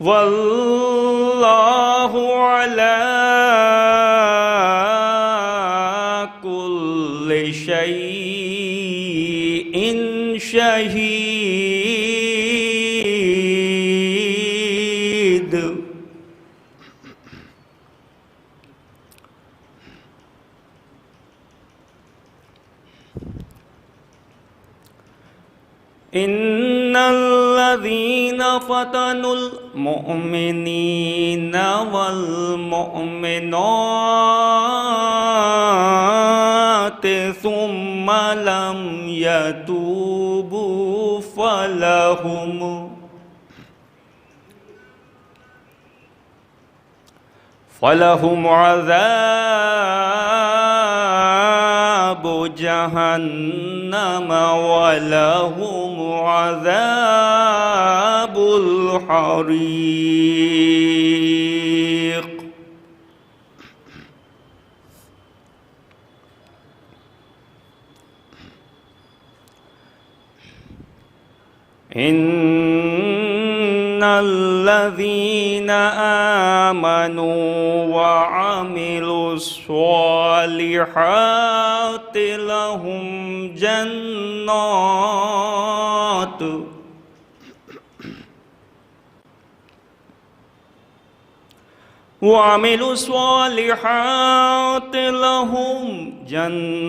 واللہ علی کل شیء شہید. ان الذین فتنوا المؤمنین والمؤمنات ثم لم يتوبوا فلهم عذاب جہنم ولهم عذاب الحریق. ان الذين آمنوا وعملوا الصالحات لهم جنات وعملوا الصالحات لهم جنات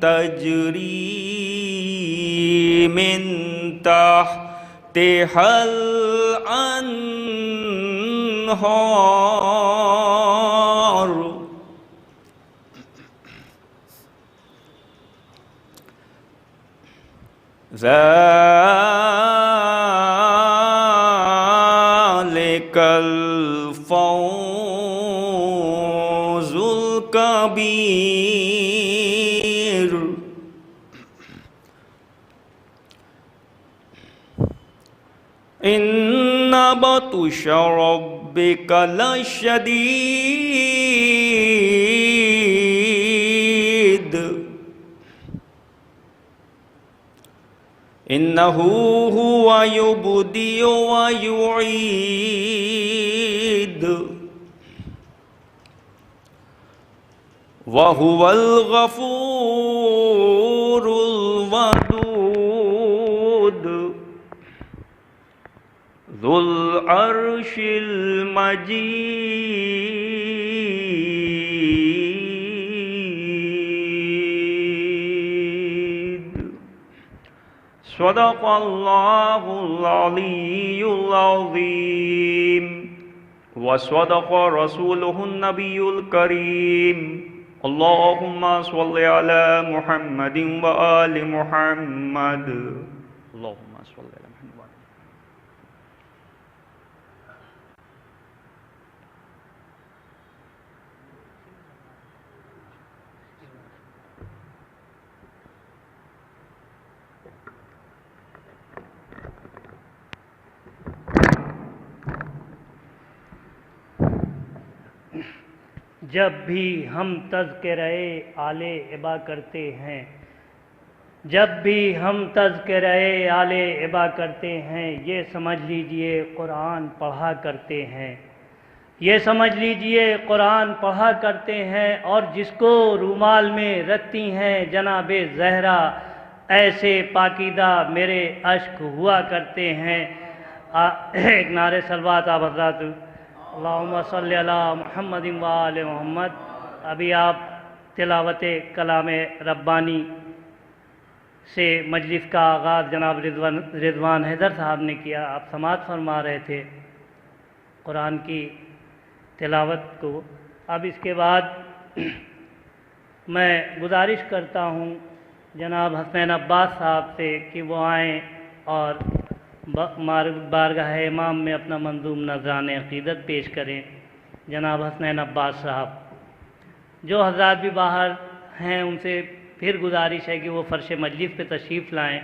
تجری من تحتها الانہار ذلك الفوز الكبير. ان بطش ربك لشديد انه هو يبدئ ويعيد وهو الغفور الودود ذو العرش المجيد. صدق اللہ العلی العظیم وصدق رسولہ النبی الکریم. اللہم صل علی محمد وآل محمد. اللہم صل علی محمد. جب بھی ہم تذکرہ آل ابا کرتے ہیں، جب بھی ہم تذکرہ آل ابا کرتے ہیں، یہ سمجھ لیجئے قرآن پڑھا کرتے ہیں، یہ سمجھ لیجئے قرآن پڑھا کرتے ہیں. اور جس کو رومال میں رکھتی ہیں جناب زہرا، ایسے پاکیدہ میرے اشک ہوا کرتے ہیں. ایک نعرے صلوات آپ حضرات. اللہم صلی علی محمد و آل محمد. ابھی آپ تلاوت کلام ربانی سے مجلس کا آغاز جناب رضوان حیدر صاحب نے کیا. آپ سماعت فرما رہے تھے قرآن کی تلاوت کو. اب اس کے بعد میں گزارش کرتا ہوں جناب حسین عباس صاحب سے کہ وہ آئیں اور بارگاہ امام میں اپنا منظوم نذران عقیدت پیش کریں. جناب حسین عباس صاحب. جو حضرات بھی باہر ہیں ان سے پھر گزارش ہے کہ وہ فرش مجلس پہ تشریف لائیں.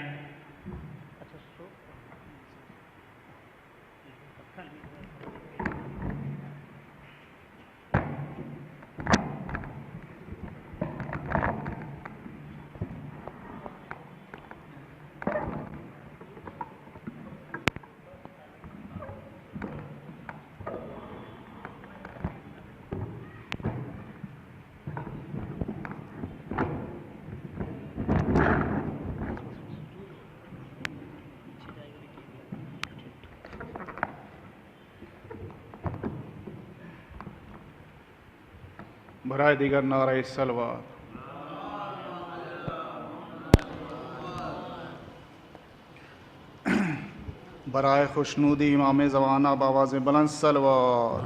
برائے دیگر نعرہ صلوات۔ برائے خوشنودی امام زمانہ بآواز بلند صلوات۔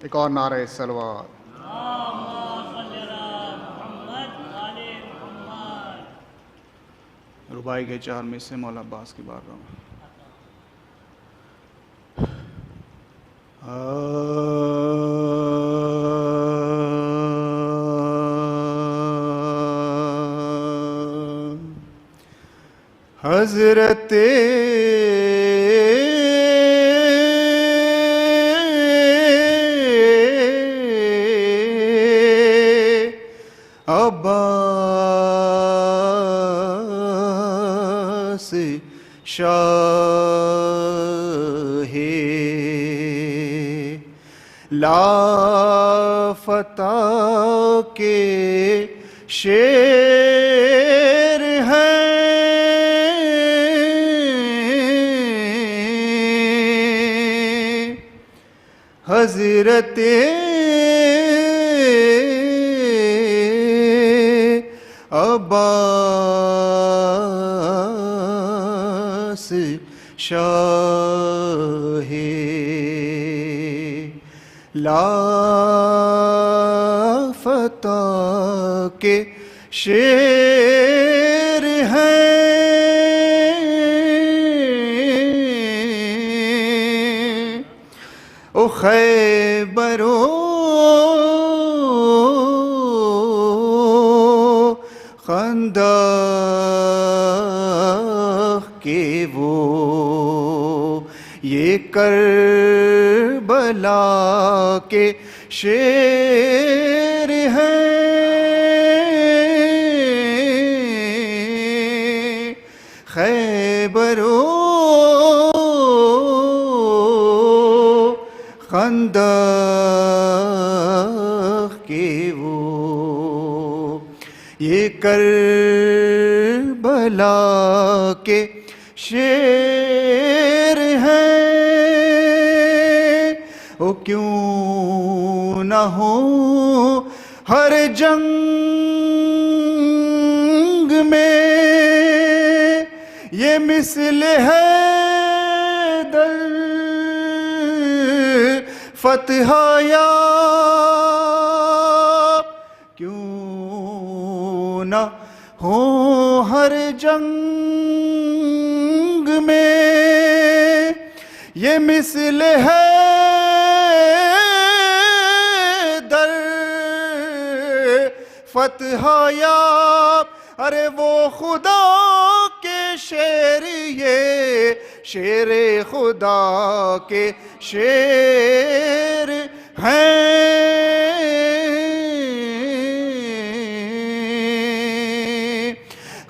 ایک اور نعرہ صلوات۔ ربائی کے 4 میں سے مولا عباس کی بارگاہ میں۔ حضرت عباس شاہ لافتہ کے شیر ہیں، حضرت عباس شاہ لافتہ کے شیر ہیں، او خیبر و خندق کے وہ یہ کربلا کے شیر ہیں، خیبر و خندق کے وہ یہ کربلا کے شیر ہیں، او کیوں نہ ہو ہر جنگ میں یہ مثل ہے در فتح یاب، کیوں نہ ہو ہر جنگ میں یہ مثل ہے در فتح یاب، ارے وہ خدا کے شیر، یہ شیر خدا کے شیر ہیں،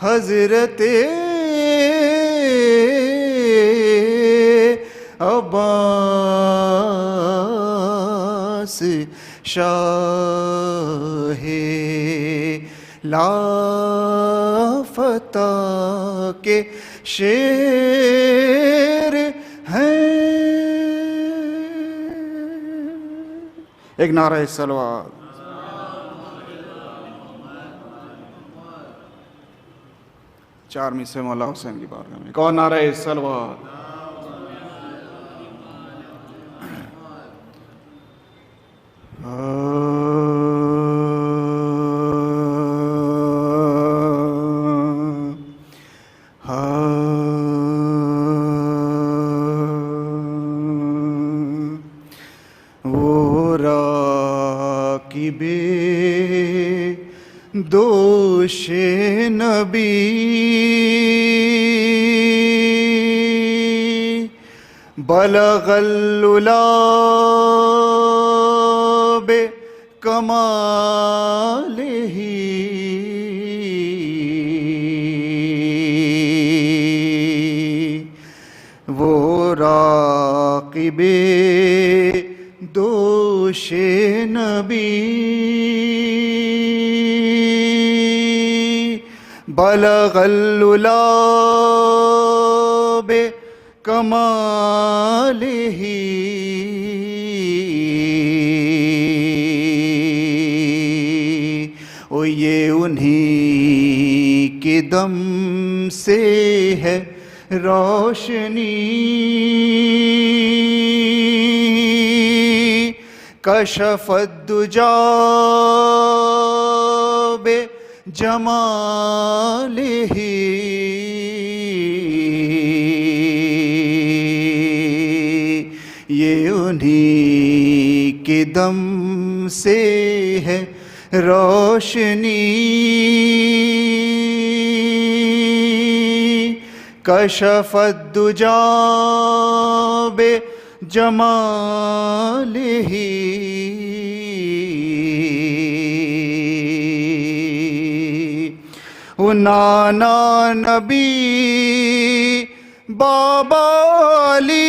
حضرت عباس شاہ لافتہ کے شیر ہیں۔ ایک نعرہ صلوات۔ چار میں سے مولا حسین کی بارگاہ میں ایک اور نعرہ صلوات۔ وہ راکب دوش نبی بلغ العلا بکمالہ، وہ راقب دوش نبی بلغ العلا بے کمال ہی او یہ انہی کے دم سے ہے روشنی کشف الدجا بے جمال ہی یہ انہی کے دم سے ہے روشنی کشف الدجا بے جمال ہی نانا نبی بابا علی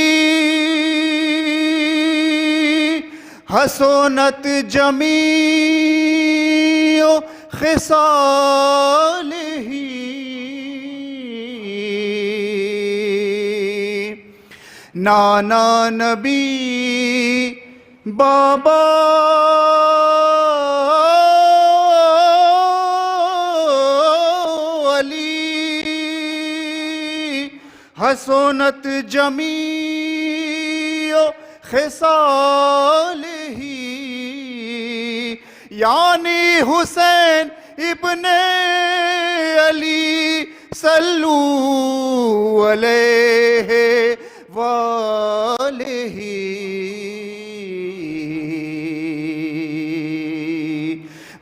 حسنت جمیع خصال ہی نانا نبی بابا حسنت جمیع خصال ہی یعنی حسین ابن علی صلو علیہ وآلہ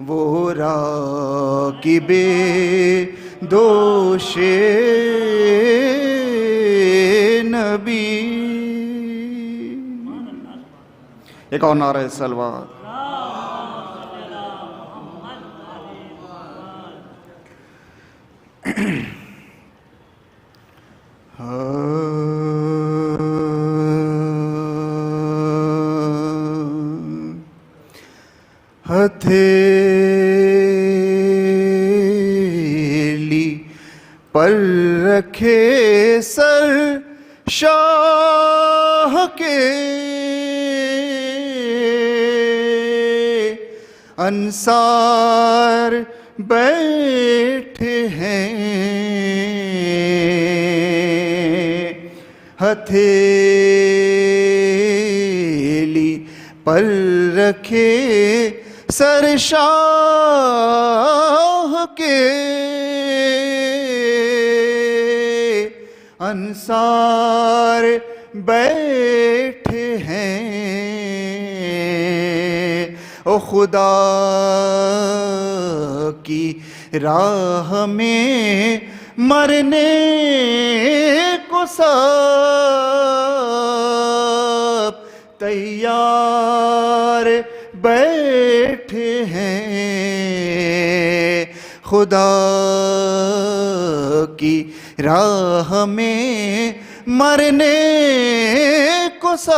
وہ راکب دوش نبی. ایک اور نعرہ سلوات. ہتھیلی پر رکھے سر شاہ کے انصار بیٹھے ہیں ہتھیلی پر رکھے سر شاہ کے انصار بیٹھے ہیں او خدا کی راہ میں مرنے کو سب تیار بیٹھے ہیں خدا کی راہ میں مرنے کو سب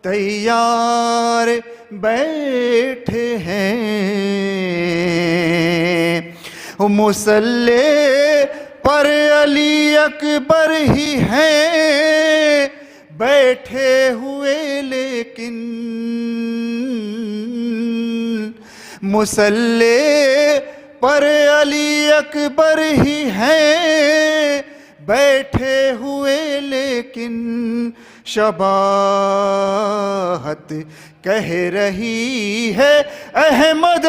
تیار بیٹھے ہیں مصلی پر علی اکبر ہی ہیں بیٹھے ہوئے لیکن مصلی پر علی اکبر ہی ہیں بیٹھے ہوئے لیکن شباہت کہہ رہی ہے احمد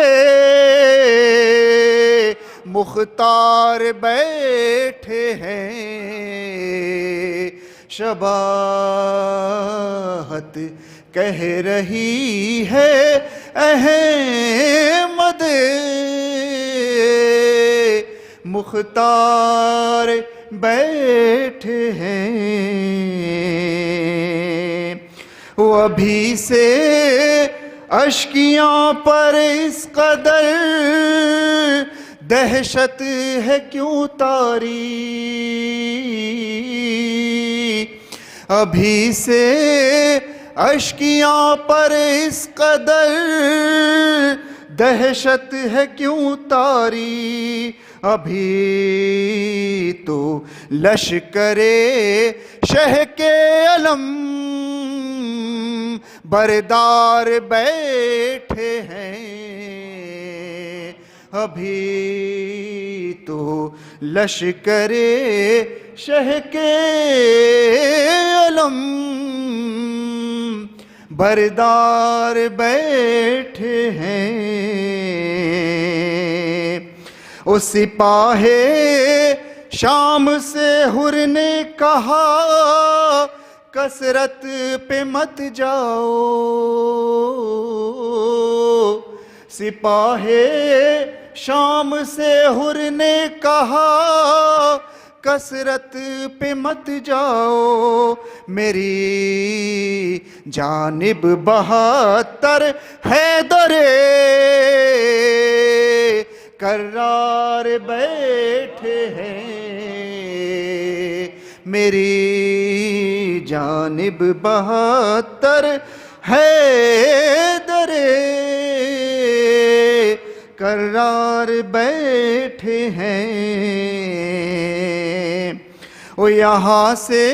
مختار بیٹھے ہیں شباہت کہہ رہی ہے احمد مختار بیٹھے ہیں وہ ابھی سے اشکیاں پر اس قدر دہشت ہے کیوں طاری ابھی سے اشکیاں پر اس قدر دہشت ہے کیوں طاری ابھی تو لشکرے شہ کے علم بردار بیٹھے ہیں، ابھی تو لشکرے شہ کے علم بردار بیٹھے ہیں۔ او سپاہ شام سے حر نے کہا کثرت پہ مت جاؤ، سپاہ شام سے حر نے کہا کثرت پہ مت جاؤ، میری جانب 72 حیدر کرار بیٹھے ہیں، میری جانب 72 حیدر کرار بیٹھے ہیں۔ وہ یہاں سے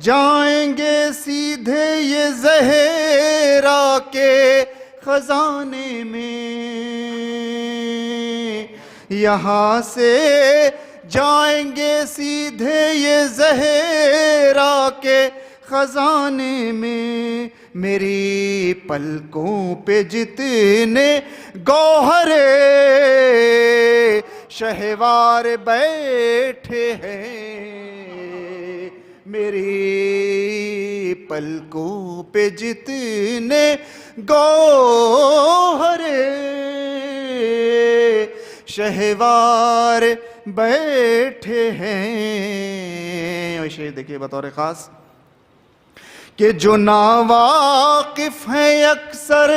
جائیں گے سیدھے یہ زہرا کے خزانے میں، یہاں سے جائیں گے سیدھے یہ زہرا کے خزانے میں، میری پلکوں پہ جتنے گوہرے شہوار بیٹھے ہیں، میری پلکوں پہ جتنے گوہرے شہوار بیٹھے ہیں۔ اور شعر دیکھیے بطور خاص کہ جو ناواقف ہیں اکثر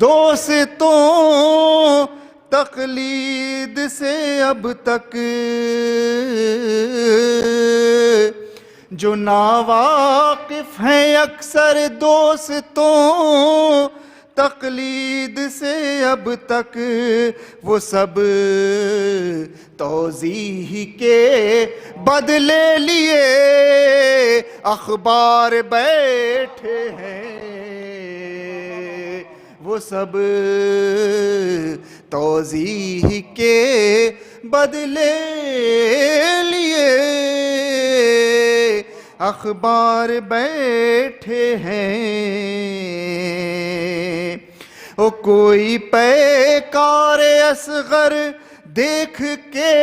دوستوں تقلید سے اب تک، جو ناواقف ہیں اکثر دوستوں تقلید سے اب تک، وہ سب توضیح کے بدلے لیے اخبار بیٹھے ہیں، وہ سب توضیح کے بدلے لیے اخبار بیٹھے ہیں۔ او کوئی پیکار اصغر دیکھ کے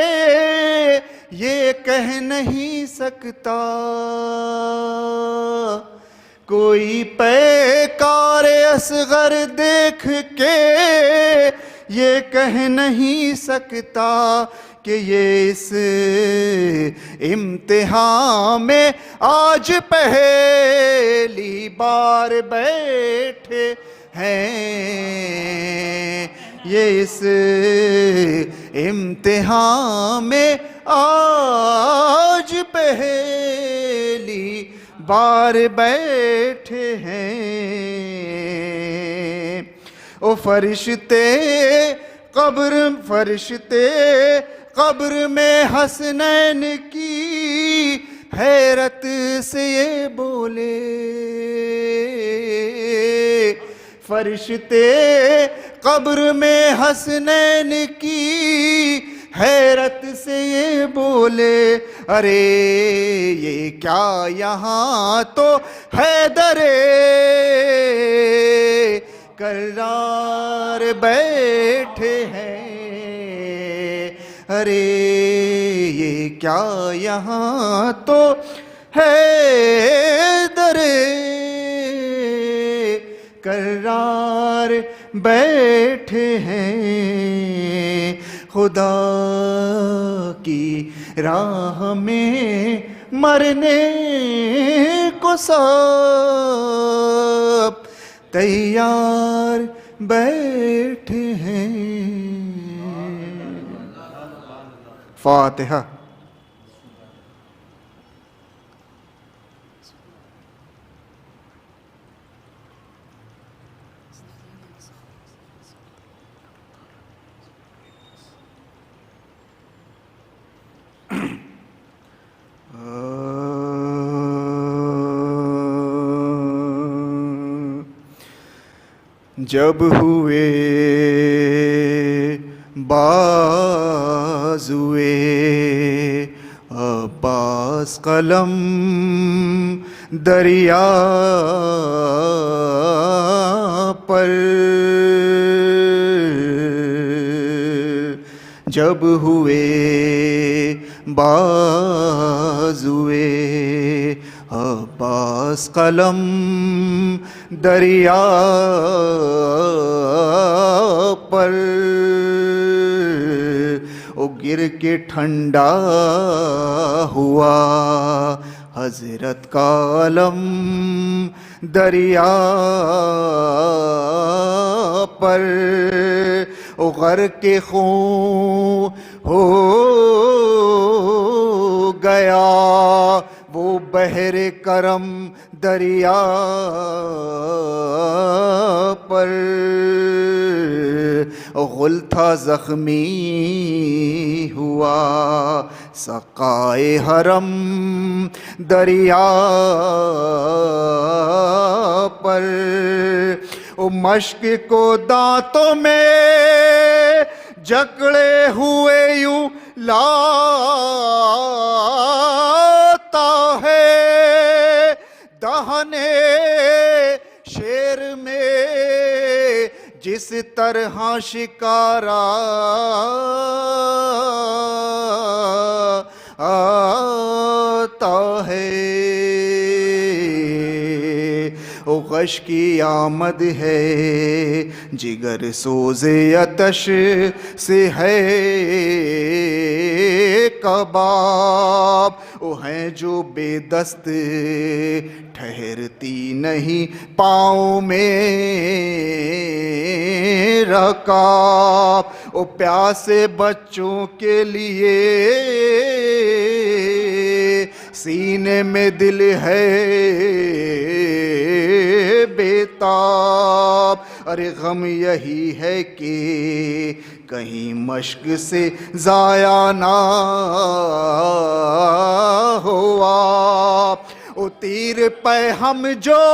یہ کہہ نہیں سکتا، کوئی پیکار اصغر دیکھ کے یہ کہہ نہیں سکتا کہ یہ اس امتحان میں آج پہلی بار بیٹھے ہیں، یہ اس امتحان میں آج پہلی بار بیٹھے ہیں۔ او فرشتے قبر میں حسنین کی حیرت سے یہ بولے، فرشتے قبر میں حسنین کی حیرت سے یہ بولے، ارے یہ کیا یہاں تو حیدر کرار بیٹھے ہیں، ارے یہ کیا یہاں تو حیدر کرار بیٹھے ہیں، خدا کی راہ میں مرنے کو سب تیار بیٹھے ہیں۔ فاتحہ۔ جب ہوئے بازوئے عباس قلم دریا پر، جب ہوئے بازوئے عباس قلم دریا پر، او گر کے ٹھنڈا ہوا حضرت کا علم دریا پر، او غرق کے خون ہو گیا وہ بحر کرم دریا پر، غل تھا زخمی ہوا سقائے حرم دریا پر، او مشک کو دانتوں میں جکڑے ہوئے یوں لاتا ہے، دہنے شیر میں جس طرح شکارا آتا ہے، او غش کی آمد ہے جگر سوز آتش سے ہے کباب، او ہیں جو بے دست ٹھہرتی نہیں پاؤں میں رکاب، او پیاسے بچوں کے لیے سینے میں دل ہے بیتاب، ارے غم یہی ہے کہ کہیں مشق سے ضائع نہ ہوا، او تیر پہ ہم جو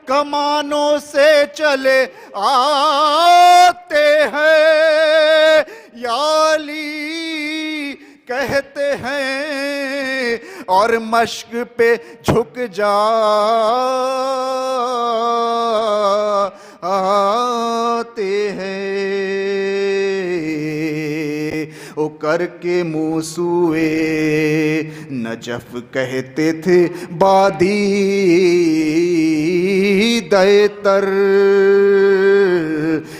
کمانوں سے چلے آتے ہیں، یا علی کہتے ہیں اور مشق پہ جھک جاتے ہیں، او کر کے موسوئے نجف کہتے تھے بادی دے تر،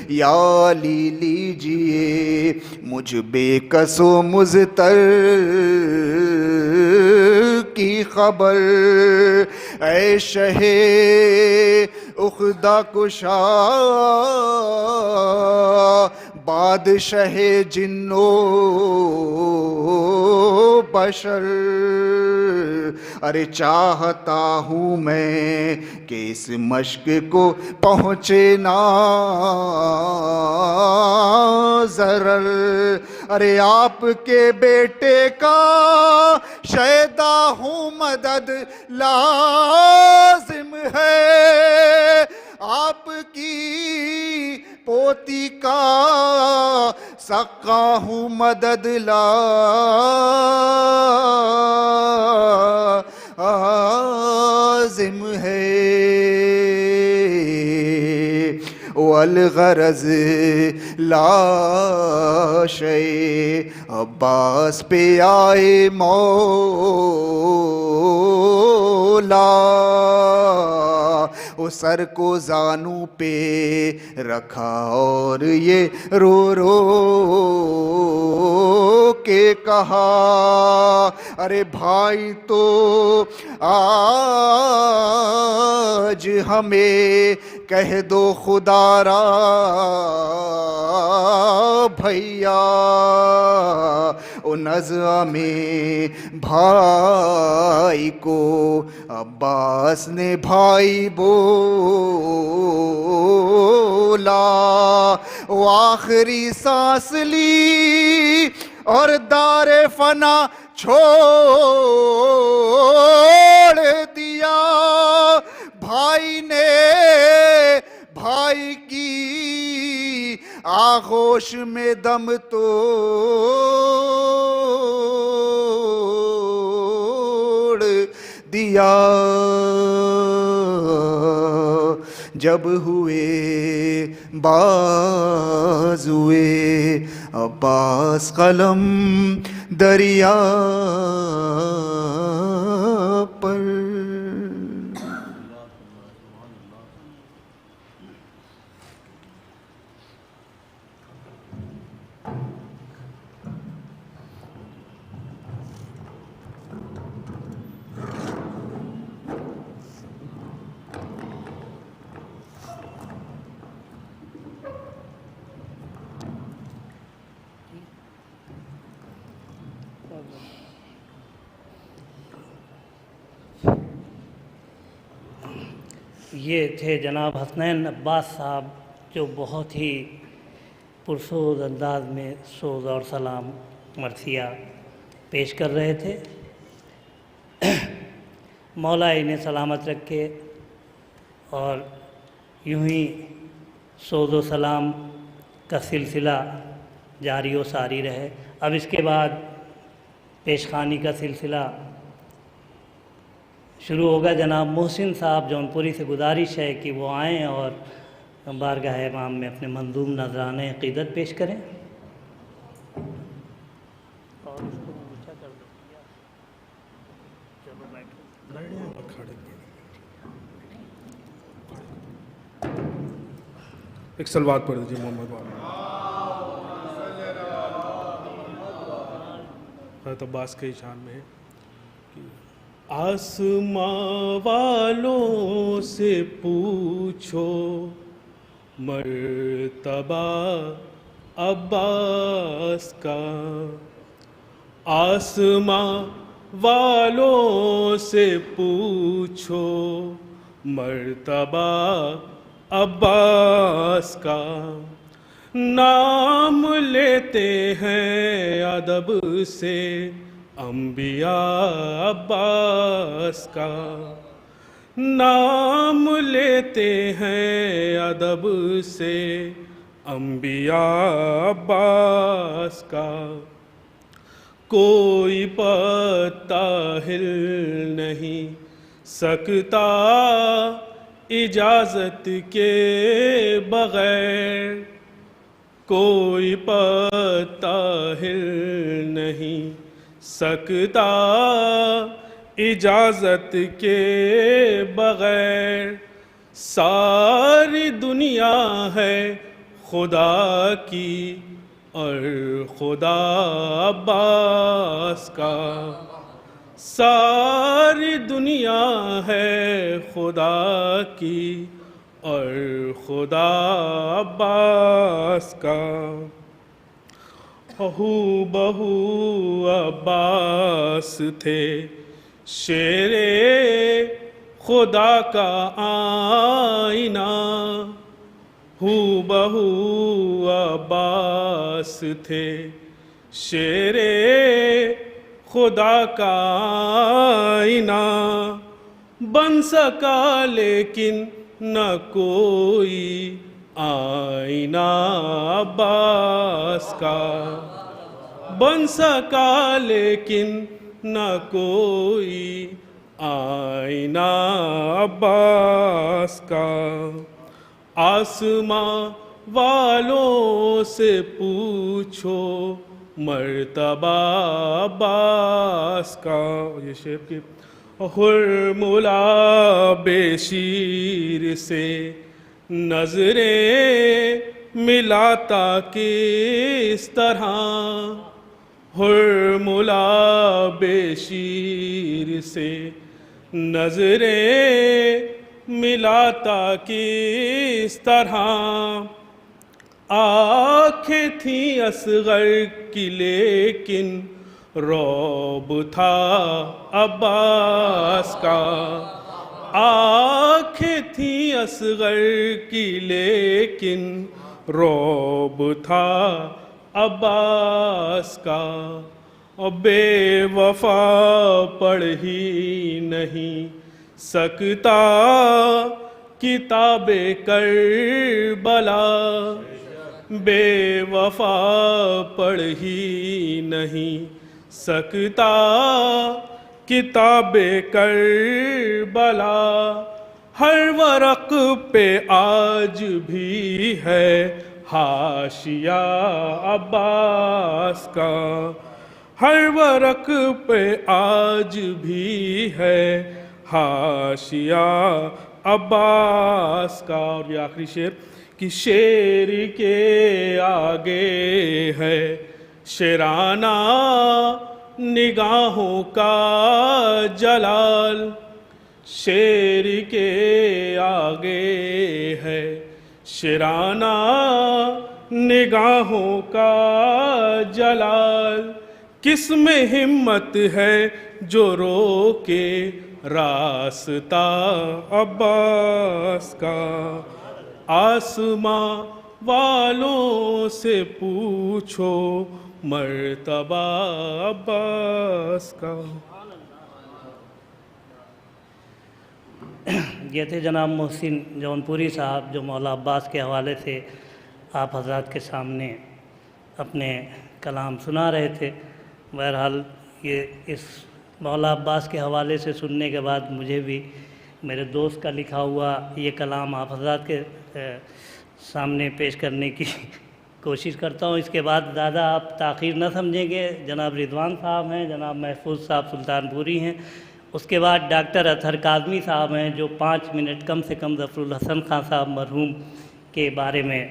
یا علی لیجئے مجھ بے کس و مضطر کی خبر، اے شہ عقدہ کشا بادشاہ جن و بشر، ارے چاہتا ہوں میں کہ اس مشق کو پہنچے نا ضرر، ارے آپ کے بیٹے کا شیدا ہوں مدد لازم ہے، آپ کی پوتی کا سقا ہوں مدد لازم ہے، والغرض لاش عباس پہ آئے مولا، وہ سر کو زانوں پہ رکھا اور یہ رو رو کے کہا، ارے بھائی تو آج ہمیں کہہ دو خدا را بھیا، او نزع میں بھائی کو عباس نے بھائی بولا، وہ آخری سانس لی اور دار فنا چھوڑ دیا، بھائی نے بھائی جوش میں دم توڑ دیا جب ہوئے بازوئے عباس قلم دریا پر. یہ تھے جناب حسنین عباس صاحب جو بہت ہی پرسوز انداز میں سوز اور سلام مرثیہ پیش کر رہے تھے. مولا انہیں سلامت رکھے اور یوں ہی سوز و سلام کا سلسلہ جاری و ساری رہے. اب اس کے بعد پیش خوانی کا سلسلہ شروع ہوگا. جناب محسن صاحب جونپوری سے گزارش ہے کہ وہ آئیں اور بارگاہ امام میں اپنے منظوم نذرانہ عقیدت پیش کریں. اور اس کو اونچا کر دو. چلو بیٹھو. ایک سلوات پڑھ دیجیے محمد والا. حضرت عباس کے شان میں ہے کہ آسماں والوں سے پوچھو مرتبہ عباس کا. آسماں والوں سے پوچھو مرتبہ عباس کا. نام لیتے ہیں ادب سے انبیاء عباس کا. نام لیتے ہیں ادب سے انبیاء عباس کا. کوئی پتا ہل نہیں سکتا اجازت کے بغیر. کوئی پتا ہل نہیں سکتا اجازت کے بغیر. ساری دنیا ہے خدا کی اور خدا عباس کا. ساری دنیا ہے خدا کی اور خدا عباس کا. ہو بہو عباس تھے شیر خدا کا آئینہ. ہو بہو عباس تھے شیر خدا کا آئینہ. بن سکا لیکن نہ کوئی آئینہ عباس کا. بن سکا لیکن نہ کوئی آئینہ عباس کا. آسماں والوں سے پوچھو مرتبہ عباس کا. یہ شعر کی حرملا بے شیر سے نظریں ملاتا کس طرح. حرملا بے شیر سے نظریں ملاتا کس طرح. آنکھیں تھیں اصغر کی لیکن رعب تھا عباس کا. آنکھیں تھیں اصغر کی لیکن رعب تھا عباس کا. بے وفا پڑھ ہی نہیں سکتا کتاب کربلا. بے وفا پڑھ ہی نہیں سکتا کتاب کربلا، ہر ورق پہ آج بھی ہے حاشیہ عباس کا، ہر ورق پہ آج بھی ہے حاشیہ عباس کا۔ اور یہ آخری شعر کہ شیر کے آگے ہے شیرانہ نگاہوں کا جلال، شیر کے آگے ہے شیرانہ نگاہوں کا جلال، کس میں ہمت ہے جو روکے راستہ عباس کا، آسماں والوں سے پوچھو مرتبہ عباس کا۔ یہ تھے جناب محسن جونپوری صاحب جو مولا عباس کے حوالے سے آپ حضرات کے سامنے اپنے کلام سنا رہے تھے۔ بہرحال یہ اس مولا عباس کے حوالے سے سننے کے بعد مجھے بھی میرے دوست کا لکھا ہوا یہ کلام آپ حضرات کے سامنے پیش کرنے کی کوشش کرتا ہوں۔ اس کے بعد زیادہ آپ تاخیر نہ سمجھیں گے، جناب رضوان صاحب ہیں، جناب محفوظ صاحب سلطان پوری ہیں، اس کے بعد ڈاکٹر اطہر کاظمی صاحب ہیں جو 5 منٹ کم سے کم ظفر الحسن خان صاحب مرحوم کے بارے میں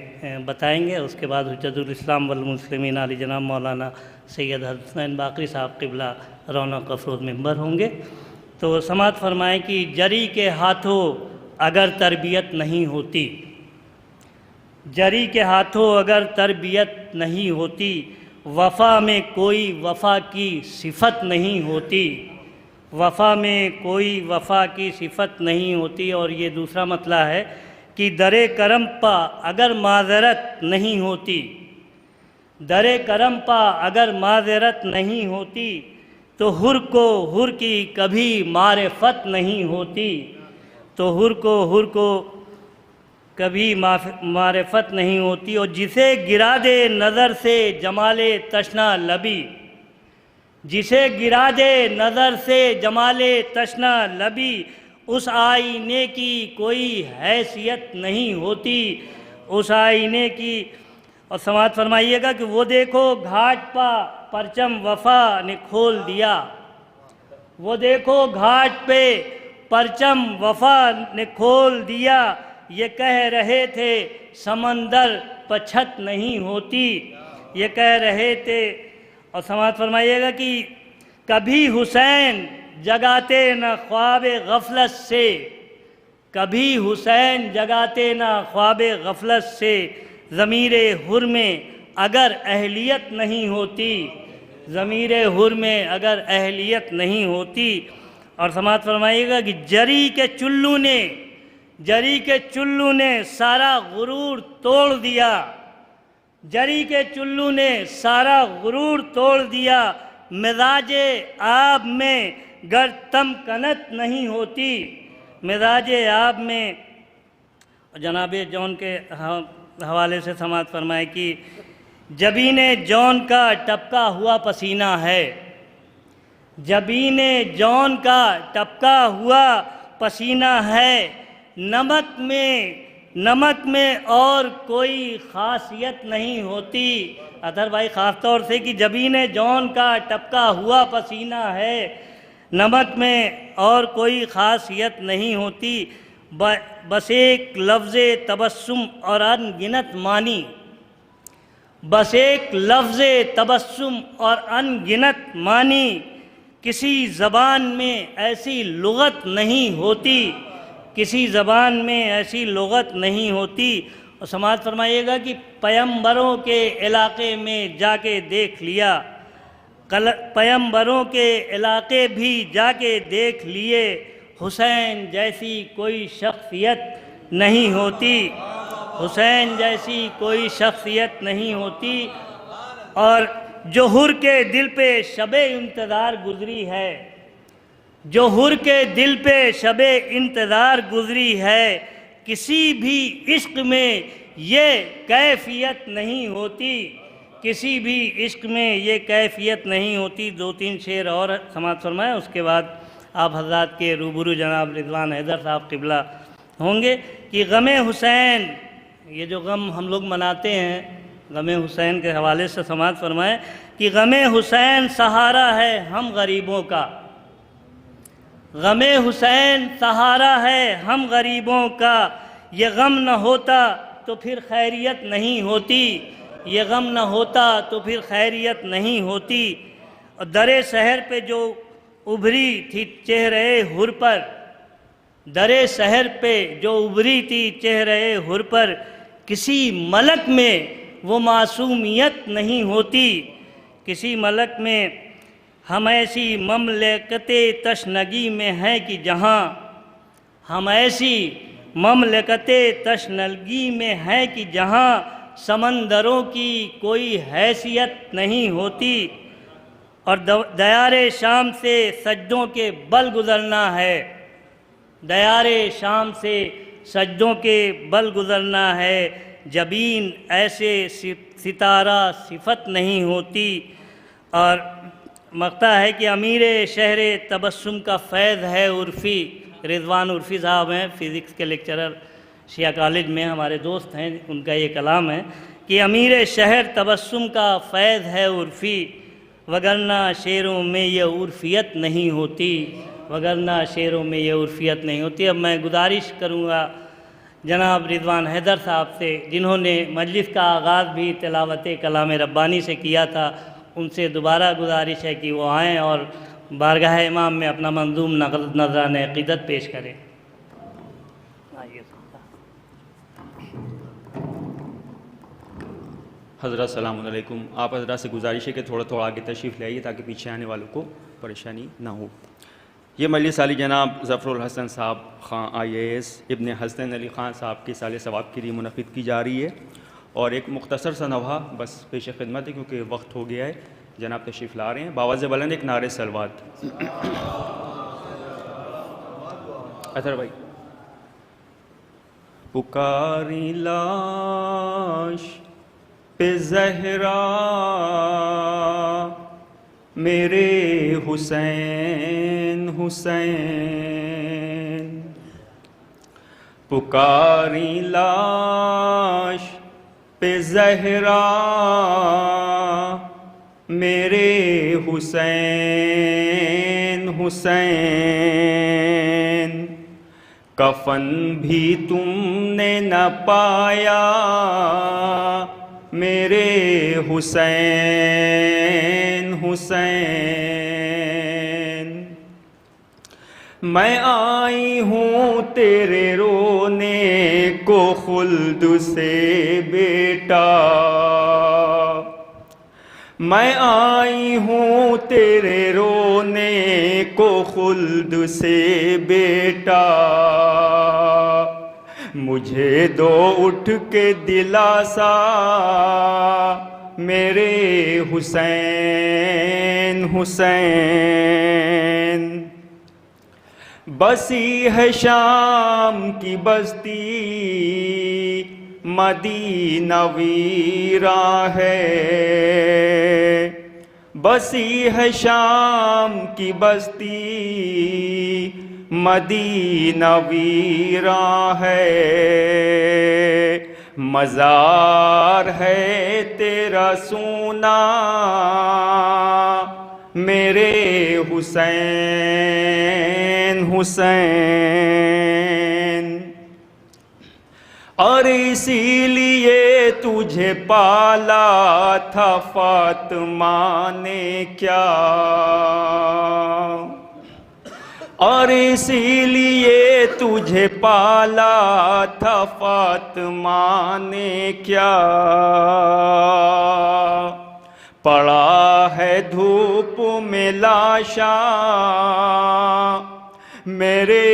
بتائیں گے۔ اس کے بعد حجت الاسلام والمسلمین علی جناب مولانا سید حسین باقری صاحب قبلہ رونق افروز ممبر ہوں گے۔ تو سماعت فرمائیں کہ جری کے ہاتھوں اگر تربیت نہیں ہوتی، جری کے ہاتھوں اگر تربیت نہیں ہوتی، وفا میں کوئی وفا کی صفت نہیں ہوتی، وفا میں کوئی وفا کی صفت نہیں ہوتی۔ اور یہ دوسرا مسئلہ ہے کہ در کرم پا اگر معذرت نہیں ہوتی، در کرم پا اگر معذرت نہیں ہوتی، تو حر کو حر کی کبھی معرفت نہیں ہوتی، تو حر کو کبھی معرفت نہیں ہوتی۔ اور جسے گرا دے نظر سے جمال تشنا لبی، جسے گرا دے نظر سے جمال تشنا لبی، اس آئینے کی کوئی حیثیت نہیں ہوتی، اس آئینے کی۔ اور سماعت فرمائیے گا کہ وہ دیکھو گھاٹ پا پرچم وفا نے کھول دیا، وہ دیکھو گھاٹ پہ پرچم وفا نے کھول دیا، یہ کہہ رہے تھے سمندر پچھت نہیں ہوتی، یہ کہہ رہے تھے۔ اور سماعت فرمائیے گا کہ کبھی حسین جگاتے نہ خواب غفلت سے، کبھی حسین جگاتے نہ خواب غفلت سے، ضمیر حر میں اگر اہلیت نہیں ہوتی، ضمیر حر میں اگر اہلیت نہیں ہوتی۔ اور سماعت فرمائیے گا کہ جری کے چلو نے سارا غرور توڑ دیا، جری کے چلو نے سارا غرور توڑ دیا، مزاج آب میں گر تمکنت نہیں ہوتی، مزاج آب میں۔ جناب جون کے حوالے سے سماعت فرمائے کہ جبین جون کا ٹپکا ہوا پسینہ ہے، جبین جون کا ٹپکا ہوا پسینہ ہے، نمک میں اور کوئی خاصیت نہیں ہوتی۔ اطہر بھائی خاص طور سے کہ جبین جون کا ٹپکا ہوا پسینہ ہے، نمک میں اور کوئی خاصیت نہیں ہوتی، بس ایک لفظ تبسم اور ان گنت معنی، بس ایک لفظ تبسم اور ان گنت معنی، کسی زبان میں ایسی لغت نہیں ہوتی، کسی زبان میں ایسی لغت نہیں ہوتی۔ اور سماعت فرمائیے گا کہ پیمبروں کے علاقے میں جا کے دیکھ لیا، پیمبروں کے علاقے بھی جا کے دیکھ لیے، حسین جیسی کوئی شخصیت نہیں ہوتی، حسین جیسی کوئی شخصیت نہیں ہوتی۔ اور جو حر کے دل پہ شب انتظار گزری ہے، جو حر کے دل پہ شب انتظار گزری ہے، کسی بھی عشق میں یہ کیفیت نہیں ہوتی، کسی بھی عشق میں یہ کیفیت نہیں ہوتی۔ 2-3 شعر اور سماعت فرمائیں، اس کے بعد آپ حضرات کے روبرو جناب رضوان حیدر صاحب قبلہ ہوں گے کہ غم حسین، یہ جو غم ہم لوگ مناتے ہیں، غم حسین کے حوالے سے سماعت فرمائیں کہ غم حسین سہارا ہے ہم غریبوں کا، غم حسین سہارا ہے ہم غریبوں کا، یہ غم نہ ہوتا تو پھر خیریت نہیں ہوتی، یہ غم نہ ہوتا تو پھر خیریت نہیں ہوتی۔ اور در شہر پہ جو ابھری تھی چہرے حر پر، در شہر پہ جو ابھری تھی چہرے حر پر، کسی ملک میں وہ معصومیت نہیں ہوتی، کسی ملک میں ہم ایسی مملکت تشنگی میں ہیں کہ جہاں، ہم ایسی مملکت تشنگی میں ہیں کہ جہاں سمندروں کی کوئی حیثیت نہیں ہوتی، اور دیار شام سے سجدوں کے بل گزرنا ہے، دیار شام سے سجدوں کے بل گزرنا ہے، جبین ایسے ستارہ صفت نہیں ہوتی۔ اور مقطع ہے کہ امیر شہر تبسم کا فیض ہے عرفی، رضوان عرفی صاحب ہیں، فزکس کے لیکچرر شیعہ کالج میں، ہمارے دوست ہیں، ان کا یہ کلام ہے کہ امیر شہر تبسم کا فیض ہے عرفی، وگرنہ شعروں میں یہ عرفیت نہیں ہوتی، وگرنہ شعروں میں یہ عرفیت نہیں ہوتی۔ اب میں گزارش کروں گا جناب رضوان حیدر صاحب سے، جنہوں نے مجلس کا آغاز بھی تلاوت کلام ربانی سے کیا تھا، ان سے دوبارہ گزارش ہے کہ وہ آئیں اور بارگاہ امام میں اپنا منظوم نذرانِ عقیدت پیش کریں۔ حضرات السلام علیکم۔ آپ حضرات سے گزارش ہے کہ تھوڑا تھوڑا آگے تشریف لائیے تاکہ پیچھے آنے والوں کو پریشانی نہ ہو۔ یہ مجلس علی جناب ظفر الحسن صاحب خان IAS ابن حسن علی خان صاحب کے سال ثواب کے لیے منعقد کی جا رہی ہے، اور ایک مختصر سا نوحہ بس پیش خدمت ہے کیونکہ وقت ہو گیا ہے۔ جناب تشریف لا رہے ہیں، باواز بلند ایک نعرہ صلوات۔ اطہر بھائی۔ پکاری لاش پہ زہرا میرے حسین حسین، پکاری لاش پہ زہرا میرے حسین حسین، کفن بھی تم نے نہ پایا میرے حسین حسین، میں آئی ہوں تیرے رونے کو خلد سے بیٹا، میں آئی ہوں تیرے رونے کو خلد سے بیٹا، مجھے دو اٹھ کے دلاسا میرے حسین حسین، بسی ہے شام کی بستی مدینہ ویراں ہے، بسی ہے شام کی بستی مدینہ ویراں ہے، مزار ہے تیرا سونا میرے حسین حسین، اور اسی لیے تجھے پالا تھا فاطمہ نے کیا، اور اسی لیے تجھے پالا تھا فاطمہ نے کیا، پڑا ہے دھوپ میں لاشا میرے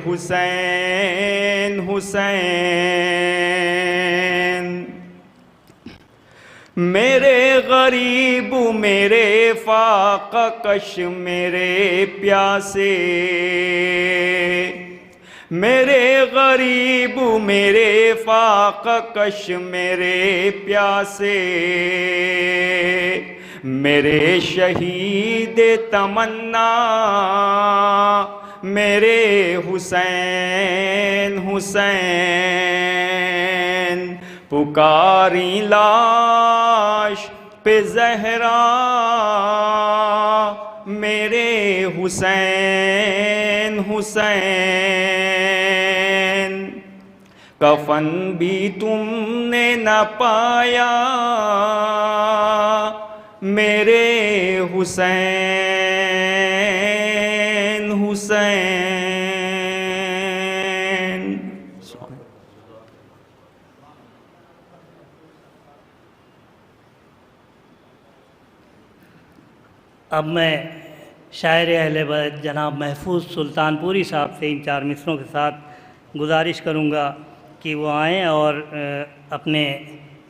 حسین حسین، میرے غریب میرے فاقہ کش میرے پیاسے، میرے غریب غریب میرے فاقہ کش میرے پیاسے، میرے شہید تمنا میرے حسین حسین، پکاری لاش پہ زہرا میرے حسین حسین، کفن بھی تم نے نہ پایا میرے حسین حسین۔ اب میں شاعر اہل بیت جناب محفوظ سلطان پوری صاحب سے ان 4 مصروں کے ساتھ گزارش کروں گا کہ وہ آئیں اور اپنے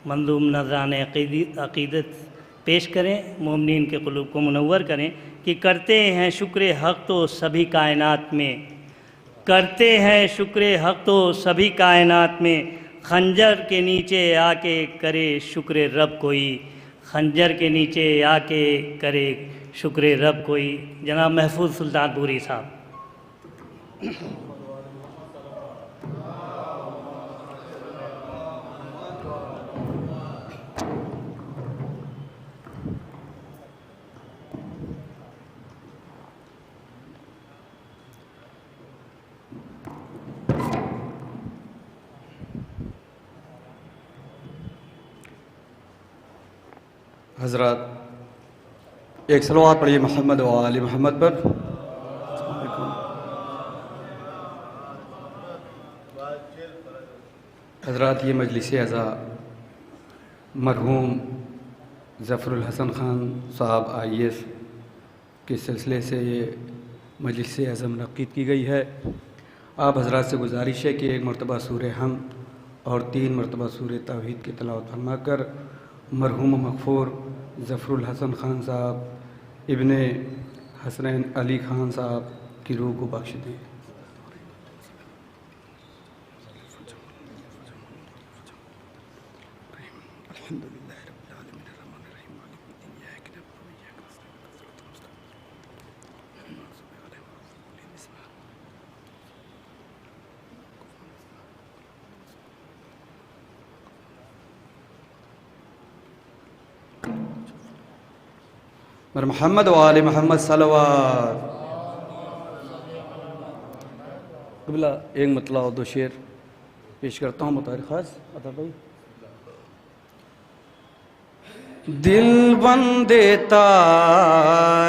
منظوم نذران عقیدت پیش کریں، مومنین کے قلوب کو منور کریں کہ کرتے ہیں شکر حق تو سبھی کائنات میں، کرتے ہیں شکر حق تو سبھی کائنات میں، خنجر کے نیچے آ کے کرے شکر رب کوئی، خنجر کے نیچے آ کے کرے شکر رب کوئی۔ جناب محفوظ سلطان پوری صاحب۔ حضرات ایک صلوات پڑھیے محمد و آل محمد پر۔ حضرات یہ مجلس اعزا مرحوم ظفر الحسن خان صاحب IAS کے سلسلے سے یہ مجلس اعزا منعقد کی گئی ہے۔ آپ حضرات سے گزارش ہے کہ 1 مرتبہ سورہ حمد اور 3 مرتبہ سورہ توحید کی تلاوت فرما کر مرحوم مغفور ظفر الحسن خان صاحب ابن حسنین علی خان صاحب کی روح کو بخش دیں۔ مر محمد و آل محمد صلوات۔ قبلہ ایک مطلع اور 2 شعر پیش کرتا ہوں مطالع خاص عطا بھائی۔ دل بندے تاجدارے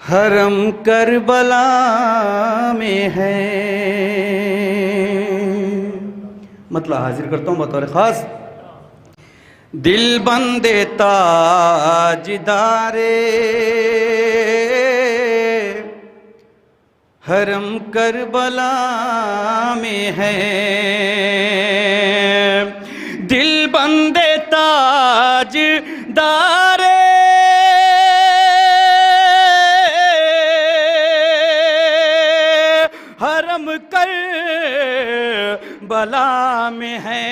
حرم کربلا میں ہے، مطلع حاضر کرتا ہوں بطور خاص۔ دل بندے تاجدارے حرم کربلا میں ہے، دل بندے تاجدارے حرم کربلا میں ہے،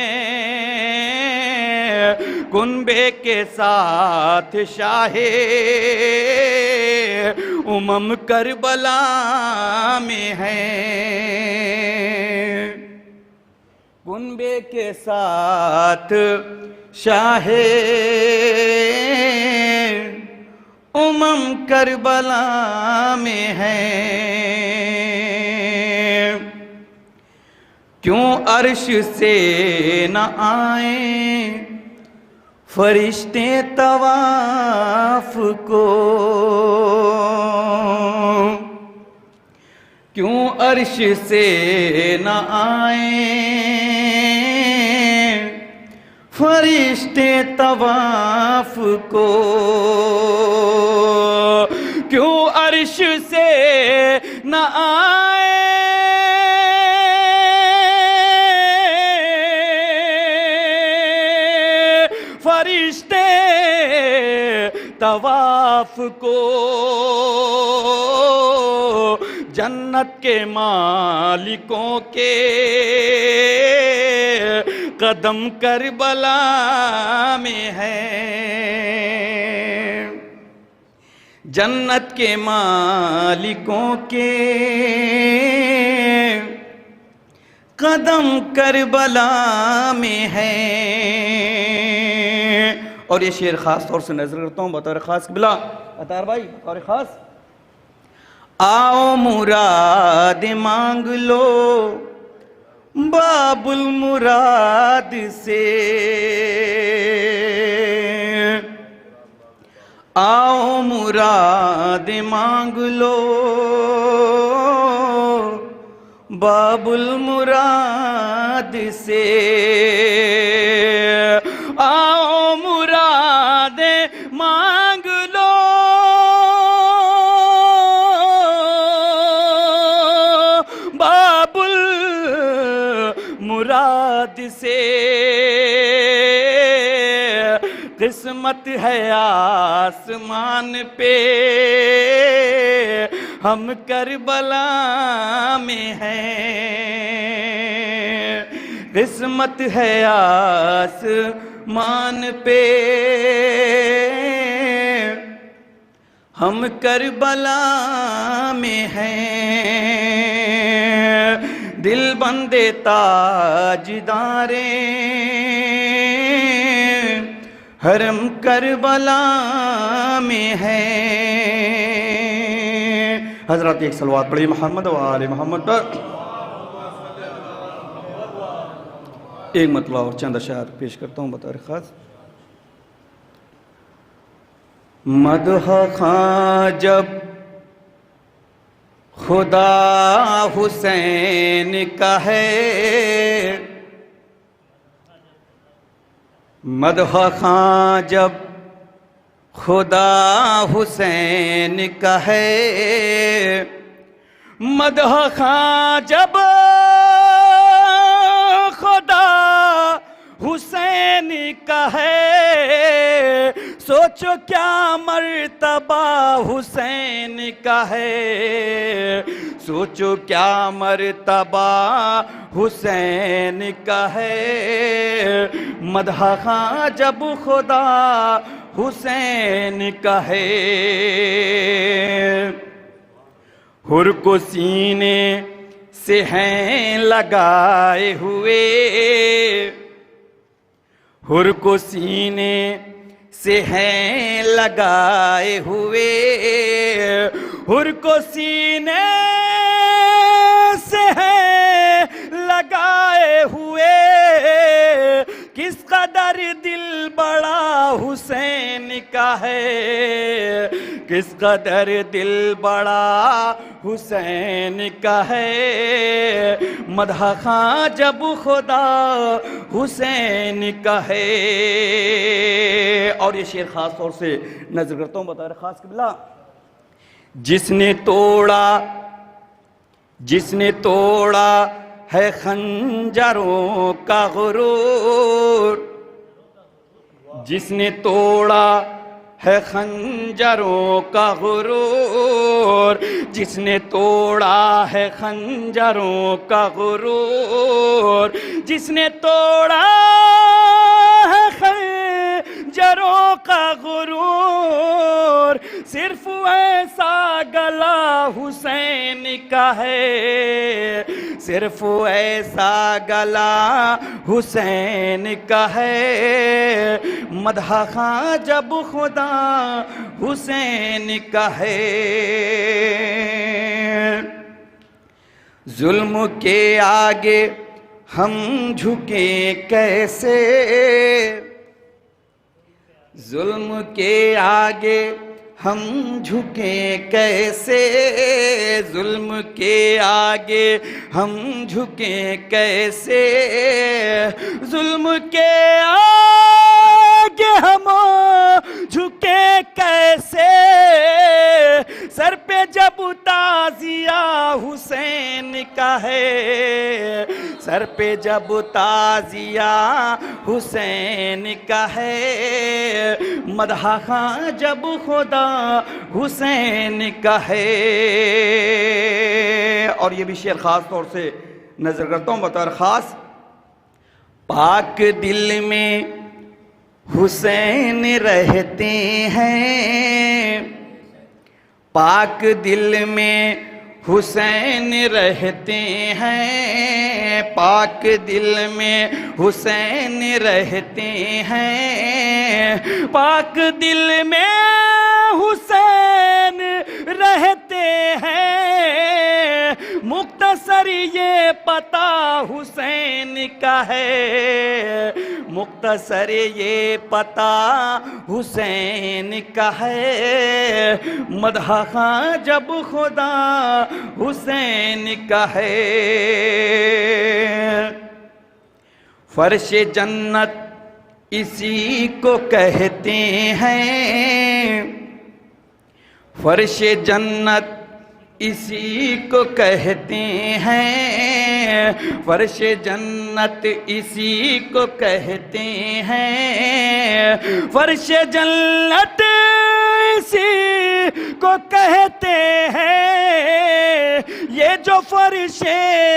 کنبے کے ساتھ شاہ امم کربلا میں ہے، کنبے کے ساتھ شاہ امم کربلا میں ہے، کیوں عرش سے نہ آئیں فرشتے طواف کو، کیوں عرش سے نہ آئیں فرشتے طواف کو، کیوں عرش سے نہ آئیں طواف کو جنت کے مالکوں کے قدم کربلا میں ہے، جنت کے مالکوں کے قدم کربلا میں ہے۔ اور یہ شعر خاص طور سے نظر کرتا ہوں بطور خاص قبلہ عطار بھائی، بطور خاص آؤ مراد مانگ لو باب المراد سے، آؤ مراد مانگ لو باب المراد سے، آؤ مراد مانگ لو باب المراد سے، قسمت ہے آسمان پہ ہم کربلا میں ہیں، قسمت ہے آسمان پہ ہم کربلا میں ہیں، دل بندے تاجدارے حرم کربلا میں ہے۔ حضرات ایک صلوات پڑھیے محمد و آل محمد پر۔ ایک مطلع اور چند اشعار پیش کرتا ہوں بطور خاص۔ مدح خواں جب خدا حسین کا ہے، مدح خواں جب خدا حسین کا ہے، مدح خواں جب خدا حسین کا ہے، سوچو کیا مرتبہ حسین کا ہے، سوچو کیا مرتبہ حسین کا ہے، مدح خواں جب خدا حسین کا ہے، حر کو سینے سے ہیں لگائے ہوئے، حر کو سینے سے ہیں لگائے ہوئے، حر کو سینے سے ہیں لگائے ہوئے، کس قدر دل بڑا حسین کا ہے، کس قدر دل بڑا حسین کا ہے، مدح خواں جب خدا حسین کا ہے۔ اور یہ شعر خاص طور سے نظر کرتا ہوں بطور خاص قبلہ۔ جس نے توڑا ہے خنجروں کا غرور، جس نے توڑا ہے خنجروں کا غرور، جس نے توڑا ہے خنجروں کا غرور، جس نے توڑا ہے خنجروں کا غرور، صرف ایسا گلا حسین کا ہے، صرف ایسا گلا حسین کا ہے، مدح خواں جب خدا حسین کا ہے۔ ظلم کے آگے ہم جھکے کیسے، ظلم کے آگے ہم جھکے کیسے، ظلم کے آگے ہم جھکے کیسے، ظلم کے آگے ہم جھکے کیسے، سر پہ جب تعزیہ حسین کا ہے، سر پہ جب تعزیہ حسین کا ہے، مدح خواں جب خدا حسین کا ہے۔ اور یہ بھی شعر خاص طور سے نظر کرتا ہوں بطور خاص، پاک دل میں حسین رہتے ہیں، پاک دل میں حسین رہتے ہیں، پاک دل میں حسین رہتے ہیں، پاک دل میں حسین رہتے ہیں، مختصر یہ پتہ حسین کا ہے، مختصر یہ پتہ حسین کا ہے، مدح خواں جب خدا حسین کا ہے۔ فرش جنت اسی کو کہتے ہیں، فرش جنت اسی کو کہتے ہیں، فرش جنت اسی کو کہتے ہیں، فرش جنت اسی کو کہتے ہیں، یہ جو فرش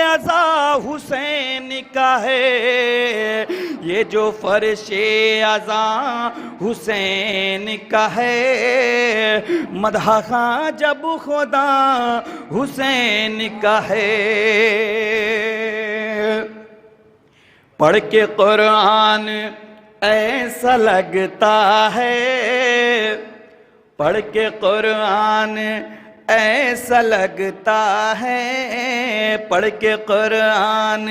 عزا حسین کا ہے، یہ جو فرش عزا حسین کا ہے، مدح خواں جب خدا حسین کا ہے۔ پڑھ کے قرآن ایسا لگتا ہے، پڑھ کے قرآن ایسا لگتا ہے، پڑھ کے قرآن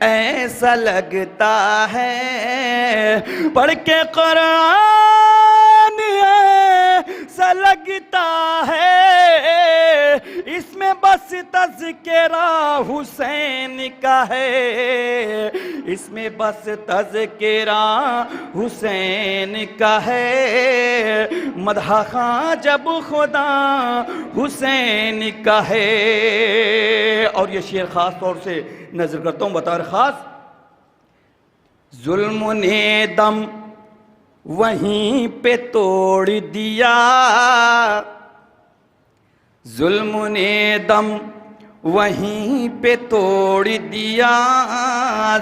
ایسا لگتا ہے، پڑھ کے قرآن ایسا لگتا ہے، اس میں بس تذکرہ حسین کا ہے، اس میں بس تذکرہ حسین کا ہے، مدح خواں جب خدا حسین کا ہے۔ اور یہ شعر خاص طور سے نظر کرتا ہوں بطور خاص، ظلم نے دم وہیں پہ توڑ دیا، ظلم نے دم وہیں پہ توڑ دیا،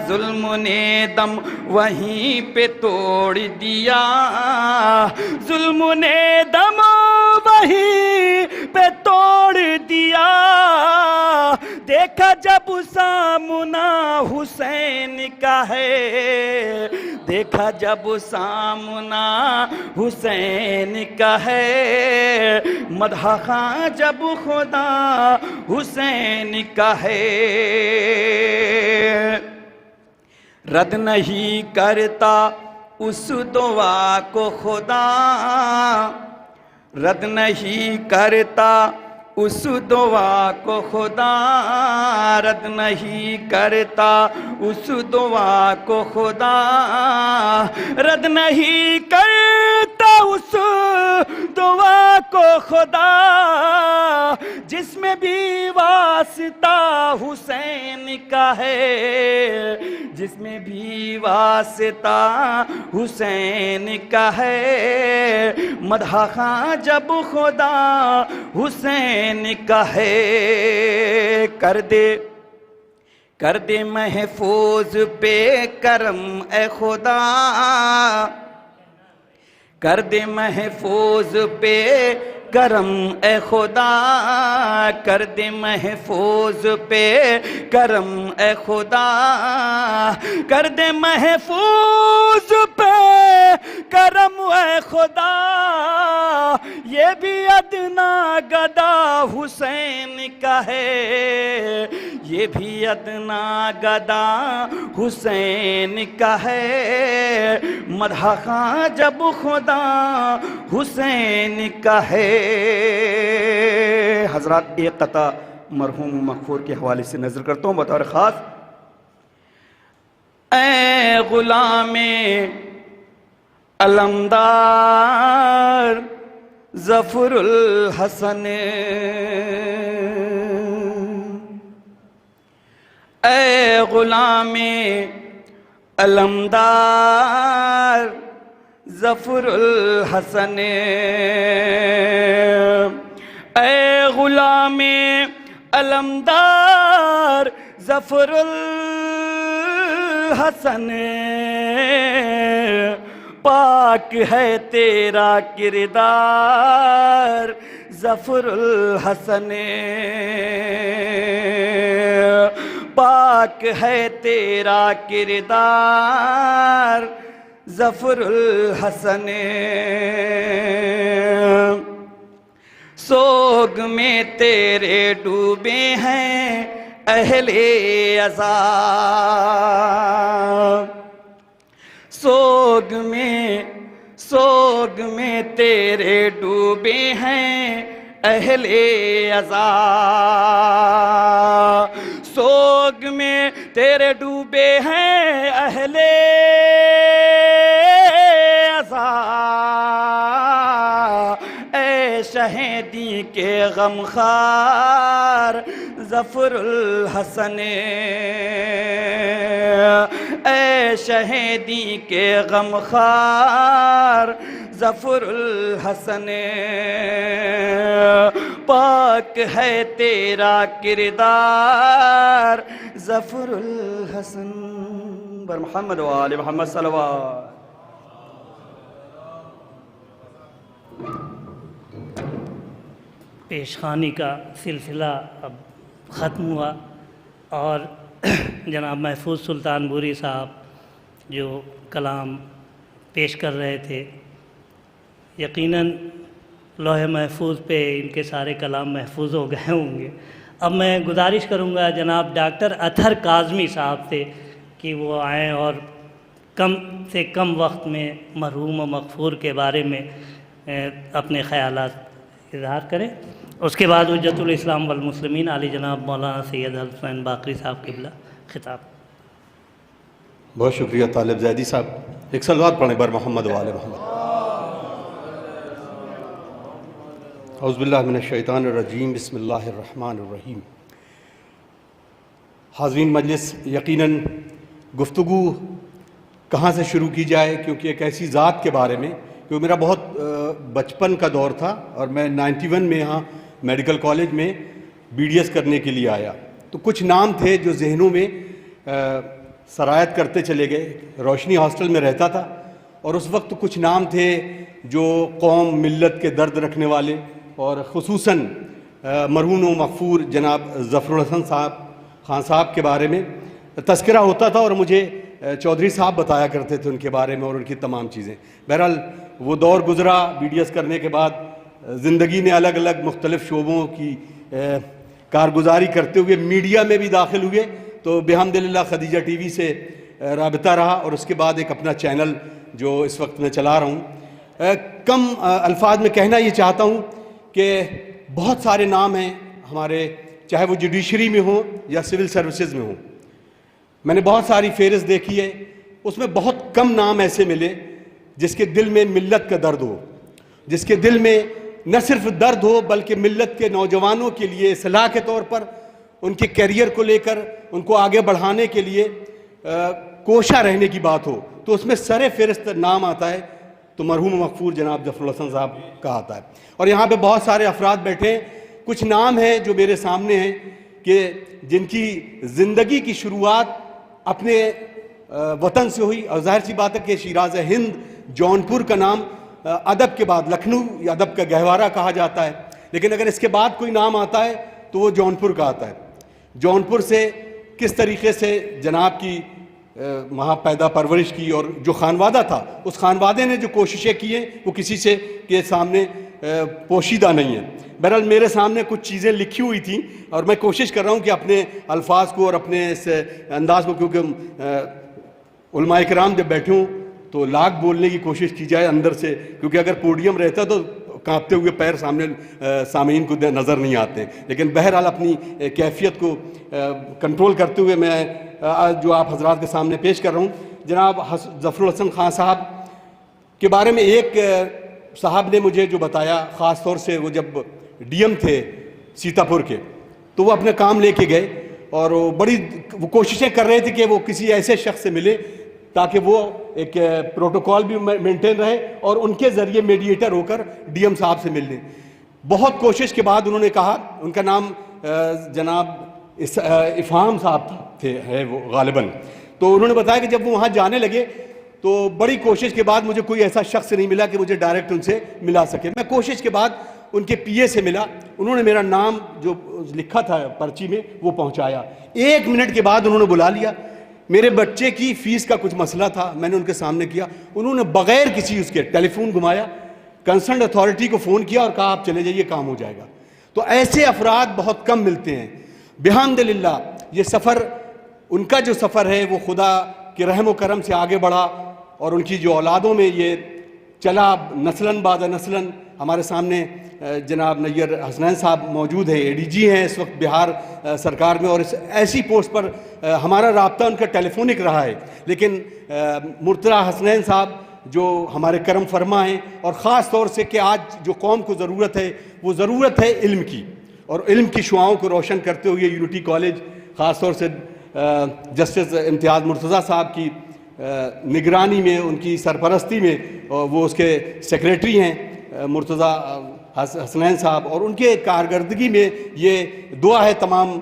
ظلم نے دم وہیں پہ توڑ دیا، ظلم نے دم وہیں پہ توڑ دیا، دیکھا جب سامنا حسین کا ہے، دیکھا جب سامنا حسین کا ہے، مدح خواں جب خدا حسین کا ہے۔ رد نہیں کرتا اس دعا کو خدا، رد نہیں کرتا اس دعا کو خدا، رد نہیں کرتا اس دعا کو خدا، رد نہیں کرتا اس دعا کو خدا، جس میں بھی واسطہ حسین کا ہے، جس میں بھی واسطہ حسین کا ہے، مدح خواں جب خدا حسین کا ہے۔ کر دے محفوظ پہ کرم اے خدا، کر دے محفوظ پہ کرم اے خدا، کر دے محفوظ پہ کرم اے خدا، کر دے محفوظ پہ کرم اے خدا، یہ بھی ادنا گدا حسین کا ہے، یہ بھی ادنا گدا حسین کا ہے، مدح خواں جب خدا حسین کا ہے۔ حضرات ایک قطع مرحوم مغفور کے حوالے سے نظر کرتا ہوں بطور خاص، اے غلام علمدار ظفر الحسن، اے غلام علمدار ظفر الحسن اے غلام علمدار ظفر الحسن پاک ہے تیرا کردار ظفر الحسن پاک ہے تیرا کردار ظفر الحسن سوگ میں تیرے ڈوبے ہیں اہل عذاب سوگ میں تیرے ڈوبے ہیں اہل عذاب سوگ میں تیرے ڈوبے ہیں اہل عذاب اے شہیدی کے غمخوار ظفر الحسن اے شہیدی کے غمخوار ظفر الحسن پاک ہے تیرا کردار ظفر الحسن بر محمد و آل محمد صلوات پیشخانی کا سلسلہ اب ختم ہوا اور جناب محفوظ سلطان بوری صاحب جو کلام پیش کر رہے تھے یقیناً لوح محفوظ پہ ان کے سارے کلام محفوظ ہو گئے ہوں گے. اب میں گزارش کروں گا جناب ڈاکٹر اطہر کاظمی صاحب سے کہ وہ آئیں اور کم سے کم وقت میں مرحوم و مغفور کے بارے میں اپنے خیالات اظہار کریں. اس کے بعد حجت الاسلام والمسلمین علی جناب مولانا سید حسین باقری صاحب قبلہ خطاب. بہت شکریہ طالب زیدی صاحب. ایک صلوات پڑھیں بر محمد و آل محمد. اعوذ باللہ من الشیطان الرجیم بسم اللہ الرحمن الرحیم. حاضرین مجلس، یقیناً گفتگو کہاں سے شروع کی جائے، کیونکہ ایک ایسی ذات کے بارے میں، کیونکہ میرا بہت بچپن کا دور تھا اور میں 91 میں یہاں میڈیکل کالج میں BDS کرنے کے لیے آیا، تو کچھ نام تھے جو ذہنوں میں سرایت کرتے چلے گئے. روشنی ہاسٹل میں رہتا تھا اور اس وقت کچھ نام تھے جو قوم ملت کے درد رکھنے والے، اور خصوصاً مرحوم و مغفور جناب ظفر الحسن خان صاحب کے بارے میں تذکرہ ہوتا تھا، اور مجھے چودھری صاحب بتایا کرتے تھے ان کے بارے میں اور ان کی تمام چیزیں. بہرحال وہ دور گزرا. BDS کرنے کے بعد زندگی نے الگ الگ مختلف شعبوں کی کارگزاری کرتے ہوئے میڈیا میں بھی داخل ہوئے، تو بحمدللہ خدیجہ TV سے رابطہ رہا، اور اس کے بعد ایک اپنا چینل جو اس وقت میں چلا رہا ہوں. کم الفاظ میں کہنا یہ چاہتا ہوں کہ بہت سارے نام ہیں ہمارے، چاہے وہ جوڈیشری میں ہوں یا سول سروسز میں ہوں. میں نے بہت ساری فہرست دیکھی ہے، اس میں بہت کم نام ایسے ملے جس کے دل میں ملت کا درد ہو، جس کے دل میں نہ صرف درد ہو بلکہ ملت کے نوجوانوں کے لیے اصلاح کے طور پر، ان کے کیریئر کو لے کر ان کو آگے بڑھانے کے لیے کوشاں رہنے کی بات ہو. تو اس میں سر فہرست نام آتا ہے تو مرحوم مغفور جناب ظفر الحسن صاحب کا آتا ہے. اور یہاں پہ بہت سارے افراد بیٹھے ہیں. کچھ نام ہیں جو میرے سامنے ہیں کہ جن کی زندگی کی شروعات اپنے وطن سے ہوئی، اور ظاہر سی بات ہے کہ شیراز ہند جونپور کا نام ادب کے بعد لکھنؤ یا ادب کا گہوارہ کہا جاتا ہے، لیکن اگر اس کے بعد کوئی نام آتا ہے تو وہ جونپور کا آتا ہے. جونپور سے کس طریقے سے جناب کی وہاں پیدا پرورش کی، اور جو خانوادہ تھا اس خانوادے نے جو کوششیں کی ہیں وہ کسی سے کے سامنے پوشیدہ نہیں ہیں. بہرحال میرے سامنے کچھ چیزیں لکھی ہوئی تھیں اور میں کوشش کر رہا ہوں کہ اپنے الفاظ کو اور اپنے اس انداز کو، کیونکہ علماء کرام جب بیٹھے ہوں تو لاکھ بولنے کی کوشش کی جائے اندر سے، کیونکہ اگر پوڈیم رہتا تو کانپتے ہوئے پیر سامنے سامعین کو نظر نہیں آتے. لیکن بہرحال اپنی کیفیت کو کنٹرول کرتے ہوئے میں جو آپ حضرات کے سامنے پیش کر رہا ہوں. جناب ظفر الحسن خان صاحب کے بارے میں ایک صاحب نے مجھے جو بتایا، خاص طور سے وہ جب DM تھے سیتاپور کے، تو وہ اپنے کام لے کے گئے اور وہ کوششیں کر رہے تھے کہ وہ کسی ایسے شخص سے ملے تاکہ وہ ایک پروٹوکول بھی مینٹین رہے اور ان کے ذریعے میڈیٹر ہو کر ڈی ایم صاحب سے مل لیں. بہت کوشش کے بعد انہوں نے کہا, ان کا نام جناب افہام صاحب تھے ہے وہ غالباً, تو انہوں نے بتایا کہ جب وہ وہاں جانے لگے تو بڑی کوشش کے بعد مجھے کوئی ایسا شخص نہیں ملا کہ مجھے ڈائریکٹ ان سے ملا سکے. میں کوشش کے بعد ان کے پی اے سے ملا, انہوں نے میرا نام جو لکھا تھا پرچی میں وہ پہنچایا. 1 منٹ کے بعد انہوں نے بلا لیا. میرے بچے کی فیس کا کچھ مسئلہ تھا, میں نے ان کے سامنے کیا. انہوں نے بغیر کسی اس کے ٹیلی فون گھمایا, کنسرنڈ اتھارٹی کو فون کیا اور کہا آپ چلے جائیے, کام ہو جائے گا. تو ایسے افراد بہت کم ملتے ہیں. بحمدللہ یہ سفر, ان کا جو سفر ہے وہ خدا کے رحم و کرم سے آگے بڑھا اور ان کی جو اولادوں میں یہ چلا نسلاً بعد نسلاً. ہمارے سامنے جناب نیر حسنین صاحب موجود ہیں, اے ڈی جی ہیں اس وقت بہار سرکار میں, اور اس ایسی پوسٹ پر ہمارا رابطہ ان کا ٹیلی فونک رہا ہے. لیکن مرتضی حسنین صاحب جو ہمارے کرم فرما ہیں, اور خاص طور سے کہ آج جو قوم کو ضرورت ہے وہ ضرورت ہے علم کی, اور علم کی شعاؤں کو روشن کرتے ہوئے یونٹی کالج خاص طور سے جسٹس امتیاز مرتضیٰ صاحب کی نگرانی میں, ان کی سرپرستی میں, وہ اس کے سیکریٹری ہیں مرتضیٰ حسنین صاحب, اور ان کے کارکردگی میں یہ دعا ہے تمام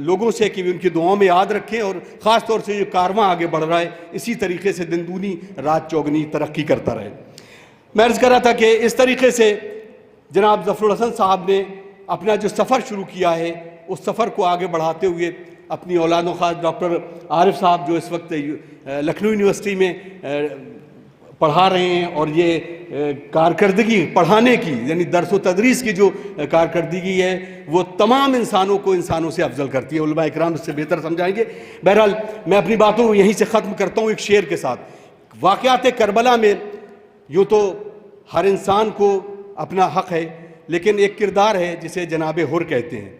لوگوں سے کہ ان کی دعاؤں میں یاد رکھیں, اور خاص طور سے یہ کارواں آگے بڑھ رہا ہے اسی طریقے سے دن دونی رات چوگنی ترقی کرتا رہے. میں عرض کر رہا تھا کہ اس طریقے سے جناب ظفر الحسن صاحب نے اپنا جو سفر شروع کیا ہے اس سفر کو آگے بڑھاتے ہوئے اپنی اولادوں, خاص ڈاکٹر عارف صاحب جو اس وقت لکھنؤ یونیورسٹی میں پڑھا رہے ہیں, اور یہ کارکردگی پڑھانے کی یعنی درس و تدریس کی جو کارکردگی ہے وہ تمام انسانوں کو انسانوں سے افضل کرتی ہے. علماء اکرام اس سے بہتر سمجھائیں گے. بہرحال میں اپنی باتوں کو یہیں سے ختم کرتا ہوں ایک شعر کے ساتھ. واقعات کربلا میں یوں تو ہر انسان کو اپنا حق ہے, لیکن ایک کردار ہے جسے جناب حر کہتے ہیں,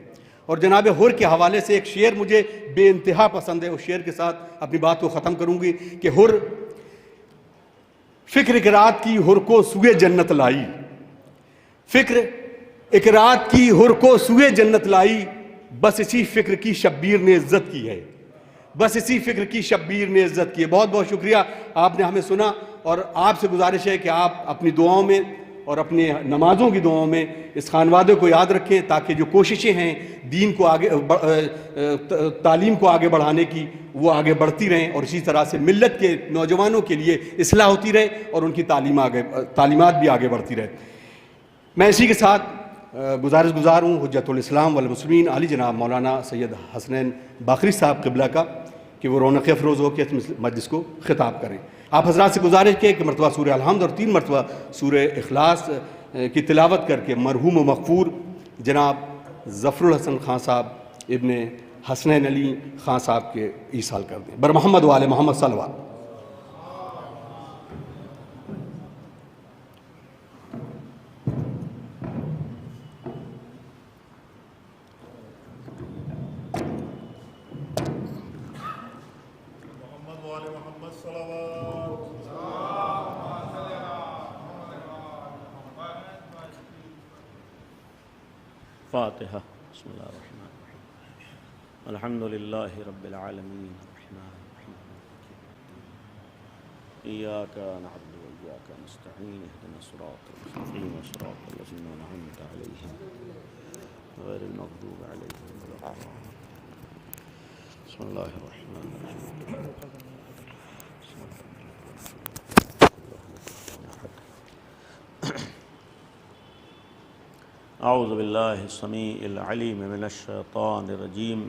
اور جناب حر کے حوالے سے ایک شعر مجھے بے انتہا پسند ہے. اس شعر کے ساتھ اپنی بات کو ختم کروں گی کہ حر فکر ایک رات کی حر کو سوئے جنت لائی, فکر ایک رات کی حر کو سوئے جنت لائی, بس اسی فکر کی شبیر نے عزت کی ہے, بس اسی فکر کی شبیر نے عزت کی ہے. بہت بہت شکریہ, آپ نے ہمیں سنا, اور آپ سے گزارش ہے کہ آپ اپنی دعاؤں میں اور اپنے نمازوں کی دعاؤں میں اس خانوادے کو یاد رکھیں, تاکہ جو کوششیں ہیں دین کو آگے تعلیم کو آگے بڑھانے کی وہ آگے بڑھتی رہیں, اور اسی طرح سے ملت کے نوجوانوں کے لیے اصلاح ہوتی رہے اور ان کی تعلیمات بھی آگے بڑھتی رہے. میں اسی کے ساتھ گزار ہوں حجت الاسلام والمسلمین علی جناب مولانا سید حسنین باقری صاحب قبلہ کا کہ وہ رونق افروز ہو کے اس مجلس کو خطاب کریں. آپ حضرات سے گزارش کی کہ مرتبہ سورہ الحمد اور 3 مرتبہ سورہ اخلاص کی تلاوت کر کے مرحوم و مغفور جناب ظفر الحسن خان صاحب ابن حسنین علی خان صاحب کے ایصال کر دیں. بر محمد و آل محمد صلوات. فاتحة. بسم الله الرحمن الرحيم. الحمد لله رب العالمين الرحمن الرحيم إياك نعبد وإياك نستعين اهدنا الصراط المستقيم صراط الذين أنعمت عليهم غير المغضوب عليهم ولا الضالين. بسم الله الرحمن الرحيم. اعوذ باللہ السمیع العلیم من الشیطان الرجیم.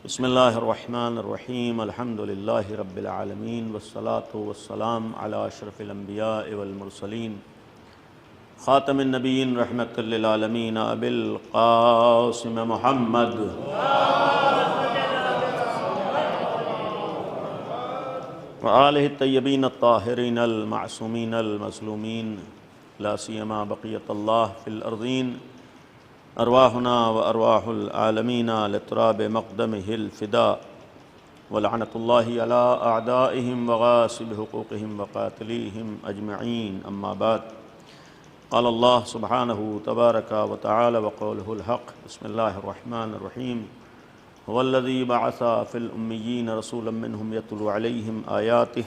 بسم اللہ الرحمن الرحیم. الحمد للہ رب العالمین والصلاة والسلام علی اشرف الانبیاء والمرسلین خاتم النبیین رحمت للعالمین ابی القاسم محمد وآلہ الطیبین الطاہرین المعصومین المظلومین لا سیما بقیت اللہ فی الارضین ارواحنا و ارواح العالمین لتراب مقدمہ الفداء ولعنت اللہ علی اعدائہم وغاصب حقوقہم وقاتلیہم اجمعین. اما بعد. قال اللہ سبحانہ تبارک و تعالی وقولہ الحق. بسم اللہ الرحمن الرحیم. هو الذي بعث في الأميين رسولا منهم يتلو عليهم آياته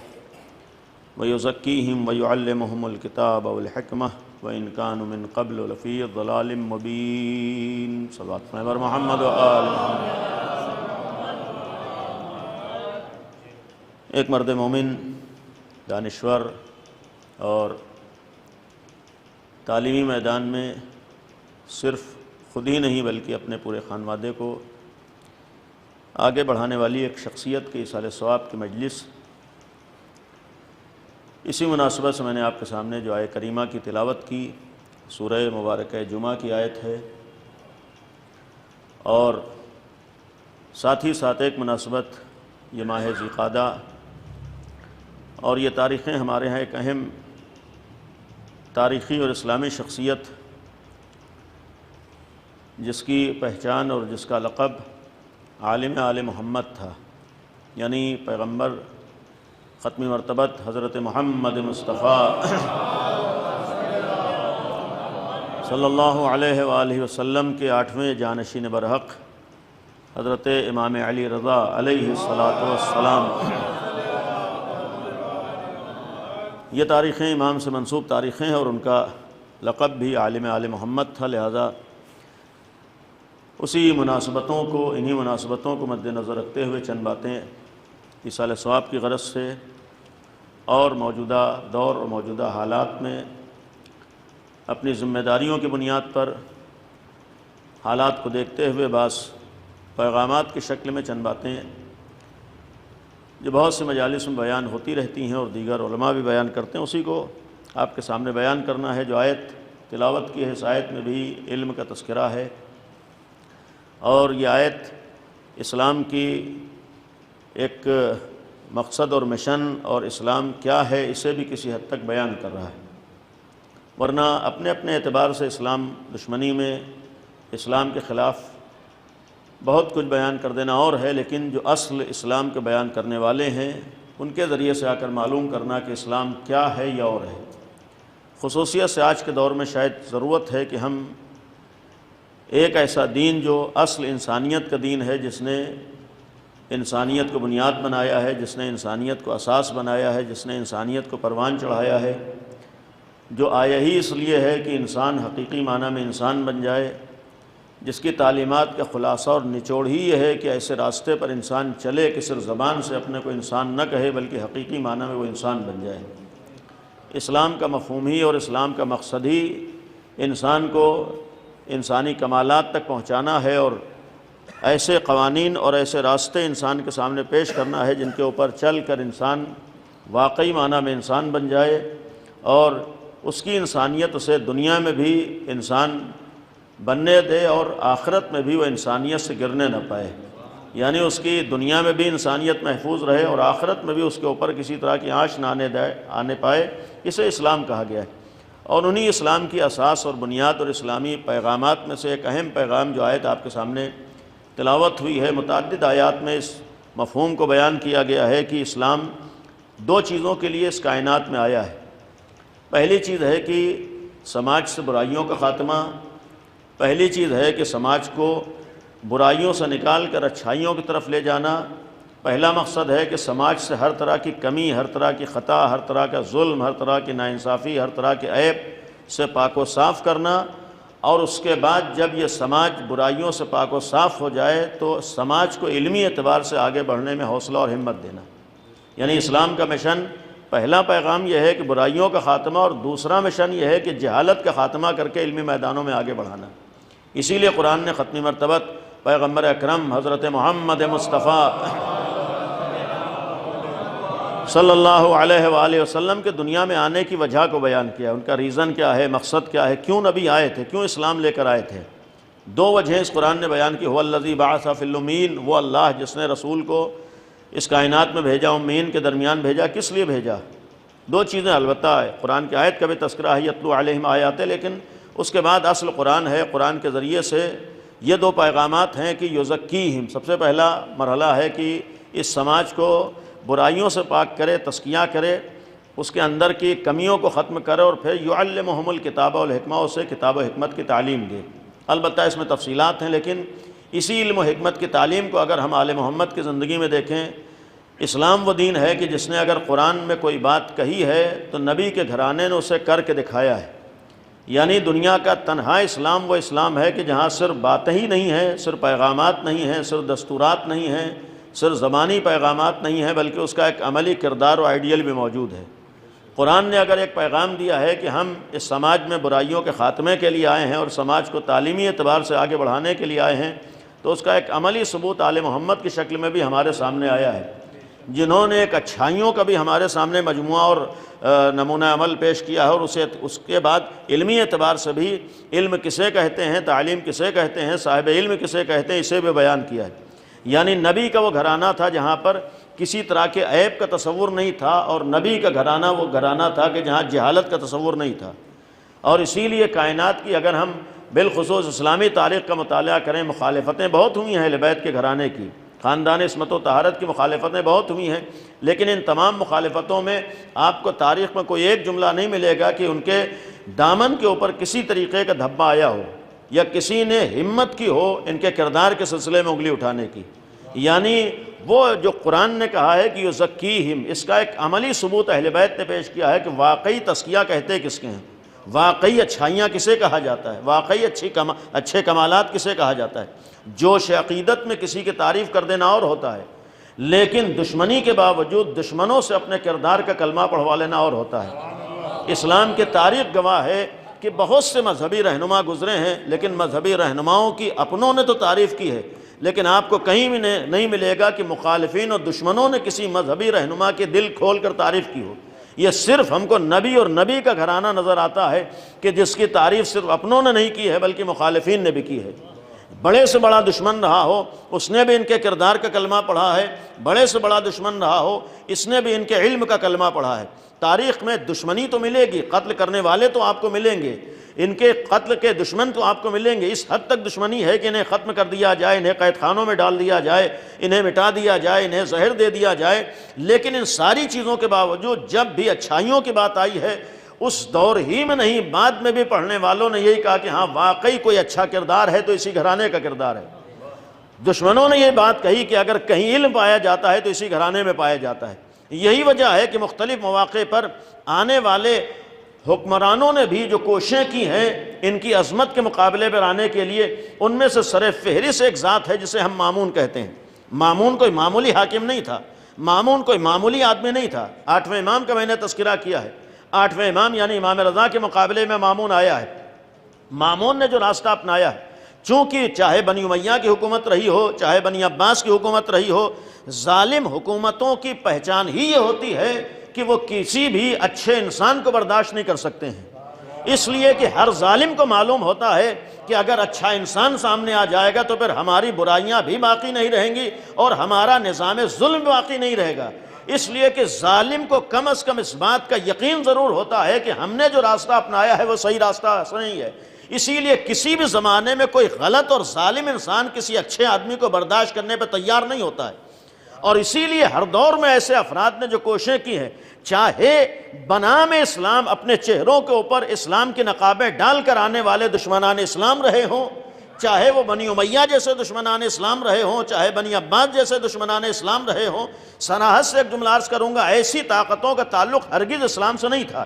ويزكيهم ويعلمهم الكتاب والحكمة وإن كانوا من قبل لفي ضلال مبين صلوات محمد وآل محمد۔ ایک مرد مومن دانشور اور تعلیمی میدان میں صرف خود ہی نہیں بلکہ اپنے پورے خانوادے کو آگے بڑھانے والی ایک شخصیت کے ایصال ثواب کی مجلس، اسی مناسبت سے میں نے آپ کے سامنے جو آیت کریمہ کی تلاوت کی، سورہ مبارکہ جمعہ کی آیت ہے، اور ساتھ ہی ساتھ ایک مناسبت یہ ماہ ذی القعدہ اور یہ تاریخیں ہمارے ہاں ایک اہم تاریخی اور اسلامی شخصیت جس کی پہچان اور جس کا لقب عالم آل محمد تھا، یعنی پیغمبر ختمی مرتبت حضرت محمد مصطفیٰ صلی اللہ علیہ وآلہ وسلم کے 8ویں جانشین برحق حضرت امام علی رضا علیہ السلام۔ یہ تاریخیں امام سے منسوب تاریخیں ہیں اور ان کا لقب بھی عالم آل محمد تھا، لہذا انہی مناسبتوں کو مد نظر رکھتے ہوئے چند باتیں ایصال ثواب کی غرض سے اور موجودہ دور اور موجودہ حالات میں اپنی ذمہ داریوں کی بنیاد پر حالات کو دیکھتے ہوئے بعض پیغامات کی شکل میں چند باتیں جو بہت سے مجالس میں بیان ہوتی رہتی ہیں اور دیگر علماء بھی بیان کرتے ہیں، اسی کو آپ کے سامنے بیان کرنا ہے۔ جو آیت تلاوت کی ہے، اس آیت میں بھی علم کا تذکرہ ہے، اور یہ آیت اسلام کی ایک مقصد اور مشن اور اسلام کیا ہے اسے بھی کسی حد تک بیان کر رہا ہے، ورنہ اپنے اپنے اعتبار سے اسلام دشمنی میں اسلام کے خلاف بہت کچھ بیان کر دینا اور ہے، لیکن جو اصل اسلام کے بیان کرنے والے ہیں ان کے ذریعے سے آ کر معلوم کرنا کہ اسلام کیا ہے یا اور ہے۔ خصوصیت سے آج کے دور میں شاید ضرورت ہے کہ ہم ایک ایسا دین جو اصل انسانیت کا دین ہے، جس نے انسانیت کو بنیاد بنایا ہے، جس نے انسانیت کو اساس بنایا ہے، جس نے انسانیت کو پروان چڑھایا ہے، جو آیا ہی اس لیے ہے کہ انسان حقیقی معنی میں انسان بن جائے، جس کی تعلیمات کا خلاصہ اور نچوڑ ہی یہ ہے کہ ایسے راستے پر انسان چلے کہ صرف زبان سے اپنے کو انسان نہ کہے بلکہ حقیقی معنی میں وہ انسان بن جائے۔ اسلام کا مفہوم ہی اور اسلام کا مقصد ہی انسان کو انسانی کمالات تک پہنچانا ہے اور ایسے قوانین اور ایسے راستے انسان کے سامنے پیش کرنا ہے جن کے اوپر چل کر انسان واقعی معنی میں انسان بن جائے اور اس کی انسانیت اسے دنیا میں بھی انسان بننے دے اور آخرت میں بھی وہ انسانیت سے گرنے نہ پائے، یعنی اس کی دنیا میں بھی انسانیت محفوظ رہے اور آخرت میں بھی اس کے اوپر کسی طرح کی آنچ نہ آنے پائے۔ اسے اسلام کہا گیا ہے، اور انہی اسلام کی اساس اور بنیاد اور اسلامی پیغامات میں سے ایک اہم پیغام جو آیت آپ کے سامنے تلاوت ہوئی ہے، متعدد آیات میں اس مفہوم کو بیان کیا گیا ہے کہ اسلام 2 چیزوں کے لیے اس کائنات میں آیا ہے۔ پہلی چیز ہے کہ سماج سے برائیوں کا خاتمہ، پہلی چیز ہے کہ سماج کو برائیوں سے نکال کر اچھائیوں کی طرف لے جانا۔ پہلا مقصد ہے کہ سماج سے ہر طرح کی کمی، ہر طرح کی خطا، ہر طرح کا ظلم، ہر طرح کی ناانصافی، ہر طرح کے عیب سے پاک و صاف کرنا، اور اس کے بعد جب یہ سماج برائیوں سے پاک و صاف ہو جائے تو سماج کو علمی اعتبار سے آگے بڑھنے میں حوصلہ اور ہمت دینا۔ یعنی اسلام کا مشن، پہلا پیغام یہ ہے کہ برائیوں کا خاتمہ، اور دوسرا مشن یہ ہے کہ جہالت کا خاتمہ کر کے علمی میدانوں میں آگے بڑھانا۔ اسی لیے قرآن نے ختمی مرتبت پیغمبر اکرم حضرت محمد مصطفیٰ صلی اللہ علیہ وآلہ وسلم کے دنیا میں آنے کی وجہ کو بیان کیا، ان کا ریزن کیا ہے، مقصد کیا ہے، کیوں نبی آئے تھے، کیوں اسلام لے کر آئے تھے۔ 2 وجہیں اس قرآن نے بیان کی۔ هو الذی بعث فی الامین، وہ اللہ جس نے رسول کو اس کائنات میں بھیجا، امین کے درمیان بھیجا۔ کس لیے بھیجا؟ 2 چیزیں البتہ ہے، قرآن کی آیت کا بھی تذکرہ ہے، یتلو علیہم آیات، لیکن اس کے بعد اصل قرآن ہے۔ قرآن کے ذریعے سے یہ 2 پیغامات ہیں کہ یزکیہم، سب سے پہلا مرحلہ ہے کہ اس سماج کو برائیوں سے پاک کرے، تزکیہ کرے، اس کے اندر کی کمیوں کو ختم کرے، اور پھر یعلمہم الکتاب والحکمہ، اسے کتاب و حکمت کی تعلیم دے۔ البتہ اس میں تفصیلات ہیں، لیکن اسی علم و حکمت کی تعلیم کو اگر ہم آل محمد کی زندگی میں دیکھیں، اسلام وہ دین ہے کہ جس نے اگر قرآن میں کوئی بات کہی ہے تو نبی کے گھرانے نے اسے کر کے دکھایا ہے۔ یعنی دنیا کا تنہا اسلام وہ اسلام ہے کہ جہاں صرف باتیں ہی نہیں ہیں، صرف پیغامات نہیں ہیں، صرف دستورات نہیں ہیں، صرف زبانی پیغامات نہیں ہیں، بلکہ اس کا ایک عملی کردار و آئیڈیل بھی موجود ہے۔ قرآن نے اگر ایک پیغام دیا ہے کہ ہم اس سماج میں برائیوں کے خاتمے کے لیے آئے ہیں اور سماج کو تعلیمی اعتبار سے آگے بڑھانے کے لیے آئے ہیں، تو اس کا ایک عملی ثبوت آل محمد کی شکل میں بھی ہمارے سامنے آیا ہے، جنہوں نے ایک اچھائیوں کا بھی ہمارے سامنے مجموعہ اور نمونہ عمل پیش کیا ہے، اور اس کے بعد علمی اعتبار سے بھی علم کسے کہتے ہیں، تعلیم کسے کہتے ہیں، صاحب علم کسے کہتے ہیں، اسے بھی بیان کیا ہے۔ یعنی نبی کا وہ گھرانہ تھا جہاں پر کسی طرح کے عیب کا تصور نہیں تھا، اور نبی کا گھرانہ وہ گھرانہ تھا کہ جہاں جہالت کا تصور نہیں تھا۔ اور اسی لیے کائنات کی اگر ہم بالخصوص اسلامی تاریخ کا مطالعہ کریں، مخالفتیں بہت ہوئی ہیں اہل بیت کے گھرانے کی، خاندان عصمت و طہارت کی مخالفتیں بہت ہوئی ہیں، لیکن ان تمام مخالفتوں میں آپ کو تاریخ میں کوئی ایک جملہ نہیں ملے گا کہ ان کے دامن کے اوپر کسی طریقے کا دھبا آیا ہو یا کسی نے ہمت کی ہو ان کے کردار کے سلسلے میں انگلی اٹھانے کی۔ یعنی وہ جو قرآن نے کہا ہے کہ یزکیہم، اس کا ایک عملی ثبوت اہل بیت نے پیش کیا ہے کہ واقعی تزکیہ کہتے کس کے ہیں، واقعی اچھائیاں کسے کہا جاتا ہے، واقعی اچھے کمالات کسے کہا جاتا ہے۔ جوش عقیدت میں کسی کی تعریف کر دینا اور ہوتا ہے، لیکن دشمنی کے باوجود دشمنوں سے اپنے کردار کا کلمہ پڑھوا لینا اور ہوتا ہے۔ اسلام کی تاریخ گواہ ہے کہ بہت سے مذہبی رہنما گزرے ہیں، لیکن مذہبی رہنماؤں کی اپنوں نے تو تعریف کی ہے، لیکن آپ کو کہیں بھی نہیں ملے گا کہ مخالفین اور دشمنوں نے کسی مذہبی رہنما کے دل کھول کر تعریف کی ہو۔ یہ صرف ہم کو نبی اور نبی کا گھرانہ نظر آتا ہے کہ جس کی تعریف صرف اپنوں نے نہیں کی ہے بلکہ مخالفین نے بھی کی ہے۔ بڑے سے بڑا دشمن رہا ہو اس نے بھی ان کے کردار کا کلمہ پڑھا ہے، بڑے سے بڑا دشمن رہا ہو اس نے بھی ان کے علم کا کلمہ پڑھا ہے۔ تاریخ میں دشمنی تو ملے گی، قتل کرنے والے تو آپ کو ملیں گے، ان کے قتل کے دشمن تو آپ کو ملیں گے۔ اس حد تک دشمنی ہے کہ انہیں ختم کر دیا جائے، انہیں قید خانوں میں ڈال دیا جائے، انہیں مٹا دیا جائے، انہیں زہر دے دیا جائے، لیکن ان ساری چیزوں کے باوجود جب بھی اچھائیوں کی بات آئی ہے اس دور ہی میں نہیں، بعد میں بھی پڑھنے والوں نے یہی کہا کہ ہاں واقعی کوئی اچھا کردار ہے تو اسی گھرانے کا کردار ہے۔ دشمنوں نے یہ بات کہی کہ اگر کہیں علم پایا جاتا ہے تو اسی گھرانے میں پایا جاتا ہے۔ یہی وجہ ہے کہ مختلف مواقع پر آنے والے حکمرانوں نے بھی جو کوششیں کی ہیں ان کی عظمت کے مقابلے پر آنے کے لیے، ان میں سے سر فہرست ایک ذات ہے جسے ہم مامون کہتے ہیں۔ مامون کوئی معمولی حاکم نہیں تھا، مامون کوئی معمولی آدمی نہیں تھا۔ 8ویں امام کا میں نے تذکرہ کیا ہے، 8ویں امام یعنی امام رضا کے مقابلے میں مامون آیا ہے۔ مامون نے جو راستہ اپنایا ہے، چونکہ چاہے بنی امیہ کی حکومت رہی ہو، چاہے بنی عباس کی حکومت رہی ہو، ظالم حکومتوں کی پہچان ہی یہ ہوتی ہے کہ وہ کسی بھی اچھے انسان کو برداشت نہیں کر سکتے ہیں، اس لیے کہ ہر ظالم کو معلوم ہوتا ہے کہ اگر اچھا انسان سامنے آ جائے گا تو پھر ہماری برائیاں بھی باقی نہیں رہیں گی اور ہمارا نظام ظلم باقی نہیں رہے گا۔ اس لیے کہ ظالم کو کم از کم اس بات کا یقین ضرور ہوتا ہے کہ ہم نے جو راستہ اپنایا ہے وہ صحیح راستہ نہیں ہے۔ اسی لیے کسی بھی زمانے میں کوئی غلط اور ظالم انسان کسی اچھے آدمی کو برداشت کرنے پہ تیار نہیں ہوتا ہے، اور اسی لیے ہر دور میں ایسے افراد نے جو کوششیں کی ہیں، چاہے بنام اسلام اپنے چہروں کے اوپر اسلام کی نقابیں ڈال کر آنے والے دشمنان اسلام رہے ہوں، چاہے وہ بنی امیہ جیسے دشمنان اسلام رہے ہوں، چاہے بنی عباس جیسے دشمنان اسلام رہے ہوں، صراحت سے ایک جملہ عرض کروں گا، ایسی طاقتوں کا تعلق ہرگز اسلام سے نہیں تھا۔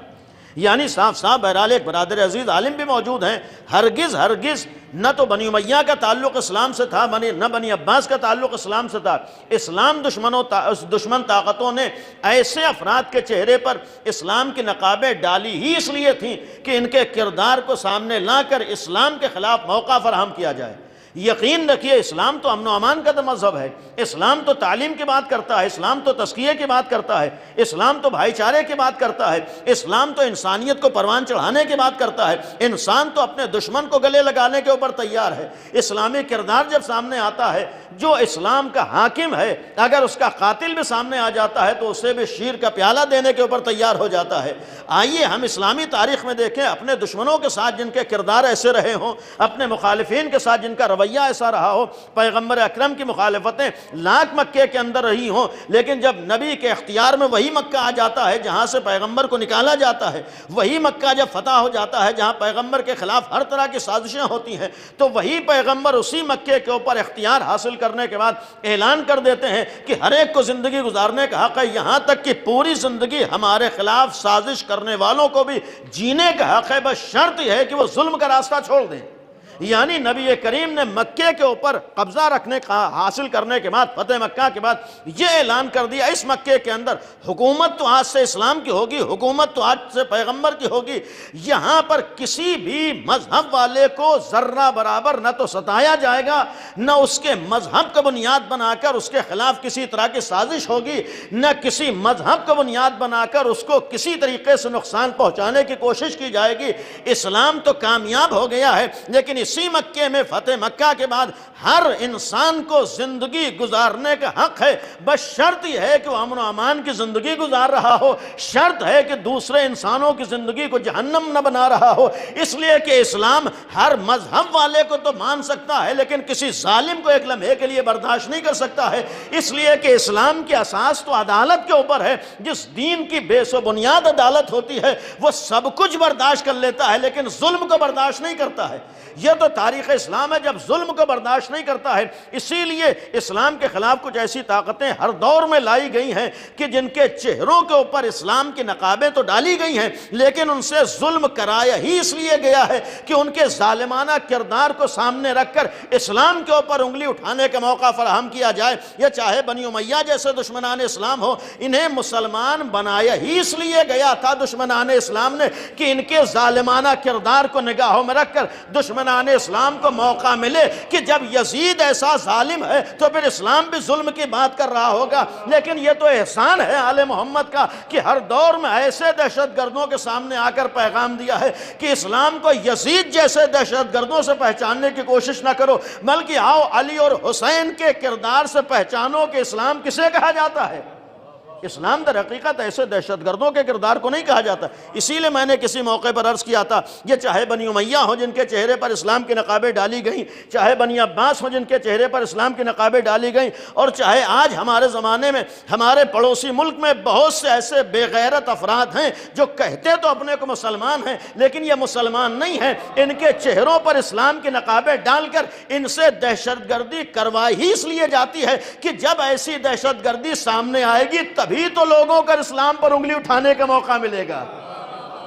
یعنی صاف صاف بہرحال ایک برادر عزیز عالم بھی موجود ہیں، ہرگز نہ تو بنی امیہ کا تعلق اسلام سے تھا، نہ بنی عباس کا تعلق اسلام سے تھا۔ اسلام دشمن طاقتوں نے ایسے افراد کے چہرے پر اسلام کی نقابیں ڈالی ہی اس لیے تھیں کہ ان کے کردار کو سامنے لا کر اسلام کے خلاف موقع فراہم کیا جائے۔ یقین رکھیے اسلام تو امن و امان کا تو مذہب ہے، اسلام تو تعلیم کی بات کرتا ہے، اسلام تو تزکیے کی بات کرتا ہے، اسلام تو بھائی چارے کی بات کرتا ہے، اسلام تو انسانیت کو پروان چڑھانے کی بات کرتا ہے، انسان تو اپنے دشمن کو گلے لگانے کے اوپر تیار ہے۔ اسلامی کردار جب سامنے آتا ہے، جو اسلام کا حاکم ہے اگر اس کا قاتل بھی سامنے آ جاتا ہے تو اسے بھی شیر کا پیالہ دینے کے اوپر تیار ہو جاتا ہے۔ آئیے ہم اسلامی تاریخ میں دیکھیں، اپنے دشمنوں کے ساتھ جن کے کردار ایسے رہے ہوں، اپنے مخالفین کے ساتھ جن کا رویہ رویہ ایسا رہا ہو، پیغمبر اکرم کی مخالفتیں لاکھ مکے کے اندر رہی ہوں، لیکن جب نبی کے اختیار میں وہی مکہ آ جاتا ہے جہاں سے پیغمبر کو نکالا جاتا ہے، وہی مکہ جب فتح ہو جاتا ہے جہاں پیغمبر کے خلاف ہر طرح کی سازشیں ہوتی ہیں، تو وہی پیغمبر اسی مکے کے اوپر اختیار حاصل کرنے کے بعد اعلان کر دیتے ہیں کہ ہر ایک کو زندگی گزارنے کا حق ہے، یہاں تک کہ پوری زندگی ہمارے خلاف سازش کرنے والوں کو بھی جینے کا حق ہے، بس شرط یہ ہے کہ وہ ظلم کا راستہ چھوڑ دیں۔ یعنی نبی کریم نے مکے کے اوپر قبضہ رکھنے کا حاصل کرنے کے بعد، فتح مکہ کے بعد یہ اعلان کر دیا اس مکے کے اندر حکومت تو آج سے اسلام کی ہوگی، حکومت تو آج سے پیغمبر کی ہوگی، یہاں پر کسی بھی مذہب والے کو ذرہ برابر نہ تو ستایا جائے گا، نہ اس کے مذہب کا بنیاد بنا کر اس کے خلاف کسی طرح کی سازش ہوگی، نہ کسی مذہب کا بنیاد بنا کر اس کو کسی طریقے سے نقصان پہنچانے کی کوشش کی جائے گی۔ اسلام تو کامیاب ہو گیا ہے، لیکن اسی مکے میں فتح مکہ کے بعد ہر انسان کو زندگی گزارنے کا حق ہے، بس شرط یہ ہے کہ وہ امن و امان کی زندگی گزار رہا ہو، شرط ہے کہ دوسرے انسانوں کی زندگی کو جہنم نہ بنا رہا ہو۔ اس لیے کہ اسلام ہر مذہب والے کو تو مان سکتا ہے، لیکن کسی ظالم کو ایک لمحے کے لیے برداشت نہیں کر سکتا ہے، اس لیے کہ اسلام کی اساس تو عدالت کے اوپر ہے۔ جس دین کی بیس و بنیاد عدالت ہوتی ہے وہ سب کچھ برداشت کر لیتا ہے، لیکن ظلم کو برداشت نہیں کرتا ہے۔ یہ تو تاریخ اسلام ہے، جب ظلم کو برداشت نہیں کرتا ہے۔ اسی لیے اسلام کے خلاف کچھ ایسی طاقتیں ہر دور میں لائی گئی ہیں کہ جن کے چہروں کے اوپر اسلام کی نقابیں تو ڈالی گئی ہیں، لیکن ان سے ظلم کرایا ہی اس لیے گیا ہے کہ ان کے ظالمانہ کردار کو سامنے رکھ کر اسلام کے اوپر انگلی اٹھانے کا موقع فراہم کیا جائے۔ یہ چاہے بنی امیہ جیسے دشمنان اسلام ہو، انہیں مسلمان بنایا ہی اس لیے گیا تھا دشمنان اسلام نے کہ ان کے ظالمانہ کردار کو نگاہوں میں رکھ کر دشمنان اسلام کو موقع ملے کہ جب یزید ایسا ظالم ہے تو پھر اسلام بھی ظلم کی بات کر رہا ہوگا۔ لیکن یہ تو احسان ہے آل محمد کا کہ ہر دور میں ایسے دہشت گردوں کے سامنے آ کر پیغام دیا ہے کہ اسلام کو یزید جیسے دہشت گردوں سے پہچاننے کی کوشش نہ کرو، بلکہ آؤ علی اور حسین کے کردار سے پہچانو کہ اسلام کسے کہا جاتا ہے۔ اسلام در حقیقت ایسے دہشت گردوں کے کردار کو نہیں کہا جاتا۔ اسی لیے میں نے کسی موقع پر عرض کیا تھا، یہ چاہے بنی امیہ ہو جن کے چہرے پر اسلام کی نقابیں ڈالی گئیں، چاہے بنی عباس ہو جن کے چہرے پر اسلام کی نقابیں ڈالی گئیں، اور چاہے آج ہمارے زمانے میں ہمارے پڑوسی ملک میں بہت سے ایسے بے غیرت افراد ہیں جو کہتے تو اپنے کو مسلمان ہیں لیکن یہ مسلمان نہیں ہیں، ان کے چہروں پر اسلام کی نقابیں ڈال کر ان سے دہشت گردی کروائی ہی اس لیے جاتی ہے کہ جب ایسی دہشت گردی سامنے آئے گی تب بھی تو لوگوں کا اسلام پر انگلی اٹھانے کا موقع ملے گا،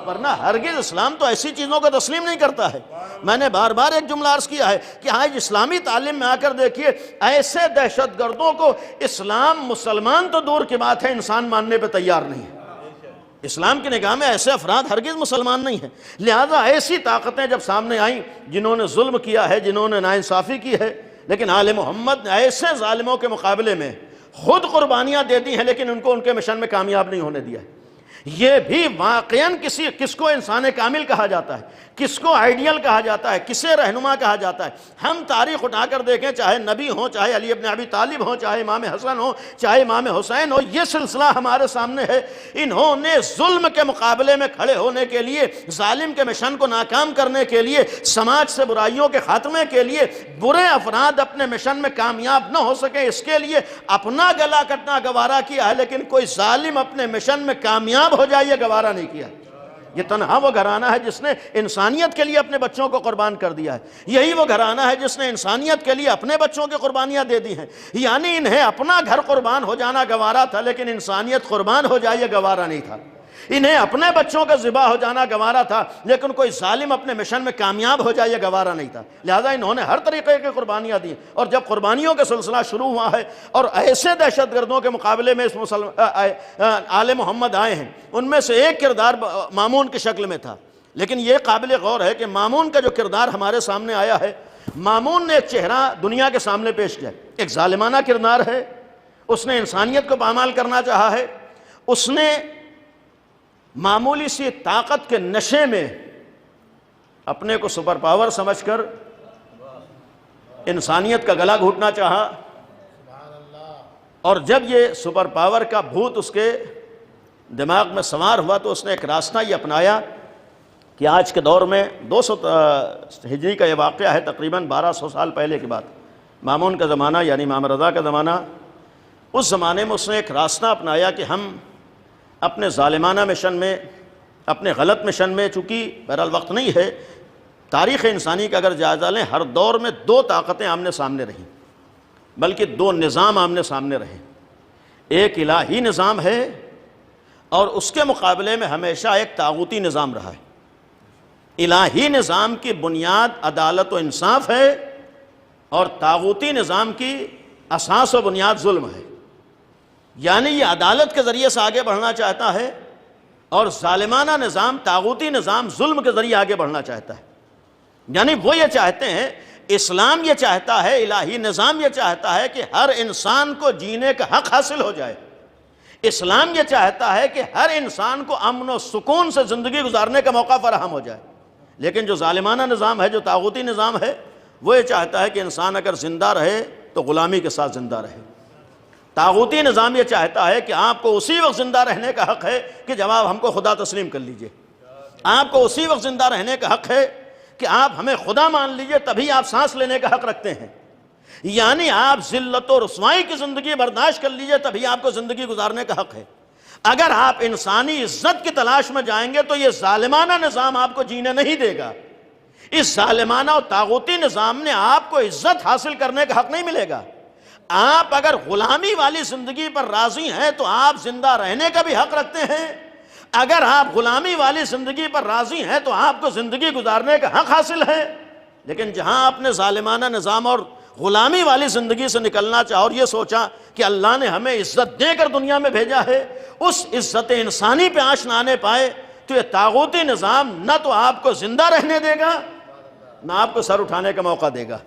ورنہ ہرگز اسلام تو ایسی چیزوں کو تسلیم نہیں کرتا ہے۔ میں نے بار بار ایک جملہ عرض کیا ہے کہ آج اسلامی تعلیم میں آ کر دیکھیے ایسے دہشت گردوں کو اسلام مسلمان تو دور کی بات ہے انسان ماننے پہ تیار نہیں ہے۔ اسلام کی نگاہ میں ایسے افراد ہرگز مسلمان نہیں ہیں، لہذا ایسی طاقتیں جب سامنے آئیں جنہوں نے ظلم کیا ہے، جنہوں نے ناانصافی کی ہے، لیکن آل محمد نے ایسے ظالموں کے مقابلے میں خود قربانیاں دے دی ہیں لیکن ان کو ان کے مشن میں کامیاب نہیں ہونے دیا ہے۔ یہ بھی واقعاً کس کو انسان کامل کہا جاتا ہے، کس کو آئیڈیل کہا جاتا ہے، کسے رہنما کہا جاتا ہے۔ ہم تاریخ اٹھا کر دیکھیں، چاہے نبی ہوں، چاہے علی ابن ابی طالب ہوں، چاہے امام حسن ہوں، چاہے امام حسین ہو، یہ سلسلہ ہمارے سامنے ہے۔ انہوں نے ظلم کے مقابلے میں کھڑے ہونے کے لیے، ظالم کے مشن کو ناکام کرنے کے لیے، سماج سے برائیوں کے خاتمے کے لیے، برے افراد اپنے مشن میں کامیاب نہ ہو سکے اس کے لیے اپنا گلا کٹنا گوارا کیا ہے، لیکن کوئی ظالم اپنے مشن میں کامیاب ہو جائے یہ گوارا نہیں کیا۔ یہ تنہا وہ گھرانہ ہے جس نے انسانیت کے لیے اپنے بچوں کو قربان کر دیا ہے، یہی وہ گھرانہ ہے جس نے انسانیت کے لیے اپنے بچوں کی قربانیاں دے دی ہیں۔ یعنی انہیں اپنا گھر قربان ہو جانا گوارا تھا لیکن انسانیت قربان ہو جائے یہ گوارا نہیں تھا۔ انہیں اپنے بچوں کا ذبح ہو جانا گوارا تھا لیکن کوئی ظالم اپنے مشن میں کامیاب ہو جائے یہ گوارا نہیں تھا، لہذا انہوں نے ہر طریقے کی قربانیاں دی۔ اور جب قربانیوں کا سلسلہ شروع ہوا ہے اور ایسے دہشت گردوں کے مقابلے میں آل محمد آئے ہیں، ان میں سے ایک کردار مامون کی شکل میں تھا، لیکن یہ قابل غور ہے کہ مامون کا جو کردار ہمارے سامنے آیا ہے، مامون نے ایک چہرہ دنیا کے سامنے پیش کیا، ایک ظالمانہ کردار ہے، اس نے انسانیت کو پامال کرنا چاہا ہے، اس نے معمولی سی طاقت کے نشے میں اپنے کو سپر پاور سمجھ کر انسانیت کا گلا گھونٹنا چاہا، اور جب یہ سپر پاور کا بھوت اس کے دماغ میں سوار ہوا تو اس نے ایک راستہ یہ اپنایا کہ آج کے دور میں 200 ہجری کا یہ واقعہ ہے، تقریباً 1200 سال پہلے کی بات، مامون کا زمانہ یعنی امام رضا کا زمانہ۔ اس زمانے میں اس نے ایک راستہ اپنایا کہ ہم اپنے ظالمانہ مشن میں، اپنے غلط مشن میں، چونکہ بہرحال وقت نہیں ہے، تاریخ انسانی کا اگر جائزہ لیں، ہر دور میں 2 طاقتیں آمنے سامنے رہیں، بلکہ 2 نظام آمنے سامنے رہے۔ ایک الہی نظام ہے اور اس کے مقابلے میں ہمیشہ ایک طاغوتی نظام رہا ہے۔ الہی نظام کی بنیاد عدالت و انصاف ہے اور طاغوتی نظام کی اساس و بنیاد ظلم ہے، یعنی یہ عدالت کے ذریعے سے آگے بڑھنا چاہتا ہے اور ظالمانہ نظام، طاغوتی نظام ظلم کے ذریعے آگے بڑھنا چاہتا ہے۔ یعنی وہ یہ چاہتے ہیں، اسلام یہ چاہتا ہے، الہی نظام یہ چاہتا ہے کہ ہر انسان کو جینے کا حق حاصل ہو جائے۔ اسلام یہ چاہتا ہے کہ ہر انسان کو امن و سکون سے زندگی گزارنے کا موقع فراہم ہو جائے، لیکن جو ظالمانہ نظام ہے، جو طاغوتی نظام ہے، وہ یہ چاہتا ہے کہ انسان اگر زندہ رہے تو غلامی کے ساتھ زندہ رہے۔ طاغوتی نظام یہ چاہتا ہے کہ آپ کو اسی وقت زندہ رہنے کا حق ہے کہ جب آپ ہم کو خدا تسلیم کر لیجئے، آپ کو اسی وقت زندہ رہنے کا حق ہے کہ آپ ہمیں خدا مان لیجئے، تبھی آپ سانس لینے کا حق رکھتے ہیں، یعنی آپ ذلت و رسوائی کی زندگی برداشت کر لیجئے، تبھی آپ کو زندگی گزارنے کا حق ہے۔ اگر آپ انسانی عزت کی تلاش میں جائیں گے تو یہ ظالمانہ نظام آپ کو جینے نہیں دے گا۔ اس ظالمانہ اور طاغوتی نظام نے آپ کو عزت حاصل کرنے کا حق نہیں ملے گا۔ آپ اگر غلامی والی زندگی پر راضی ہیں تو آپ زندہ رہنے کا بھی حق رکھتے ہیں، اگر آپ غلامی والی زندگی پر راضی ہیں تو آپ کو زندگی گزارنے کا حق حاصل ہے۔ لیکن جہاں آپ نے ظالمانہ نظام اور غلامی والی زندگی سے نکلنا چاہا اور یہ سوچا کہ اللہ نے ہمیں عزت دے کر دنیا میں بھیجا ہے، اس عزت انسانی پہ آنچ نہ آنے پائے تو یہ طاغوتی نظام نہ تو آپ کو زندہ رہنے دے گا نہ آپ کو سر اٹھانے کا موقع دے گا۔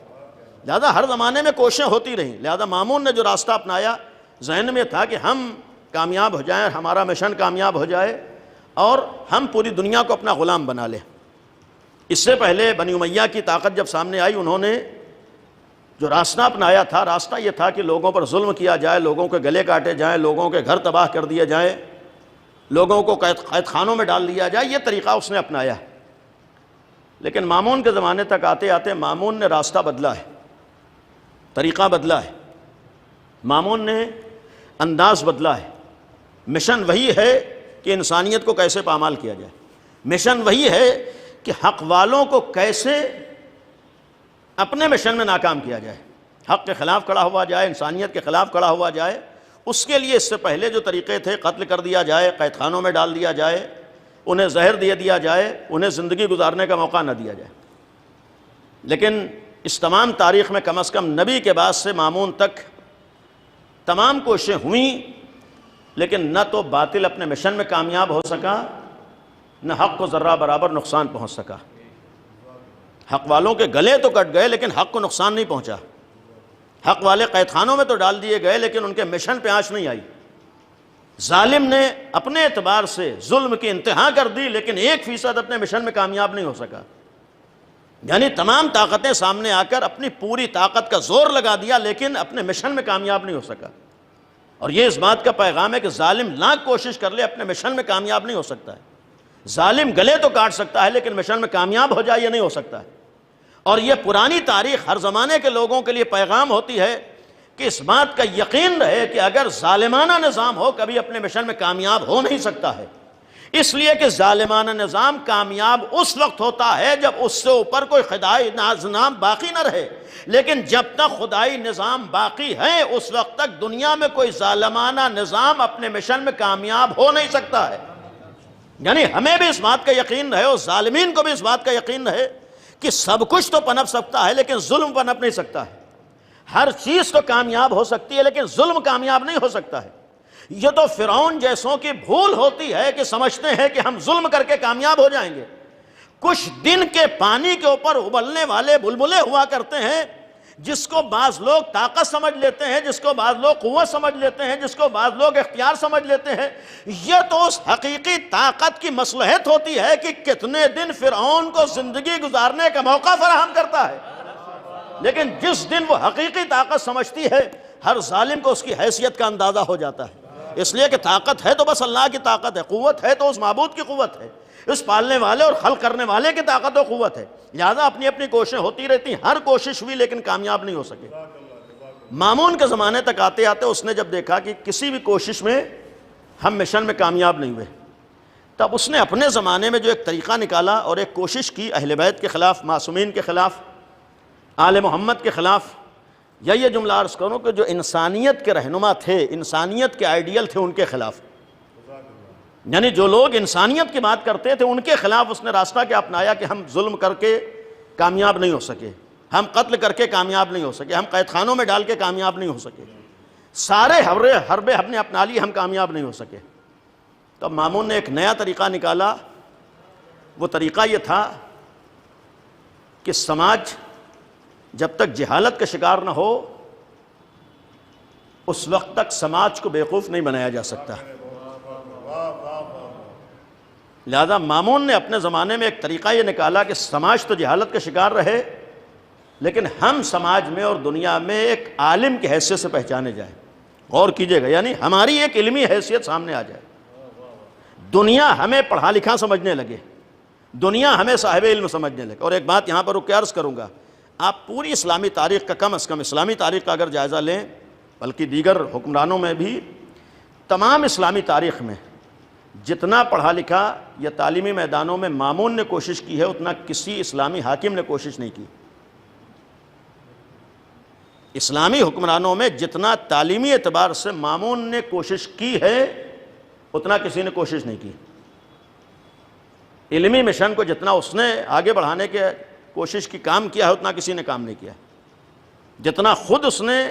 لہذا ہر زمانے میں کوششیں ہوتی رہیں۔ لہذا مامون نے جو راستہ اپنایا، ذہن میں تھا کہ ہم کامیاب ہو جائیں، ہمارا مشن کامیاب ہو جائے اور ہم پوری دنیا کو اپنا غلام بنا لیں۔ اس سے پہلے بنی امیہ کی طاقت جب سامنے آئی، انہوں نے جو راستہ اپنایا تھا، راستہ یہ تھا کہ لوگوں پر ظلم کیا جائے، لوگوں کے گلے کاٹے جائیں، لوگوں کے گھر تباہ کر دیے جائیں، لوگوں کو قید خانوں میں ڈال دیا جائے، یہ طریقہ اس نے اپنایا۔ لیکن مامون کے زمانے تک آتے آتے مامون نے راستہ بدلا ہے، طریقہ بدلا ہے، مامون نے انداز بدلا ہے۔ مشن وہی ہے کہ انسانیت کو کیسے پامال کیا جائے، مشن وہی ہے کہ حق والوں کو کیسے اپنے مشن میں ناکام کیا جائے، حق کے خلاف کھڑا ہوا جائے، انسانیت کے خلاف کھڑا ہوا جائے۔ اس کے لیے اس سے پہلے جو طریقے تھے، قتل کر دیا جائے، قید خانوں میں ڈال دیا جائے، انہیں زہر دے دیا جائے، انہیں زندگی گزارنے کا موقع نہ دیا جائے۔ لیکن اس تمام تاریخ میں کم از کم نبی کے بعد سے مامون تک تمام کوششیں ہوئیں، لیکن نہ تو باطل اپنے مشن میں کامیاب ہو سکا، نہ حق کو ذرہ برابر نقصان پہنچ سکا۔ حق والوں کے گلے تو کٹ گئے لیکن حق کو نقصان نہیں پہنچا۔ حق والے قید خانوں میں تو ڈال دیے گئے لیکن ان کے مشن پہ آنچ نہیں آئی۔ ظالم نے اپنے اعتبار سے ظلم کی انتہا کر دی لیکن 1% اپنے مشن میں کامیاب نہیں ہو سکا۔ یعنی تمام طاقتیں سامنے آ کر اپنی پوری طاقت کا زور لگا دیا لیکن اپنے مشن میں کامیاب نہیں ہو سکا۔ اور یہ اس بات کا پیغام ہے کہ ظالم لاکھ کوشش کر لے، اپنے مشن میں کامیاب نہیں ہو سکتا ہے۔ ظالم گلے تو کاٹ سکتا ہے لیکن مشن میں کامیاب ہو جائے یہ نہیں ہو سکتا ہے۔ اور یہ پرانی تاریخ ہر زمانے کے لوگوں کے لیے پیغام ہوتی ہے کہ اس بات کا یقین رہے کہ اگر ظالمانہ نظام ہو کبھی اپنے مشن میں کامیاب ہو نہیں سکتا ہے، اس لیے کہ ظالمانہ نظام کامیاب اس وقت ہوتا ہے جب اس سے اوپر کوئی خدائی نظام باقی نہ رہے، لیکن جب تک خدائی نظام باقی ہے اس وقت تک دنیا میں کوئی ظالمانہ نظام اپنے مشن میں کامیاب ہو نہیں سکتا ہے۔ یعنی ہمیں بھی اس بات کا یقین رہے اور ظالمین کو بھی اس بات کا یقین رہے کہ سب کچھ تو پنپ سکتا ہے لیکن ظلم پنپ نہیں سکتا ہے۔ ہر چیز تو کامیاب ہو سکتی ہے لیکن ظلم کامیاب نہیں ہو سکتا ہے۔ یہ تو فرعون جیسوں کی بھول ہوتی ہے کہ سمجھتے ہیں کہ ہم ظلم کر کے کامیاب ہو جائیں گے۔ کچھ دن کے پانی کے اوپر ابلنے والے بلبلے ہوا کرتے ہیں جس کو بعض لوگ طاقت سمجھ لیتے ہیں، جس کو بعض لوگ قوت سمجھ لیتے ہیں، جس کو بعض لوگ اختیار سمجھ لیتے ہیں۔ یہ تو اس حقیقی طاقت کی مصلحت ہوتی ہے کہ کتنے دن فرعون کو زندگی گزارنے کا موقع فراہم کرتا ہے، لیکن جس دن وہ حقیقی طاقت سمجھتی ہے ہر ظالم کو اس کی حیثیت کا اندازہ ہو جاتا ہے۔ اس لیے کہ طاقت ہے تو بس اللہ کی طاقت ہے، قوت ہے تو اس معبود کی قوت ہے، اس پالنے والے اور خلق کرنے والے کی طاقت و قوت ہے. لہذا اپنی اپنی کوششیں ہوتی رہتی ہیں، ہر کوشش ہوئی لیکن کامیاب نہیں ہو سکے. مامون کے زمانے تک آتے آتے اس نے جب دیکھا کہ کسی بھی کوشش میں ہم مشن میں کامیاب نہیں ہوئے، تب اس نے اپنے زمانے میں جو ایک طریقہ نکالا اور ایک کوشش کی اہل بیت کے خلاف، معصومین کے خلاف، آل محمد کے خلاف. یا یہ جملہ عرض کروں کہ جو انسانیت کے رہنما تھے، انسانیت کے آئیڈیل تھے، ان کے خلاف، یعنی جو لوگ انسانیت کی بات کرتے تھے ان کے خلاف اس نے راستہ کیا اپنایا کہ ہم ظلم کر کے کامیاب نہیں ہو سکے، ہم قتل کر کے کامیاب نہیں ہو سکے، ہم قید خانوں میں ڈال کے کامیاب نہیں ہو سکے، سارے حربے ہم نے اپنا لی، ہم کامیاب نہیں ہو سکے. تب مامون نے ایک نیا طریقہ نکالا. وہ طریقہ یہ تھا کہ سماج جب تک جہالت کا شکار نہ ہو اس وقت تک سماج کو بیوقوف نہیں بنایا جا سکتا. لہذا مامون نے اپنے زمانے میں ایک طریقہ یہ نکالا کہ سماج تو جہالت کا شکار رہے لیکن ہم سماج میں اور دنیا میں ایک عالم کی حیثیت سے پہچانے جائیں. غور کیجئے گا، یعنی ہماری ایک علمی حیثیت سامنے آ جائے، دنیا ہمیں پڑھا لکھا سمجھنے لگے، دنیا ہمیں صاحب علم سمجھنے لگے. اور ایک بات یہاں پر رک کے عرض کروں گا، آپ پوری اسلامی تاریخ کا، کم از کم اسلامی تاریخ کا اگر جائزہ لیں، بلکہ دیگر حکمرانوں میں بھی، تمام اسلامی تاریخ میں جتنا پڑھا لکھا یا تعلیمی میدانوں میں مامون نے کوشش کی ہے اتنا کسی اسلامی حاکم نے کوشش نہیں کی. اسلامی حکمرانوں میں جتنا تعلیمی اعتبار سے مامون نے کوشش کی ہے اتنا کسی نے کوشش نہیں کی. علمی مشن کو جتنا اس نے آگے بڑھانے کے کوشش کی کام کیا ہے اتنا کسی نے کام نہیں کیا. جتنا خود اس نے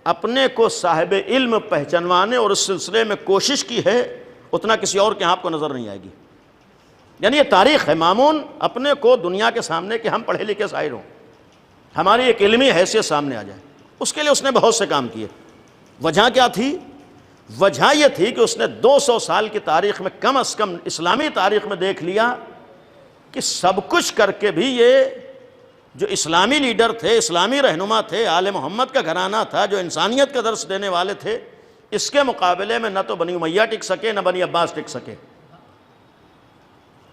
اپنے کو صاحب علم پہچانوانے اور اس سلسلے میں کوشش کی ہے اتنا کسی اور کے ہاں آپ کو نظر نہیں آئے گی. یعنی یہ تاریخ ہے. مامون اپنے کو دنیا کے سامنے کہ ہم پڑھے لکھے شاعر ہوں، ہماری ایک علمی حیثیت سامنے آ جائے، اس کے لیے اس نے بہت سے کام کیے. وجہ کیا تھی؟ وجہ یہ تھی کہ اس نے 200 سال کی تاریخ میں، کم از کم اسلامی تاریخ میں دیکھ لیا کہ سب کچھ کر کے بھی یہ جو اسلامی لیڈر تھے، اسلامی رہنما تھے، آل محمد کا گھرانہ تھا، جو انسانیت کا درس دینے والے تھے، اس کے مقابلے میں نہ تو بنی امیہ ٹک سکے نہ بنی عباس ٹک سکے.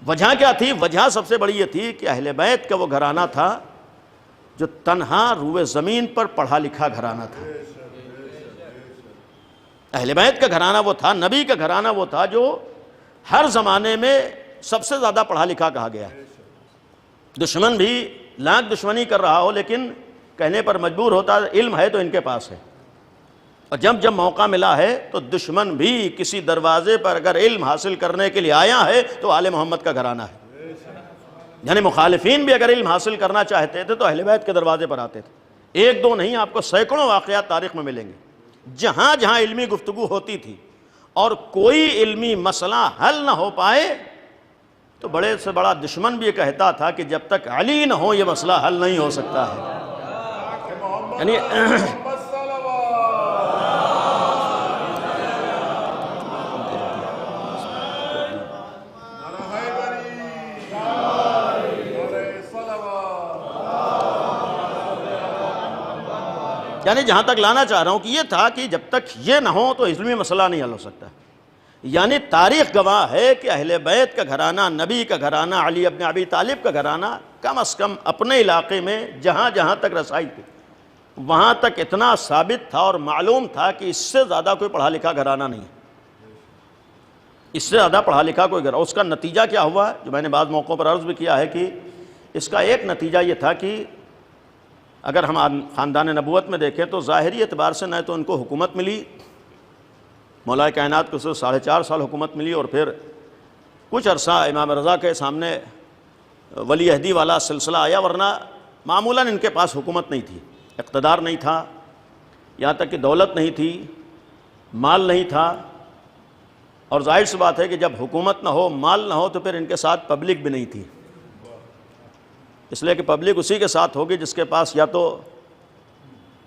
وجہ کیا تھی؟ وجہ سب سے بڑی یہ تھی کہ اہل بیت کا وہ گھرانہ تھا جو تنہا روئے زمین پر پڑھا لکھا گھرانہ تھا. اہل بیت کا گھرانہ وہ تھا، نبی کا گھرانہ وہ تھا جو ہر زمانے میں سب سے زیادہ پڑھا لکھا کہا گیا. دشمن بھی لاکھ دشمنی کر رہا ہو لیکن کہنے پر مجبور ہوتا ہے علم ہے تو ان کے پاس ہے. اور جب جب موقع ملا ہے تو دشمن بھی کسی دروازے پر اگر علم حاصل کرنے کے لیے آیا ہے تو آل محمد کا گھرانہ ہے. یعنی مخالفین بھی اگر علم حاصل کرنا چاہتے تھے تو اہل بیت کے دروازے پر آتے تھے. ایک دو نہیں، آپ کو سینکڑوں واقعات تاریخ میں ملیں گے جہاں جہاں علمی گفتگو ہوتی تھی اور کوئی علمی مسئلہ حل نہ ہو پائے تو بڑے سے بڑا دشمن بھی یہ کہتا تھا کہ جب تک علی نہ ہو یہ مسئلہ حل نہیں ہو سکتا ہے. یعنی جہاں تک لانا چاہ رہا ہوں کہ یہ تھا کہ جب تک یہ نہ ہو تو علمی مسئلہ نہیں حل ہو سکتا. یعنی تاریخ گواہ ہے کہ اہل بیت کا گھرانہ، نبی کا گھرانہ، علی ابن ابی طالب کا گھرانہ کم از کم اپنے علاقے میں جہاں جہاں تک رسائی تھی وہاں تک اتنا ثابت تھا اور معلوم تھا کہ اس سے زیادہ کوئی پڑھا لکھا گھرانہ نہیں ہے. اس سے زیادہ پڑھا لکھا کوئی گھرانہ. اس کا نتیجہ کیا ہوا جو میں نے بعض موقعوں پر عرض بھی کیا ہے کہ اس کا ایک نتیجہ یہ تھا کہ اگر ہم خاندان نبوت میں دیکھیں تو ظاہری اعتبار سے نہ تو ان کو حکومت ملی، مولا کائنات کو 4.5 سال حکومت ملی اور پھر کچھ عرصہ امام رضا کے سامنے ولی عہدی والا سلسلہ آیا، ورنہ معمولاً ان کے پاس حکومت نہیں تھی، اقتدار نہیں تھا، یہاں تک کہ دولت نہیں تھی، مال نہیں تھا. اور ظاہر سی بات ہے کہ جب حکومت نہ ہو، مال نہ ہو تو پھر ان کے ساتھ پبلک بھی نہیں تھی، اس لیے کہ پبلک اسی کے ساتھ ہوگی جس کے پاس یا تو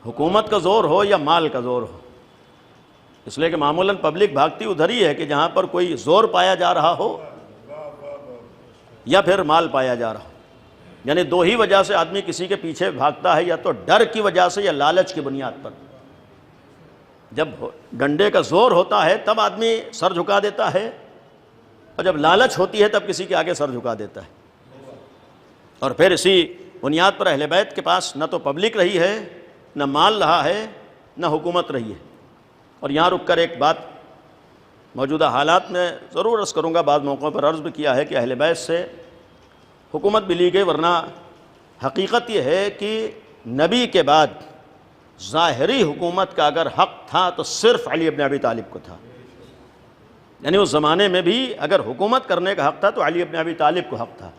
حکومت کا زور ہو یا مال کا زور ہو. اس لیے کہ معمولاً پبلک بھاگتی ادھر ہی ہے کہ جہاں پر کوئی زور پایا جا رہا ہو یا پھر مال پایا جا رہا ہو. یعنی دو ہی وجہ سے آدمی کسی کے پیچھے بھاگتا ہے، یا تو ڈر کی وجہ سے یا لالچ کی بنیاد پر. جب ڈنڈے کا زور ہوتا ہے تب آدمی سر جھکا دیتا ہے، اور جب لالچ ہوتی ہے تب کسی کے آگے سر جھکا دیتا ہے. اور پھر اسی بنیاد پر اہل بیت کے پاس نہ تو پبلک رہی ہے، نہ مال رہا ہے، نہ حکومت رہی ہے. اور یہاں رک کر ایک بات موجودہ حالات میں ضرور عرض کروں گا، بعض موقعوں پر عرض بھی کیا ہے کہ اہل بیت سے حکومت بھی لی گئی، ورنہ حقیقت یہ ہے کہ نبی کے بعد ظاہری حکومت کا اگر حق تھا تو صرف علی ابن ابی طالب کو تھا. یعنی اس زمانے میں بھی اگر حکومت کرنے کا حق تھا تو علی ابن ابی طالب کو حق تھا،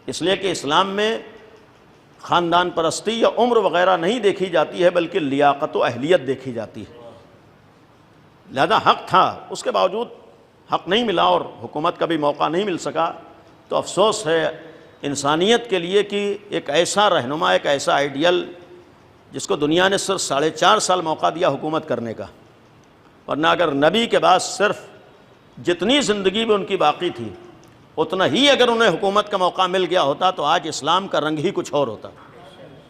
اس لیے کہ اسلام میں خاندان پرستی یا عمر وغیرہ نہیں دیکھی جاتی ہے، بلکہ لیاقت و اہلیت دیکھی جاتی ہے. لہذا حق تھا، اس کے باوجود حق نہیں ملا اور حکومت کا بھی موقع نہیں مل سکا. تو افسوس ہے انسانیت کے لیے کہ ایک ایسا رہنما، ایک ایسا آئیڈیل جس کو دنیا نے صرف 4.5 سال موقع دیا حکومت کرنے کا، ورنہ اگر نبی کے بعد صرف جتنی زندگی میں ان کی باقی تھی اتنا ہی اگر انہیں حکومت کا موقع مل گیا ہوتا تو آج اسلام کا رنگ ہی کچھ اور ہوتا،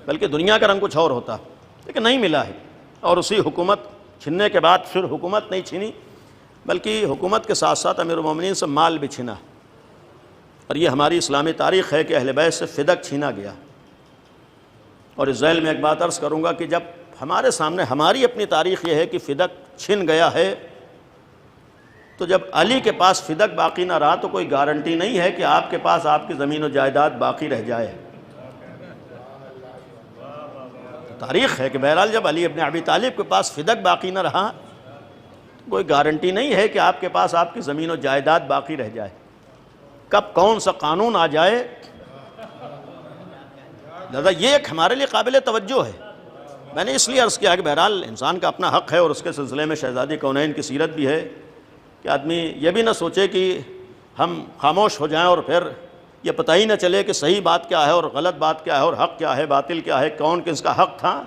بلکہ دنیا کا رنگ کچھ اور ہوتا، لیکن نہیں ملا ہے. اور اسی حکومت چھننے کے بعد پھر حکومت نہیں چھنی بلکہ حکومت کے ساتھ ساتھ امیر المومنین سے مال بھی چھنا. اور یہ ہماری اسلامی تاریخ ہے کہ اہل بیت سے فدق چھینا گیا. اور اس ذیل میں ایک بات عرض کروں گا کہ جب ہمارے سامنے ہماری اپنی تاریخ یہ ہے کہ فدق چھن گیا ہے، تو جب علی کے پاس فدق باقی نہ رہا تو کوئی گارنٹی نہیں ہے کہ آپ کے پاس آپ کی زمین و جائیداد باقی رہ جائے. تاریخ ہے کہ بہرحال جب علی ابن ابی طالب کے پاس فدق باقی نہ رہا، کوئی گارنٹی نہیں ہے کہ آپ کے پاس آپ کی زمین و جائیداد باقی رہ جائے. کب کون سا قانون آ جائے، لہذا یہ ایک ہمارے لیے قابل توجہ ہے. میں نے اس لیے عرض کیا کہ بہرحال انسان کا اپنا حق ہے، اور اس کے سلسلے میں شہزادی کونین کی سیرت بھی ہے کہ آدمی یہ بھی نہ سوچے کہ ہم خاموش ہو جائیں اور پھر یہ پتہ ہی نہ چلے کہ صحیح بات کیا ہے اور غلط بات کیا ہے اور حق کیا ہے باطل کیا ہے، کون کس کا حق تھا.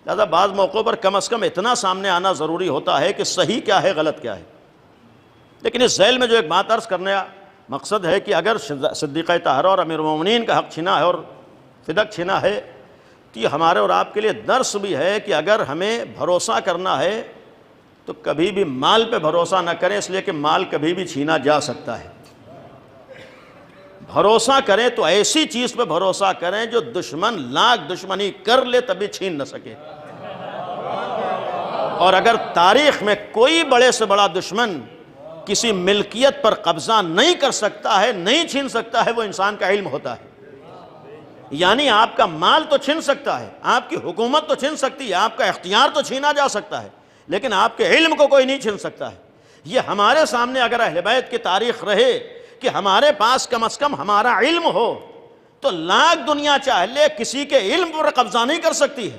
لہذا بعض موقعوں پر کم از کم اتنا سامنے آنا ضروری ہوتا ہے کہ صحیح کیا ہے غلط کیا ہے. لیکن اس ذیل میں جو ایک بات عرض کرنے کا مقصد ہے کہ اگر صدیقہ طاہرہ اور امیر المومنین کا حق چھنا ہے اور فدق چھنا ہے تو یہ ہمارے اور آپ کے لیے درس بھی ہے کہ اگر ہمیں بھروسہ کرنا ہے تو کبھی بھی مال پہ بھروسہ نہ کریں، اس لیے کہ مال کبھی بھی چھینا جا سکتا ہے. بھروسہ کریں تو ایسی چیز پہ بھروسہ کریں جو دشمن لاکھ دشمنی کر لے تبھی چھین نہ سکے. اور اگر تاریخ میں کوئی بڑے سے بڑا دشمن کسی ملکیت پر قبضہ نہیں کر سکتا ہے، نہیں چھین سکتا ہے، وہ انسان کا علم ہوتا ہے. یعنی آپ کا مال تو چھن سکتا ہے، آپ کی حکومت تو چھن سکتی ہے، آپ کا اختیار تو چھینا جا سکتا ہے، لیکن آپ کے علم کو کوئی نہیں چھن سکتا ہے. یہ ہمارے سامنے اگر اہل بیت کی تاریخ رہے کہ ہمارے پاس کم از کم ہمارا علم ہو تو لاکھ دنیا چاہ لے کسی کے علم پر قبضہ نہیں کر سکتی ہے.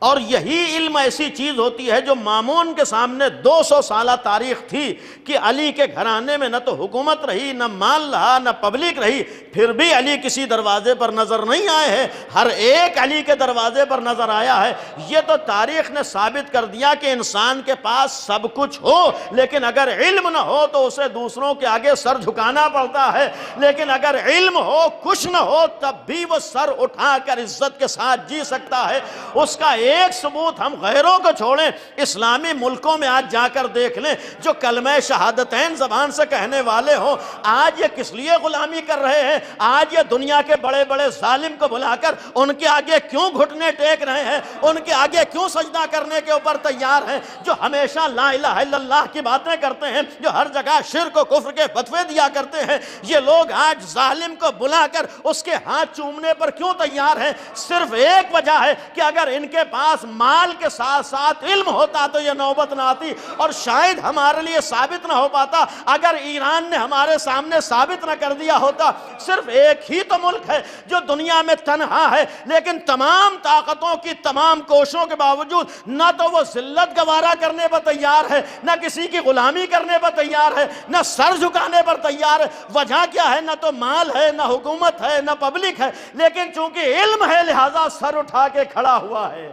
اور یہی علم ایسی چیز ہوتی ہے جو مامون کے سامنے 200 سالہ تاریخ تھی کہ علی کے گھرانے میں نہ تو حکومت رہی، نہ مال رہا، نہ پبلک رہی، پھر بھی علی کسی دروازے پر نظر نہیں آئے ہیں، ہر ایک علی کے دروازے پر نظر آیا ہے. یہ تو تاریخ نے ثابت کر دیا کہ انسان کے پاس سب کچھ ہو لیکن اگر علم نہ ہو تو اسے دوسروں کے آگے سر جھکانا پڑتا ہے، لیکن اگر علم ہو کچھ نہ ہو تب بھی وہ سر اٹھا کر عزت کے ساتھ جی سکتا ہے. اس کا ایک ثبوت ہم غیروں کو چھوڑیں، اسلامی ملکوں میں آج جا کر دیکھ لیں جو کلمہ شہادتین زبان سے کہنے والے ہوں، آج یہ کس لیے غلامی کر رہے ہیں؟ آج یہ دنیا کے بڑے بڑے ظالم کو بلا کر ان کے آگے کیوں گھٹنے ٹیک رہے ہیں، ان کے آگے کیوں سجدہ کرنے کے اوپر تیار ہیں؟ جو ہمیشہ لا الہ الا اللہ کی باتیں کرتے ہیں، جو ہر جگہ شرک و کفر کے فتوے دیا کرتے ہیں، یہ لوگ آج ظالم کو بلا کر اس کے ہاتھ چومنے پر کیوں تیار ہیں؟ صرف ایک وجہ ہے کہ اگر ان کے پاس مال کے ساتھ ساتھ علم ہوتا تو یہ نوبت نہ آتی، اور شاید ہمارے لیے ثابت نہ ہو پاتا اگر ایران نے ہمارے سامنے ثابت نہ کر دیا ہوتا. صرف ایک ہی تو ملک ہے جو دنیا میں تنہا ہے لیکن تمام طاقتوں کی تمام کوششوں کے باوجود نہ تو وہ ذلت گوارا کرنے پر تیار ہے، نہ کسی کی غلامی کرنے پر تیار ہے، نہ سر جھکانے پر تیار ہے. وجہ کیا ہے؟ نہ تو مال ہے، نہ حکومت ہے، نہ پبلک ہے، لیکن چونکہ علم ہے لہذا سر اٹھا کے کھڑا ہوا ہے.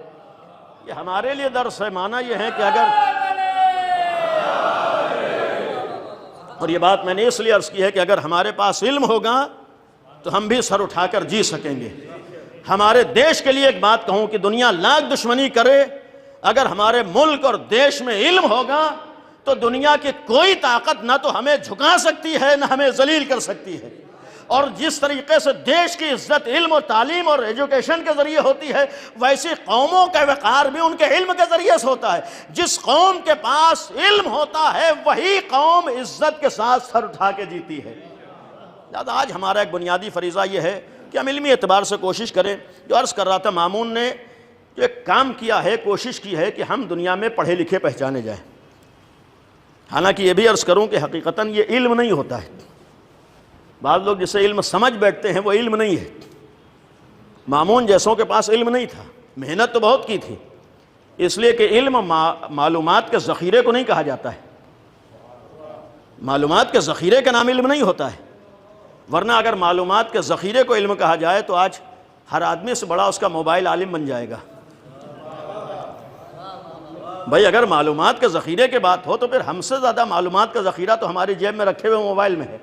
یہ ہمارے لیے درس ہے. معنی یہ ہے کہ اگر، اور یہ بات میں نے اس لیے عرض کی ہے کہ اگر ہمارے پاس علم ہوگا تو ہم بھی سر اٹھا کر جی سکیں گے. ہمارے دیش کے لیے ایک بات کہوں کہ دنیا لاکھ دشمنی کرے، اگر ہمارے ملک اور دیش میں علم ہوگا تو دنیا کی کوئی طاقت نہ تو ہمیں جھکا سکتی ہے نہ ہمیں ذلیل کر سکتی ہے. اور جس طریقے سے دیش کی عزت علم و تعلیم اور ایجوکیشن کے ذریعے ہوتی ہے، ویسی قوموں کا وقار بھی ان کے علم کے ذریعے سے ہوتا ہے. جس قوم کے پاس علم ہوتا ہے وہی قوم عزت کے ساتھ سر اٹھا کے جیتی ہے. لہذا آج ہمارا ایک بنیادی فریضہ یہ ہے کہ ہم علمی اعتبار سے کوشش کریں. جو عرض کر رہا تھا، مامون نے جو ایک کام کیا ہے، کوشش کی ہے کہ ہم دنیا میں پڑھے لکھے پہچانے جائیں. حالانکہ یہ بھی عرض کروں کہ حقیقتاً یہ علم نہیں ہوتا ہے. بعض لوگ جسے علم سمجھ بیٹھتے ہیں وہ علم نہیں ہے. مامون جیسوں کے پاس علم نہیں تھا، محنت تو بہت کی تھی، اس لیے کہ علم معلومات کے ذخیرے کو نہیں کہا جاتا ہے. معلومات کے ذخیرے کا نام علم نہیں ہوتا ہے. ورنہ اگر معلومات کے ذخیرے کو علم کہا جائے تو آج ہر آدمی سے بڑا اس کا موبائل عالم بن جائے گا. بھائی اگر معلومات کے ذخیرے کی بات ہو تو پھر ہم سے زیادہ معلومات کا ذخیرہ تو ہماری جیب میں رکھے ہوئے موبائل میں ہے.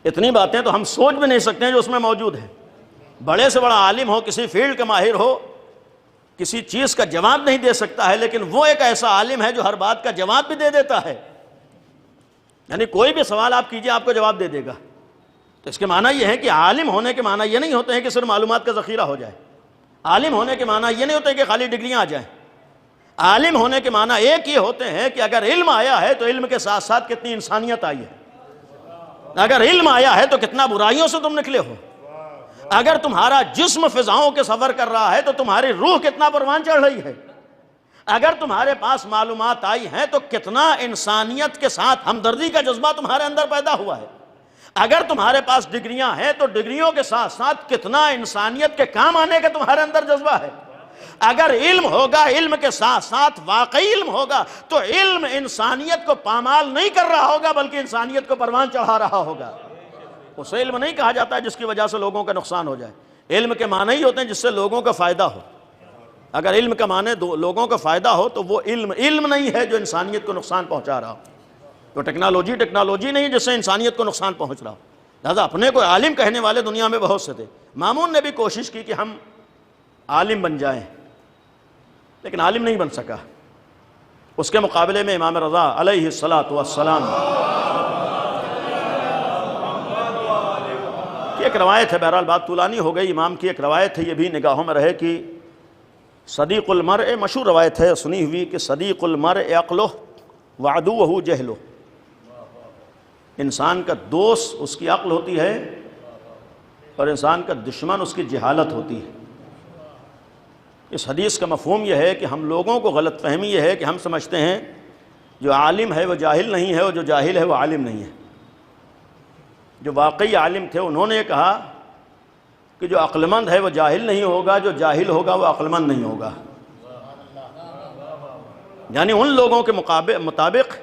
اتنی باتیں تو ہم سوچ بھی نہیں سکتے ہیں جو اس میں موجود ہیں. بڑے سے بڑا عالم ہو، کسی فیلڈ کا ماہر ہو، کسی چیز کا جواب نہیں دے سکتا ہے، لیکن وہ ایک ایسا عالم ہے جو ہر بات کا جواب بھی دے دیتا ہے. یعنی کوئی بھی سوال آپ کیجئے آپ کو جواب دے دے گا. تو اس کے معنی یہ ہے کہ عالم ہونے کے معنی یہ نہیں ہوتے ہیں کہ صرف معلومات کا ذخیرہ ہو جائے. عالم ہونے کے معنی یہ نہیں ہوتے کہ خالی ڈگریاں آ جائیں. عالم ہونے کے معنی ایک یہ ہوتے ہیں کہ اگر علم آیا ہے تو علم کے ساتھ ساتھ کتنی انسانیت آئی ہے. اگر علم آیا ہے تو کتنا برائیوں سے تم نکلے ہو. اگر تمہارا جسم فضاؤں کے سفر کر رہا ہے تو تمہاری روح کتنا پروان چڑھ رہی ہے. اگر تمہارے پاس معلومات آئی ہیں تو کتنا انسانیت کے ساتھ ہمدردی کا جذبہ تمہارے اندر پیدا ہوا ہے. اگر تمہارے پاس ڈگریاں ہیں تو ڈگریوں کے ساتھ ساتھ کتنا انسانیت کے کام آنے کا تمہارے اندر جذبہ ہے. اگر علم ہوگا، علم کے ساتھ ساتھ واقعی علم ہوگا تو علم انسانیت کو پامال نہیں کر رہا ہوگا بلکہ انسانیت کو پروان چڑھا رہا ہوگا. اسے علم نہیں کہا جاتا ہے جس کی وجہ سے لوگوں کا نقصان ہو جائے. علم کے معنی ہی ہوتے ہیں جس سے لوگوں کا فائدہ ہو. اگر علم کا معنی لوگوں کا فائدہ ہو تو وہ علم نہیں ہے جو انسانیت کو نقصان پہنچا رہا ہو. تو ٹیکنالوجی نہیں جس سے انسانیت کو نقصان پہنچ رہا ہو. لہذا اپنے کو عالم کہنے والے دنیا میں بہت سے تھے. مامون نے بھی کوشش کی کہ ہم عالم بن جائیں، لیکن عالم نہیں بن سکا. اس کے مقابلے میں امام رضا علیہ السلام کی ایک روایت ہے. بہرحال بات طولانی ہو گئی. امام کی ایک روایت ہے، یہ بھی نگاہوں میں رہے کہ صدیق المرء، مشہور روایت ہے سنی ہوئی کہ صدیق المرء عقلہ وعدوہ جہلہ. انسان کا دوست اس کی عقل ہوتی ہے اور انسان کا دشمن اس کی جہالت ہوتی ہے. اس حدیث کا مفہوم یہ ہے کہ ہم لوگوں کو غلط فہمی یہ ہے کہ ہم سمجھتے ہیں جو عالم ہے وہ جاہل نہیں ہے اور جو جاہل ہے وہ عالم نہیں ہے. جو واقعی عالم تھے انہوں نے یہ کہا کہ جو عقل مند ہے وہ جاہل نہیں ہوگا، جو جاہل ہوگا وہ عقل مند نہیں ہوگا. یعنی ان لوگوں کے مطابق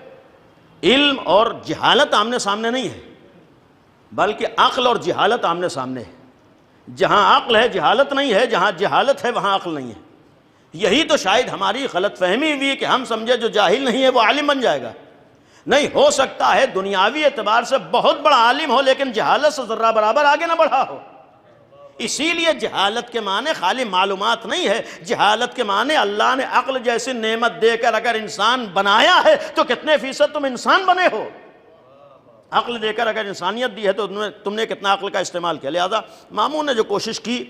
علم اور جہالت آمنے سامنے نہیں ہے بلکہ عقل اور جہالت آمنے سامنے ہے. جہاں عقل ہے جہالت نہیں ہے، جہاں جہالت ہے وہاں عقل نہیں ہے. یہی تو شاید ہماری غلط فہمی ہوئی کہ ہم سمجھے جو جاہل نہیں ہے وہ عالم بن جائے گا. نہیں ہو سکتا ہے دنیاوی اعتبار سے بہت بڑا عالم ہو لیکن جہالت سے ذرہ برابر آگے نہ بڑھا ہو. اسی لیے جہالت کے معنی خالی معلومات نہیں ہے. جہالت کے معنی اللہ نے عقل جیسی نعمت دے کر اگر انسان بنایا ہے تو کتنے فیصد تم انسان بنے ہو. عقل دے کر اگر انسانیت دی ہے تو تم نے کتنا عقل کا استعمال کیا. لہذا مامون نے جو کوشش کی،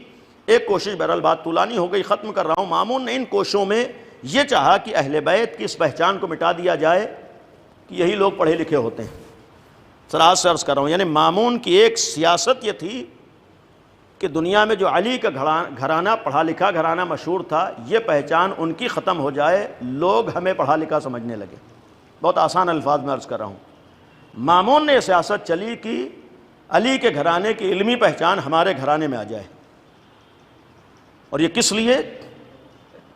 ایک کوشش بہرحال بات طولانی ہو گئی، ختم کر رہا ہوں. مامون نے ان کوششوں میں یہ چاہا کہ اہل بیت کی اس پہچان کو مٹا دیا جائے کہ یہی لوگ پڑھے لکھے ہوتے ہیں. سراحت سے عرض کر رہا ہوں، یعنی مامون کی ایک سیاست یہ تھی کہ دنیا میں جو علی کا گھرانہ پڑھا لکھا گھرانہ مشہور تھا، یہ پہچان ان کی ختم ہو جائے، لوگ ہمیں پڑھا لکھا سمجھنے لگے. بہت آسان الفاظ میں عرض کر رہا ہوں. مامون نے یہ سیاست چلی کہ علی کے گھرانے کی علمی پہچان ہمارے گھرانے میں آ جائے. اور یہ کس لیے؟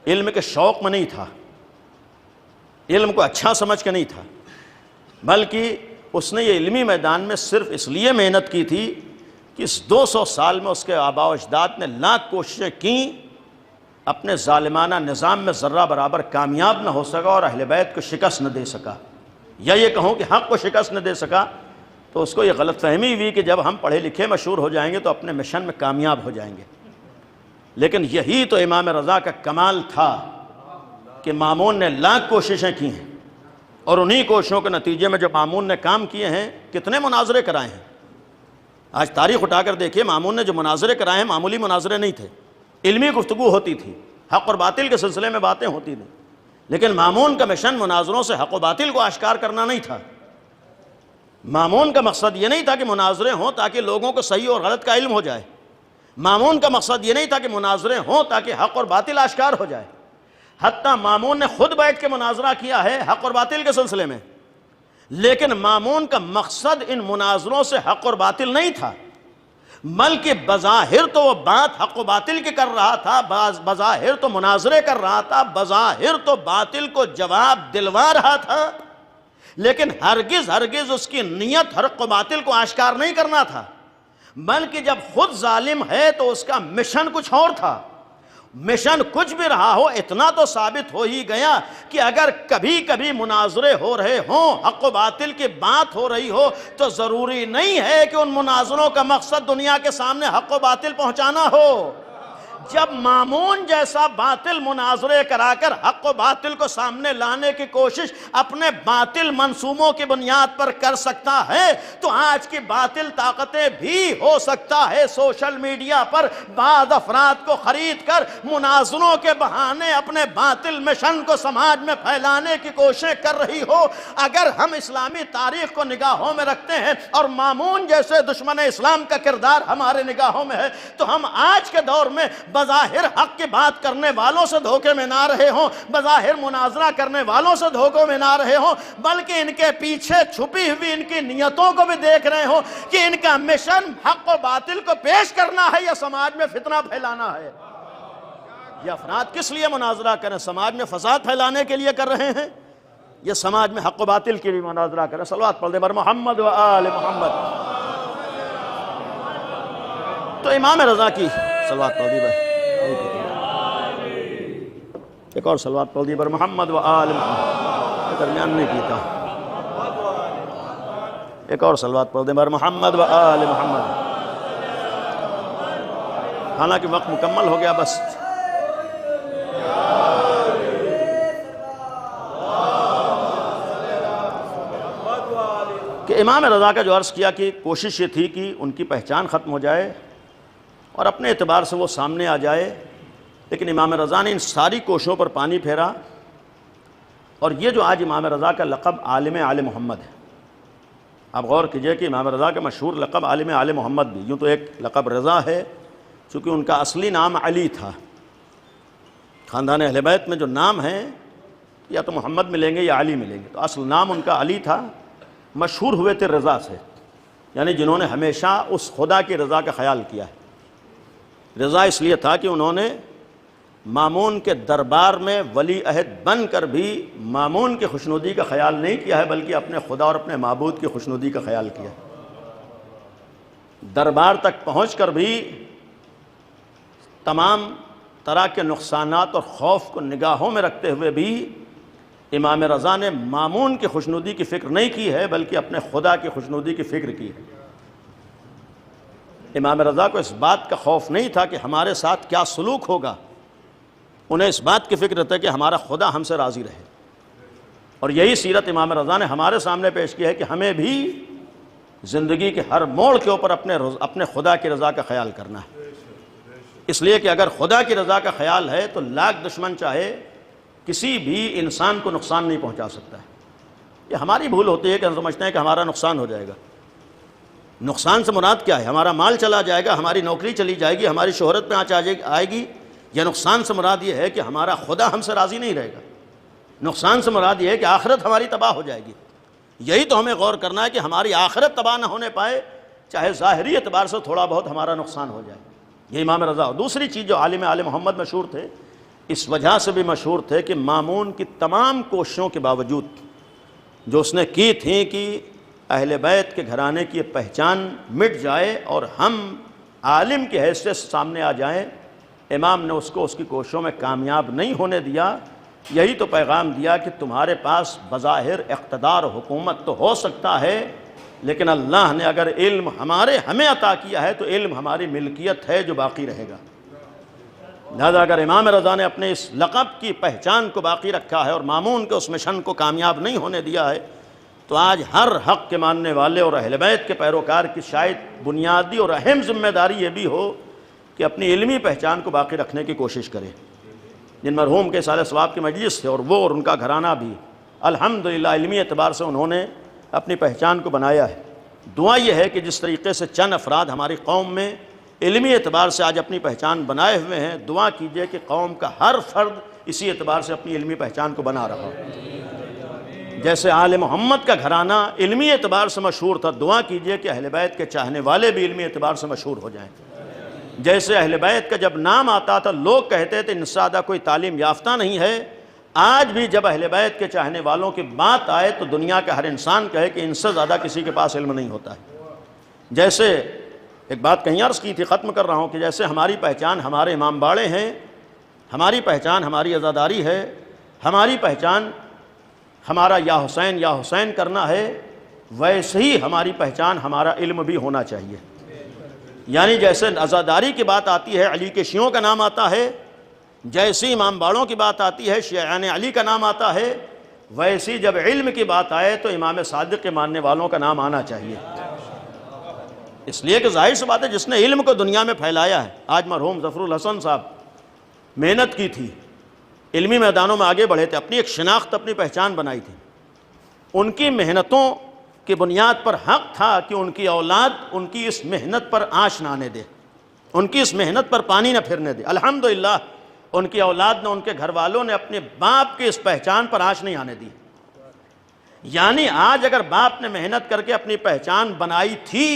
علم کے شوق میں نہیں تھا، علم کو اچھا سمجھ کے نہیں تھا، بلکہ اس نے یہ علمی میدان میں صرف اس لیے محنت کی تھی کہ اس 200 سال میں اس کے آباء و اجداد نے لاکھ کوششیں کیں، اپنے ظالمانہ نظام میں ذرہ برابر کامیاب نہ ہو سکا اور اہل بیت کو شکست نہ دے سکا، یا یہ کہوں کہ حق کو شکست نہ دے سکا. تو اس کو یہ غلط فہمی ہوئی کہ جب ہم پڑھے لکھے مشہور ہو جائیں گے تو اپنے مشن میں کامیاب ہو جائیں گے. لیکن یہی تو امام رضا کا کمال تھا کہ مامون نے لاکھ کوششیں کی ہیں اور انہی کوششوں کے نتیجے میں جو مامون نے کام کیے ہیں، کتنے مناظرے کرائے ہیں۔ آج تاریخ اٹھا کر دیکھیے، مامون نے جو مناظرے کرائے ہیں معمولی مناظرے نہیں تھے، علمی گفتگو ہوتی تھی، حق اور باطل کے سلسلے میں باتیں ہوتی تھیں، لیکن مامون کا مشن مناظروں سے حق و باطل کو آشکار کرنا نہیں تھا۔ مامون کا مقصد یہ نہیں تھا کہ مناظرے ہوں تاکہ لوگوں کو صحیح اور غلط کا علم ہو جائے، مامون کا مقصد یہ نہیں تھا کہ مناظرے ہوں تاکہ حق اور باطل آشکار ہو جائے۔ حتیٰ مامون نے خود بیٹھ کے مناظرہ کیا ہے حق اور باطل کے سلسلے میں، لیکن مامون کا مقصد ان مناظروں سے حق اور باطل نہیں تھا، بلکہ بظاہر تو وہ بات حق و باطل کی کر رہا تھا، بظاہر تو مناظرے کر رہا تھا، بظاہر تو باطل کو جواب دلوا رہا تھا، لیکن ہرگز اس کی نیت حق و باطل کو آشکار نہیں کرنا تھا، بلکہ جب خود ظالم ہے تو اس کا مشن کچھ اور تھا۔ مشن کچھ بھی رہا ہو، اتنا تو ثابت ہو ہی گیا کہ اگر کبھی کبھی مناظرے ہو رہے ہوں، حق و باطل کی بات ہو رہی ہو، تو ضروری نہیں ہے کہ ان مناظروں کا مقصد دنیا کے سامنے حق و باطل پہنچانا ہو۔ جب مامون جیسا باطل مناظرے کرا کر حق و باطل کو سامنے لانے کی کوشش اپنے باطل منصوبوں کی بنیاد پر کر سکتا ہے، تو آج کی باطل طاقتیں بھی ہو سکتا ہے سوشل میڈیا پر بعض افراد کو خرید کر مناظروں کے بہانے اپنے باطل مشن کو سماج میں پھیلانے کی کوششیں کر رہی ہو۔ اگر ہم اسلامی تاریخ کو نگاہوں میں رکھتے ہیں اور مامون جیسے دشمن اسلام کا کردار ہمارے نگاہوں میں ہے، تو ہم آج کے دور میں بظاہر حق کی بات کرنے والوں سے دھوکے میں نہ رہے ہوں، بظاہر مناظرہ کرنے والوں سے دھوکوں میں نہ رہے ہوں، بلکہ ان کے پیچھے چھپی ہوئی ان کی نیتوں کو بھی دیکھ رہے ہوں کہ ان کا مشن حق و باطل کو پیش کرنا ہے یا سماج میں فتنہ پھیلانا ہے۔ یہ افراد کس لیے مناظرہ کریں؟ سماج میں فساد پھیلانے کے لیے کر رہے ہیں، یہ سماج میں حق و باطل کے لیے مناظرہ کریں؟ صلوات پڑھ دیں بر محمد و آل محمد۔ تو امام رضا کی صلوات پڑھ دی بھائی، ایک اور صلوات پڑھ دی بر محمد و آل محمد، درمیان نہیں کیتا، ایک اور صلوات پڑھ دیں بر محمد و آل محمد۔ حالانکہ وقت مکمل ہو گیا، بس کہ امام رضا کا جو عرض کیا کہ کوشش یہ تھی کہ ان کی پہچان ختم ہو جائے اور اپنے اعتبار سے وہ سامنے آ جائے، لیکن امام رضا نے ان ساری کوششوں پر پانی پھیرا، اور یہ جو آج امام رضا کا لقب عالم آل محمد ہے، آپ غور کیجئے کہ امام رضا کا مشہور لقب عالم آل محمد بھی، یوں تو ایک لقب رضا ہے چونکہ ان کا اصلی نام علی تھا، خاندان اہل بیت میں جو نام ہیں یا تو محمد ملیں گے یا علی ملیں گے، تو اصل نام ان کا علی تھا، مشہور ہوئے تھے رضا سے، یعنی جنہوں نے ہمیشہ اس خدا کی رضا کا خیال کیا ہے۔ رضا اس لیے تھا کہ انہوں نے مامون کے دربار میں ولی عہد بن کر بھی مامون کی خوشنودی کا خیال نہیں کیا ہے، بلکہ اپنے خدا اور اپنے معبود کی خوشنودی کا خیال کیا ہے۔ دربار تک پہنچ کر بھی تمام طرح کے نقصانات اور خوف کو نگاہوں میں رکھتے ہوئے بھی امام رضا نے مامون کی خوشنودی کی فکر نہیں کی ہے، بلکہ اپنے خدا کی خوشنودی کی فکر کی ہے۔ امام رضا کو اس بات کا خوف نہیں تھا کہ ہمارے ساتھ کیا سلوک ہوگا، انہیں اس بات کی فکر تھا کہ ہمارا خدا ہم سے راضی رہے، اور یہی سیرت امام رضا نے ہمارے سامنے پیش کی ہے کہ ہمیں بھی زندگی کے ہر موڑ کے اوپر اپنے خدا کی رضا کا خیال کرنا ہے، اس لیے کہ اگر خدا کی رضا کا خیال ہے تو لاکھ دشمن چاہے کسی بھی انسان کو نقصان نہیں پہنچا سکتا ہے۔ یہ ہماری بھول ہوتی ہے کہ ہم سمجھتے ہیں کہ ہمارا نقصان ہو جائے گا۔ نقصان سے مراد کیا ہے؟ ہمارا مال چلا جائے گا، ہماری نوکری چلی جائے گی، ہماری شہرت پہ آنچ آئے گی، یا نقصان سے مراد یہ ہے کہ ہمارا خدا ہم سے راضی نہیں رہے گا؟ نقصان سے مراد یہ ہے کہ آخرت ہماری تباہ ہو جائے گی۔ یہی تو ہمیں غور کرنا ہے کہ ہماری آخرت تباہ نہ ہونے پائے، چاہے ظاہری اعتبار سے تھوڑا بہت ہمارا نقصان ہو جائے۔ یہ امام رضا۔ دوسری چیز جو عالم آل محمد مشہور تھے، اس وجہ سے بھی مشہور تھے کہ مامون کی تمام کوششوں کے باوجود جو اس نے کی تھیں کہ اہل بیت کے گھرانے کی یہ پہچان مٹ جائے اور ہم عالم کی حیثیت سے سامنے آ جائیں، امام نے اس کو اس کی کوششوں میں کامیاب نہیں ہونے دیا۔ یہی تو پیغام دیا کہ تمہارے پاس بظاہر اقتدار حکومت تو ہو سکتا ہے، لیکن اللہ نے اگر علم ہمیں عطا کیا ہے تو علم ہماری ملکیت ہے جو باقی رہے گا۔ لہذا اگر امام رضا نے اپنے اس لقب کی پہچان کو باقی رکھا ہے اور مامون کے اس مشن کو کامیاب نہیں ہونے دیا ہے، تو آج ہر حق کے ماننے والے اور اہل بیت کے پیروکار کی شاید بنیادی اور اہم ذمہ داری یہ بھی ہو کہ اپنی علمی پہچان کو باقی رکھنے کی کوشش کرے۔ جن مرحوم کے سال ثواب کی مجلس تھے اور وہ اور ان کا گھرانہ بھی الحمدللہ علمی اعتبار سے انہوں نے اپنی پہچان کو بنایا ہے۔ دعا یہ ہے کہ جس طریقے سے چند افراد ہماری قوم میں علمی اعتبار سے آج اپنی پہچان بنائے ہوئے ہیں، دعا کیجئے کہ قوم کا ہر فرد اسی اعتبار سے اپنی علمی پہچان کو بنا رہا۔ جیسے آل محمد کا گھرانہ علمی اعتبار سے مشہور تھا، دعا کیجئے کہ اہل بیت کے چاہنے والے بھی علمی اعتبار سے مشہور ہو جائیں۔ جیسے اہل بیت کا جب نام آتا تھا لوگ کہتے تھے ان سے زیادہ کوئی تعلیم یافتہ نہیں ہے، آج بھی جب اہل بیت کے چاہنے والوں کی بات آئے تو دنیا کا ہر انسان کہے کہ ان سے زیادہ کسی کے پاس علم نہیں ہوتا ہے۔ جیسے ایک بات کہیں عرض کی تھی، ختم کر رہا ہوں، کہ جیسے ہماری پہچان ہمارے امام باڑے ہیں، ہماری پہچان ہماری عزاداری ہے، ہماری پہچان ہمارا یا حسین کرنا ہے، ویسے ہی ہماری پہچان ہمارا علم بھی ہونا چاہیے۔ یعنی جیسے عزاداری کی بات آتی ہے علی کے شیعوں کا نام آتا ہے، جیسی امام باڑوں کی بات آتی ہے شیعان علی کا نام آتا ہے، ویسی جب علم کی بات آئے تو امام صادق کے ماننے والوں کا نام آنا چاہیے۔ اس لیے کہ ظاہر سی بات ہے جس نے علم کو دنیا میں پھیلایا ہے، آج مرحوم ظفر الحسن صاحب محنت کی تھی، علمی میدانوں میں آگے بڑھے تھے، اپنی ایک شناخت اپنی پہچان بنائی تھی، ان کی محنتوں کی بنیاد پر حق تھا کہ ان کی اولاد ان کی اس محنت پر آنچ نہ آنے دے، ان کی اس محنت پر پانی نہ پھرنے دے۔ الحمدللہ ان کی اولاد نے، ان کے گھر والوں نے اپنے باپ کی اس پہچان پر آنچ نہیں آنے دی۔ یعنی آج اگر باپ نے محنت کر کے اپنی پہچان بنائی تھی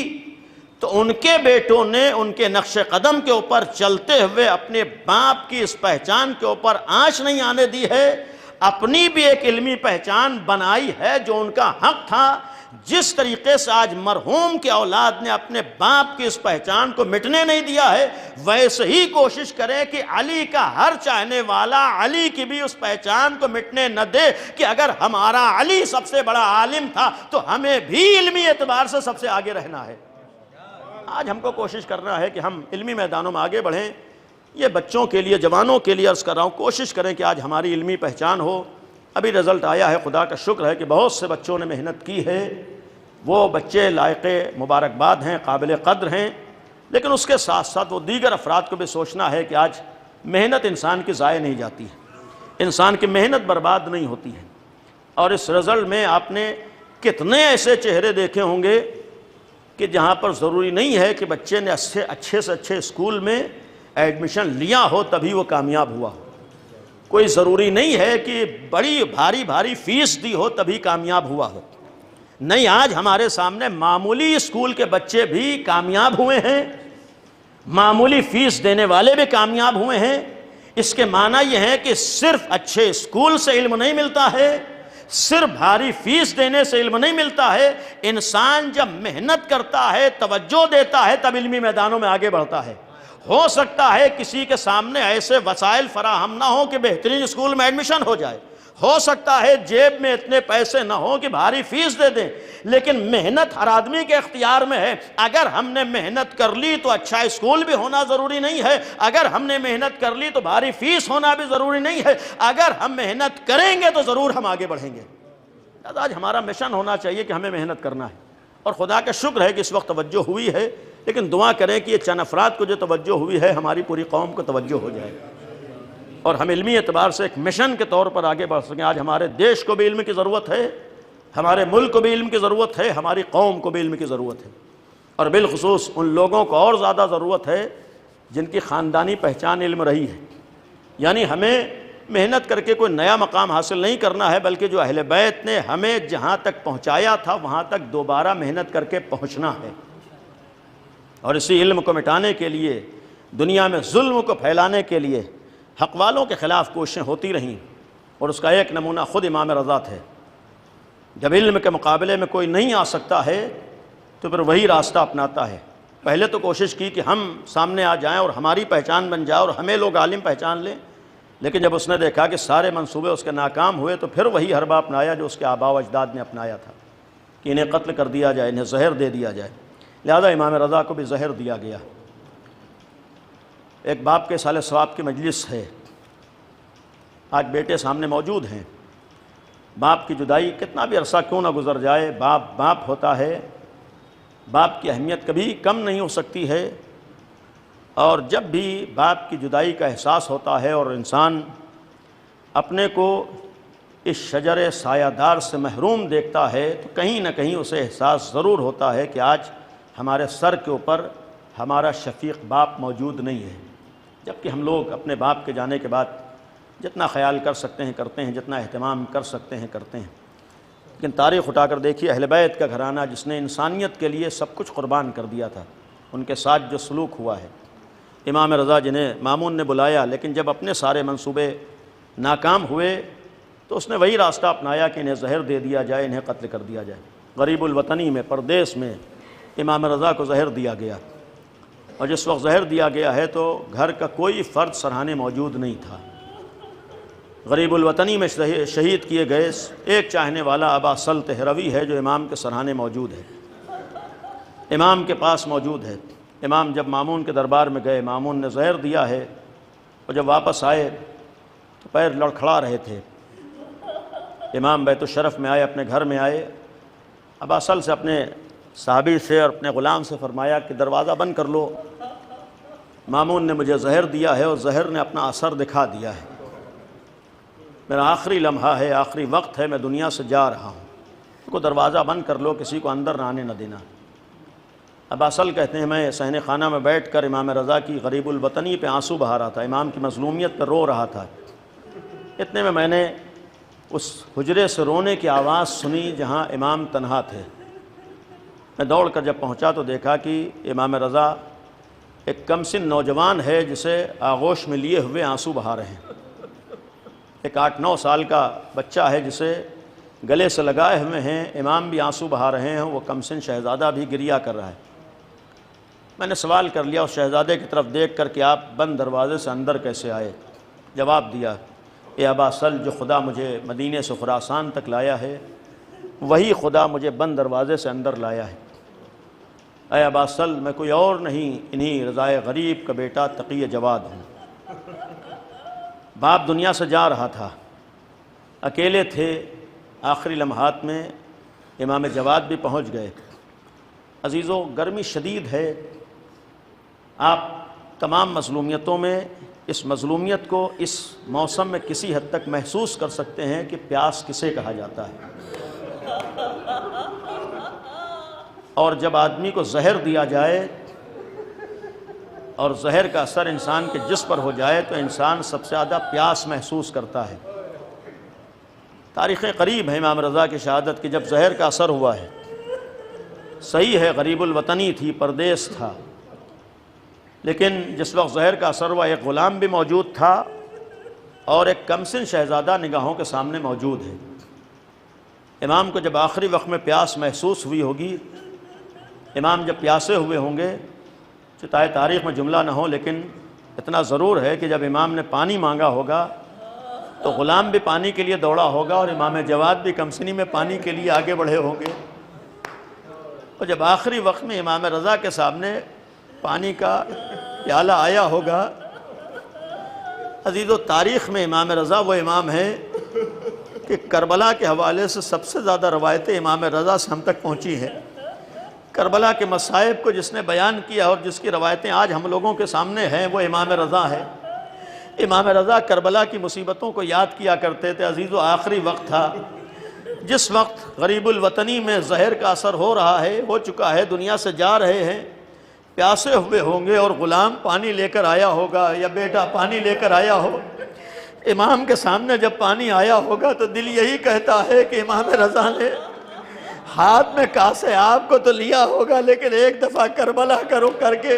تو ان کے بیٹوں نے ان کے نقش قدم کے اوپر چلتے ہوئے اپنے باپ کی اس پہچان کے اوپر آنچ نہیں آنے دی ہے، اپنی بھی ایک علمی پہچان بنائی ہے جو ان کا حق تھا۔ جس طریقے سے آج مرحوم کے اولاد نے اپنے باپ کی اس پہچان کو مٹنے نہیں دیا ہے، ویسے ہی کوشش کریں کہ علی کا ہر چاہنے والا علی کی بھی اس پہچان کو مٹنے نہ دے کہ اگر ہمارا علی سب سے بڑا عالم تھا تو ہمیں بھی علمی اعتبار سے سب سے آگے رہنا ہے۔ آج ہم کو کوشش کرنا ہے کہ ہم علمی میدانوں میں آگے بڑھیں۔ یہ بچوں کے لیے، جوانوں کے لیے عرض کر رہا ہوں، کوشش کریں کہ آج ہماری علمی پہچان ہو۔ ابھی رزلٹ آیا ہے، خدا کا شکر ہے کہ بہت سے بچوں نے محنت کی ہے، وہ بچے لائق مبارکباد ہیں، قابل قدر ہیں، لیکن اس کے ساتھ ساتھ وہ دیگر افراد کو بھی سوچنا ہے کہ آج محنت انسان کی ضائع نہیں جاتی ہے، انسان کی محنت برباد نہیں ہوتی ہے۔ اور اس رزلٹ میں آپ نے کتنے ایسے چہرے دیکھے ہوں گے کہ جہاں پر ضروری نہیں ہے کہ بچے نے اچھے سے اچھے اسکول میں ایڈمیشن لیا ہو تبھی وہ کامیاب ہوا ہو، کوئی ضروری نہیں ہے کہ بڑی بھاری فیس دی ہو تبھی کامیاب ہوا ہو۔ نہیں، آج ہمارے سامنے معمولی اسکول کے بچے بھی کامیاب ہوئے ہیں، معمولی فیس دینے والے بھی کامیاب ہوئے ہیں۔ اس کے معنی یہ ہے کہ صرف اچھے اسکول سے علم نہیں ملتا ہے، صرف بھاری فیس دینے سے علم نہیں ملتا ہے، انسان جب محنت کرتا ہے، توجہ دیتا ہے، تب علمی میدانوں میں آگے بڑھتا ہے۔ ہو سکتا ہے کسی کے سامنے ایسے وسائل فراہم نہ ہوں کہ بہترین اسکول میں ایڈمیشن ہو جائے، ہو سکتا ہے جیب میں اتنے پیسے نہ ہوں کہ بھاری فیس دے دیں، لیکن محنت ہر آدمی کے اختیار میں ہے۔ اگر ہم نے محنت کر لی تو اچھا اسکول بھی ہونا ضروری نہیں ہے، اگر ہم نے محنت کر لی تو بھاری فیس ہونا بھی ضروری نہیں ہے، اگر ہم محنت کریں گے تو ضرور ہم آگے بڑھیں گے۔ آج ہمارا مشن ہونا چاہیے کہ ہمیں محنت کرنا ہے، اور خدا کا شکر ہے کہ اس وقت توجہ ہوئی ہے، لیکن دعا کریں کہ یہ چند افراد کو جو توجہ ہوئی ہے ہماری پوری قوم کو توجہ ہو جائے اور ہم علمی اعتبار سے ایک مشن کے طور پر آگے بڑھ سکیں۔ آج ہمارے دیش کو بھی علم کی ضرورت ہے، ہمارے ملک کو بھی علم کی ضرورت ہے، ہماری قوم کو بھی علم کی ضرورت ہے، اور بالخصوص ان لوگوں کو اور زیادہ ضرورت ہے جن کی خاندانی پہچان علم رہی ہے۔ یعنی ہمیں محنت کر کے کوئی نیا مقام حاصل نہیں کرنا ہے، بلکہ جو اہل بیت نے ہمیں جہاں تک پہنچایا تھا وہاں تک دوبارہ محنت کر کے پہنچنا ہے، اور اسی علم کو مٹانے کے لیے، دنیا میں ظلم کو پھیلانے کے لیے حق والوں کے خلاف کوششیں ہوتی رہیں، اور اس کا ایک نمونہ خود امام رضا تھے۔ جب علم کے مقابلے میں کوئی نہیں آ سکتا ہے تو پھر وہی راستہ اپناتا ہے۔ پہلے تو کوشش کی کہ ہم سامنے آ جائیں اور ہماری پہچان بن جائے اور ہمیں لوگ عالم پہچان لیں، لیکن جب اس نے دیکھا کہ سارے منصوبے اس کے ناکام ہوئے تو پھر وہی حربہ اپنایا جو اس کے آباء و اجداد نے اپنایا تھا کہ انہیں قتل کر دیا جائے، انہیں زہر دے دیا جائے۔ لہذا امام رضا کو بھی زہر دیا گیا۔ ایک باپ کے سال ثواب کی مجلس ہے، آج بیٹے سامنے موجود ہیں. باپ کی جدائی کتنا بھی عرصہ کیوں نہ گزر جائے، باپ باپ ہوتا ہے، باپ کی اہمیت کبھی کم نہیں ہو سکتی ہے. اور جب بھی باپ کی جدائی کا احساس ہوتا ہے اور انسان اپنے کو اس شجر سایہ دار سے محروم دیکھتا ہے تو کہیں نہ کہیں اسے احساس ضرور ہوتا ہے کہ آج ہمارے سر کے اوپر ہمارا شفیق باپ موجود نہیں ہے. جبکہ ہم لوگ اپنے باپ کے جانے کے بعد جتنا خیال کر سکتے ہیں کرتے ہیں، جتنا اہتمام کر سکتے ہیں کرتے ہیں. لیکن تاریخ اٹھا کر دیکھیے، اہل بیت کا گھرانہ جس نے انسانیت کے لیے سب کچھ قربان کر دیا تھا، ان کے ساتھ جو سلوک ہوا ہے. امام رضا جنہیں مامون نے بلایا، لیکن جب اپنے سارے منصوبے ناکام ہوئے تو اس نے وہی راستہ اپنایا کہ انہیں زہر دے دیا جائے، انہیں قتل کر دیا جائے. غریب الوطنی میں، پردیس میں امام رضا کو زہر دیا گیا، اور جس وقت زہر دیا گیا ہے تو گھر کا کوئی فرد سرہانے موجود نہیں تھا. غریب الوطنی میں شہید کیے گئے ایک چاہنے والا ابا سلط ہروی ہے جو امام کے سرہانے موجود ہے، امام کے پاس موجود ہے. امام جب مامون کے دربار میں گئے، مامون نے زہر دیا ہے، اور جب واپس آئے تو پیر لڑکھڑا رہے تھے. امام بیت الشرف میں آئے، اپنے گھر میں آئے، ابا سل سے اپنے صحابی سے اور اپنے غلام سے فرمایا کہ دروازہ بند کر لو، مامون نے مجھے زہر دیا ہے اور زہر نے اپنا اثر دکھا دیا ہے، میرا آخری لمحہ ہے، آخری وقت ہے، میں دنیا سے جا رہا ہوں، کو دروازہ بند کر لو، کسی کو اندر نہ آنے نہ دینا. ابا سل کہتے ہیں میں صحن خانہ میں بیٹھ کر امام رضا کی غریب الوطنی پہ آنسو بہا رہا تھا، امام کی مظلومیت پہ رو رہا تھا. اتنے میں نے اس حجرے سے رونے کی آواز سنی جہاں امام تنہا تھے. میں دوڑ کر جب پہنچا تو دیکھا کہ امام رضا ایک کم سن نوجوان ہے جسے آغوش میں لیے ہوئے آنسو بہا رہے ہیں. ایک 8-9 سال کا بچہ ہے جسے گلے سے لگائے ہوئے ہیں، امام بھی آنسو بہا رہے ہیں، وہ کم سن شہزادہ بھی گریہ کر رہا ہے. میں نے سوال کر لیا اس شہزادے کی طرف دیکھ کر کہ آپ بند دروازے سے اندر کیسے آئے؟ جواب دیا، اے ابا سل، جو خدا مجھے مدینے سے خراسان تک لایا ہے وہی خدا مجھے بند دروازے سے اندر لایا ہے. اے ابا سل، میں کوئی اور نہیں، انہی رضائے غریب کا بیٹا تقی جواد ہوں. باپ دنیا سے جا رہا تھا، اکیلے تھے، آخری لمحات میں امام جواد بھی پہنچ گئے. عزیزو، گرمی شدید ہے، آپ تمام مظلومیتوں میں اس مظلومیت کو اس موسم میں کسی حد تک محسوس کر سکتے ہیں کہ پیاس کسے کہا جاتا ہے. اور جب آدمی کو زہر دیا جائے اور زہر کا اثر انسان کے جسم پر ہو جائے تو انسان سب سے زیادہ پیاس محسوس کرتا ہے. تاریخیں قریب ہیں امام رضا کی شہادت کی، جب زہر کا اثر ہوا ہے. صحیح ہے غریب الوطنی تھی، پردیس تھا، لیکن جس وقت زہر کا اثر ہوا ایک غلام بھی موجود تھا اور ایک کمسن شہزادہ نگاہوں کے سامنے موجود ہے. امام کو جب آخری وقت میں پیاس محسوس ہوئی ہوگی، امام جب پیاسے ہوئے ہوں گے، چاہے تاریخ میں جملہ نہ ہو لیکن اتنا ضرور ہے کہ جب امام نے پانی مانگا ہوگا تو غلام بھی پانی کے لیے دوڑا ہوگا اور امام جواد بھی کمسنی میں پانی کے لیے آگے بڑھے ہوں گے. اور جب آخری وقت میں امام رضا کے سامنے پانی کا پیالہ آیا ہوگا، عزیزو تاریخ میں امام رضا وہ امام ہے کہ کربلا کے حوالے سے سب سے زیادہ روایتیں امام رضا سے ہم تک پہنچی ہیں. کربلا کے مصائب کو جس نے بیان کیا اور جس کی روایتیں آج ہم لوگوں کے سامنے ہیں وہ امام رضا ہے. امام رضا کربلا کی مصیبتوں کو یاد کیا کرتے تھے. عزیزو آخری وقت تھا، جس وقت غریب الوطنی میں زہر کا اثر ہو رہا ہے، ہو چکا ہے، دنیا سے جا رہے ہیں، پیاسے ہوئے ہوں گے اور غلام پانی لے کر آیا ہوگا یا بیٹا پانی لے کر آیا ہو. امام کے سامنے جب پانی آیا ہوگا تو دل یہی کہتا ہے کہ امام رضا نے ہاتھ میں کاسے آپ کو تو لیا ہوگا لیکن ایک دفعہ کربلا کا رخ کر کے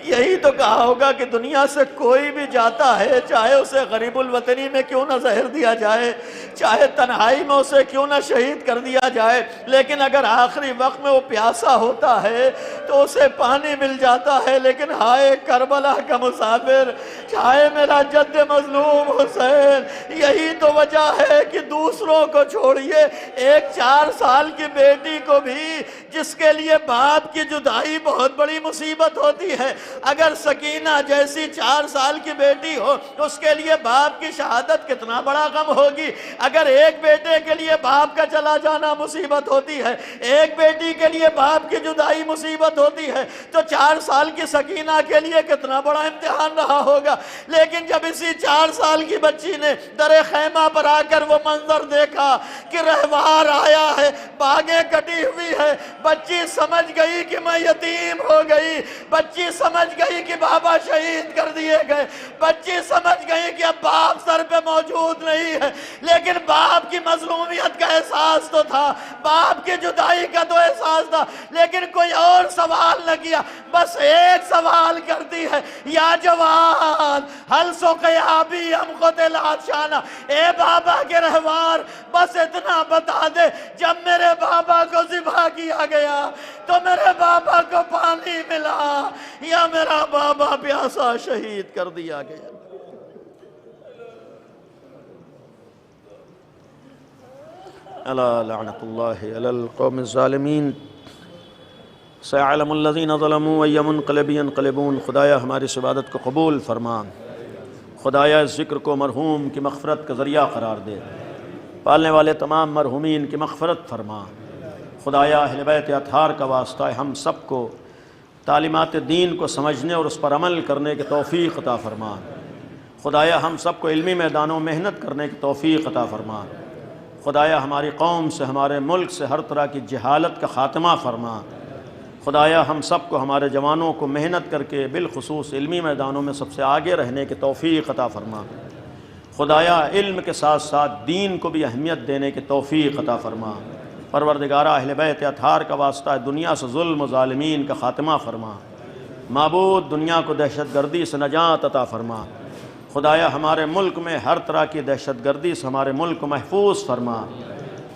یہی تو کہا ہوگا کہ دنیا سے کوئی بھی جاتا ہے چاہے اسے غریب الوطنی میں کیوں نہ زہر دیا جائے، چاہے تنہائی میں اسے کیوں نہ شہید کر دیا جائے، لیکن اگر آخری وقت میں وہ پیاسا ہوتا ہے تو اسے پانی مل جاتا ہے. لیکن ہائے کربلا کا مسافر، ہائے میرا جد مظلوم حسین، یہی تو وجہ ہے کہ دوسروں کو چھوڑیے، ایک 4 سال کی بیٹی کو بھی جس کے لیے باپ کی جدائی بہت بڑی مصیبت ہوتی ہے، اگر سکینہ جیسی 4 سال کی بیٹی ہو تو اس کے لیے باپ کی شہادت کتنا بڑا غم ہوگی. اگر ایک بیٹے کے لیے باپ کا چلا جانا مصیبت ہوتی ہے، ایک بیٹی کے لیے باپ کی جدائی مصیبت ہوتی ہے، تو 4 سال کی سکینہ کے لیے کتنا بڑا امتحان رہا ہوگا. لیکن جب اسی 4 سال کی بچی نے در خیمہ پر آ کر وہ منظر دیکھا کہ رہوار آیا ہے، باغیں کٹی ہوئی ہے، بچی سمجھ گئی کہ میں یتیم ہو گئی، بچی سمجھ گئی کہ بابا شہید کر دیے گئے، بچی سمجھ گئی کہ اب باپ سر پہ موجود نہیں ہے. لیکن باپ کی مظلومیت کا احساس تو تھا، باپ کی جدائی کا تو احساس تھا، لیکن کوئی اور سوال نہ کیا. بس ایک سوال کرتی ہے، یا جوان حل سقیا بی ام قتلت شانہ، اے بابا کے رہوار بس اتنا بتا دے، جب میرے بابا کو ذبح کیا گیا تو میرے بابا کو پانی ملا یا میرا بابا پیاسا شہید کر دیا گیا. الا لعنت اللہ علی القوم الظالمین. سيعلم الذين ظلموا أي منقلب ينقلبون. خدایا ہماری اس عبادت کو قبول فرما، خدایا اس ذکر کو مرحوم کی مغفرت کا ذریعہ قرار دے، پالنے والے تمام مرحومین کی مغفرت فرما. خدایا اہل بیت اطہار کا واسطہ ہے، ہم سب کو تعلیمات دین کو سمجھنے اور اس پر عمل کرنے کی توفیق عطا فرما. خدایا ہم سب کو علمی میدانوں محنت کرنے کی توفیق عطا فرما. خدایا ہماری قوم سے، ہمارے ملک سے ہر طرح کی جہالت کا خاتمہ فرما. خدایا ہم سب کو، ہمارے جوانوں کو محنت کر کے بالخصوص علمی میدانوں میں سب سے آگے رہنے کی توفیق عطا فرما. خدایا علم کے ساتھ ساتھ دین کو بھی اہمیت دینے کی توفیق عطا فرما. پروردگارہ اہل بیت اطہار کا واسطہ ہے، دنیا سے ظلم و ظالمین کا خاتمہ فرما. معبود دنیا کو دہشت گردی سے نجات عطا فرما. خدایا ہمارے ملک میں ہر طرح کی دہشت گردی سے ہمارے ملک کو محفوظ فرما.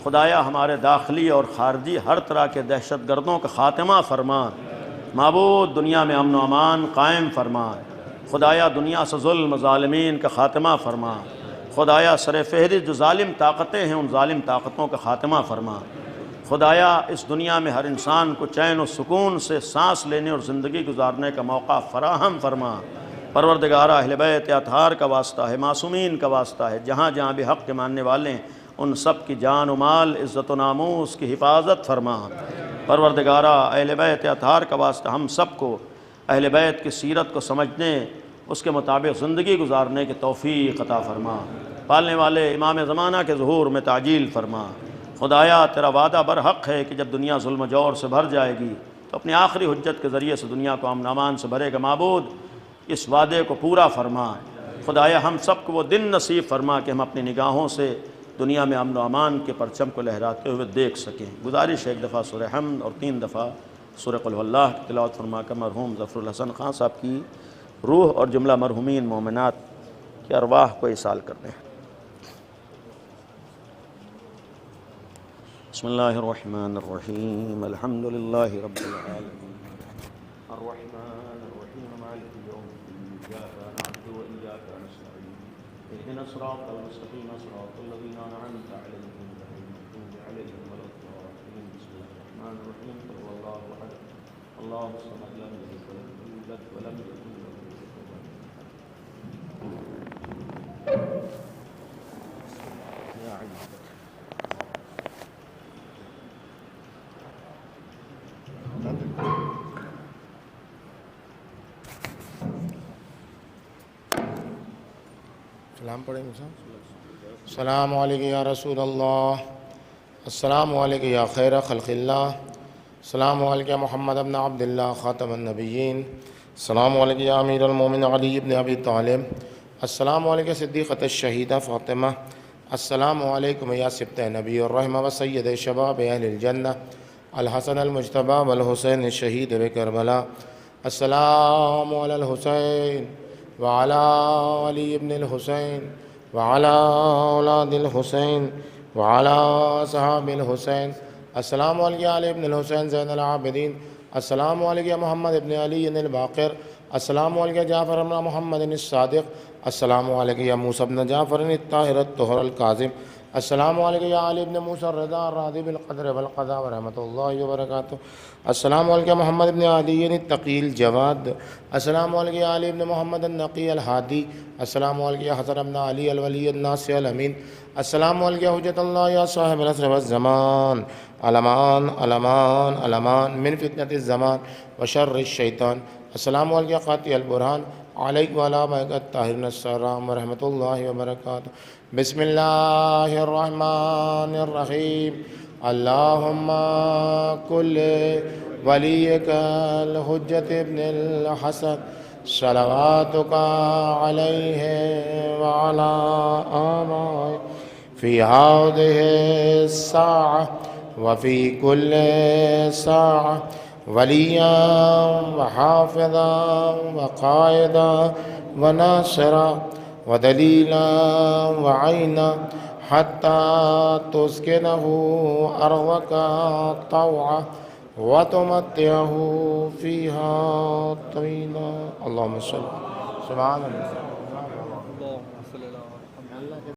خدایا ہمارے داخلی اور خارجی ہر طرح کے دہشت گردوں کا خاتمہ فرما. معبود دنیا میں امن و امان قائم فرما. خدایا دنیا سے ظلم و ظالمین کا خاتمہ فرما. خدایا سر فہرست جو ظالم طاقتیں ہیں ان ظالم طاقتوں کا خاتمہ فرما. خدایا اس دنیا میں ہر انسان کو چین و سکون سے سانس لینے اور زندگی گزارنے کا موقع فراہم فرما. پروردگارہ اہل بیت اطہار کا واسطہ ہے، معصومین کا واسطہ ہے، جہاں جہاں بھی حق کے ماننے والے ہیں ان سب کی جان و مال، عزت و ناموس کی حفاظت فرما. پروردگارہ اہل بیت اطہار کا واسطہ ہم سب کو اہل بیت کی سیرت کو سمجھنے، اس کے مطابق زندگی گزارنے کی توفیق عطا فرما. پالنے والے امام زمانہ کے ظہور میں تعجیل فرما. خدایا تیرا وعدہ برحق ہے کہ جب دنیا ظلم و جور سے بھر جائے گی تو اپنی آخری حجت کے ذریعے سے دنیا کو امن و امان سے بھرے گا. معبود اس وعدے کو پورا فرما. خدایا ہم سب کو وہ دن نصیب فرما کہ ہم اپنی نگاہوں سے دنیا میں امن و امان کے پرچم کو لہراتے ہوئے دیکھ سکیں. گزارش ہے 1 دفعہ سورہ حمد اور 3 دفعہ سورہ قل هو اللہ کی تلاوت فرما کر مرحوم ظفر الحسن خان صاحب کی روح اور جملہ مرحومین مومنات کی ارواح کو ایصال کرتے ہیں. بسم اللہ الرحمن الرحیم. الحمد للہ رب العالمین الرحمن الرحیم مالک یوم الدین ایاک نعبد و ایاک نستعین اهدنا الصراط المستقیم صراط الذین انعمت علیہم غیر المغضوب علیہم ولا الضالین. بسم اللہ الرحمن الرحیم. قل هو اللہ احد اللہ الصمد لم یلد ولم یولد ولم یکن له کفوا احد. یا عزت سلام پڑھیں گے صاحب. السلام علیکم یا رسول اللہ، السلام علیکم یا خیر خلق اللہ، السلام علیکم یا محمد ابن عبد اللہ خاتم النبیین، السلام علیکم یا امیر المومن علی ابن ابی طالب، السلام علیکم صدیقۃ الشہیدہ فاطمہ، السلام علیکم یا سبط نبی الرحمہ و سید شباب اہل الجنہ الحسن المجتبی والحسین الشہید بکربلا، السلام علی الحسین وعلى علي بن الحسين وعلى أولاد الحسين وعلى صحاب الحسين. السلام علیکم علی بن الحسین زین العابدین، السلام علیکم محمد بن علی الباقر، السلام علیکم جعفر بن محمد الصادق، السلام علیکم موسیٰ بن جعفر الطاہر الطہر الکاظم، السلام علیکم یا علی ابن موسیٰ الرضا راضی بالقدر والقضاء ورحمۃ اللہ وبرکاتہ. السلام علیکم محمد ابن علی التقی الجواد. السلام علیکم یا علی ابن محمد النقی الہادی. السلام علیکم یا حسن ابن علی الولی الناصر الامین. السلام علیکم یا حجت اللہ یا صاحب العصر والزمان. الامان الامان الامان من فتنة الزمان وشر الشیطان. السلام علیکم یا قاطع البرہان علیکم وعلی آبائک الطاہرین السلام ورحمۃ اللہ وبرکاتہ. بسم اللہ الرحمن الرحیم. اللہم کل ولیک الحجت ابن الحسن صلواتک علیہ وعلی آبائہ فی ہذہ الساعہ وفی کل ساعہ ولیا وحافظا وقائدا وناصرا ودلیلا وعینا حتی تسکنہ ارضک طوعا وتمتعہ فیہا طویلا. اللہم صل سبحان اللہ.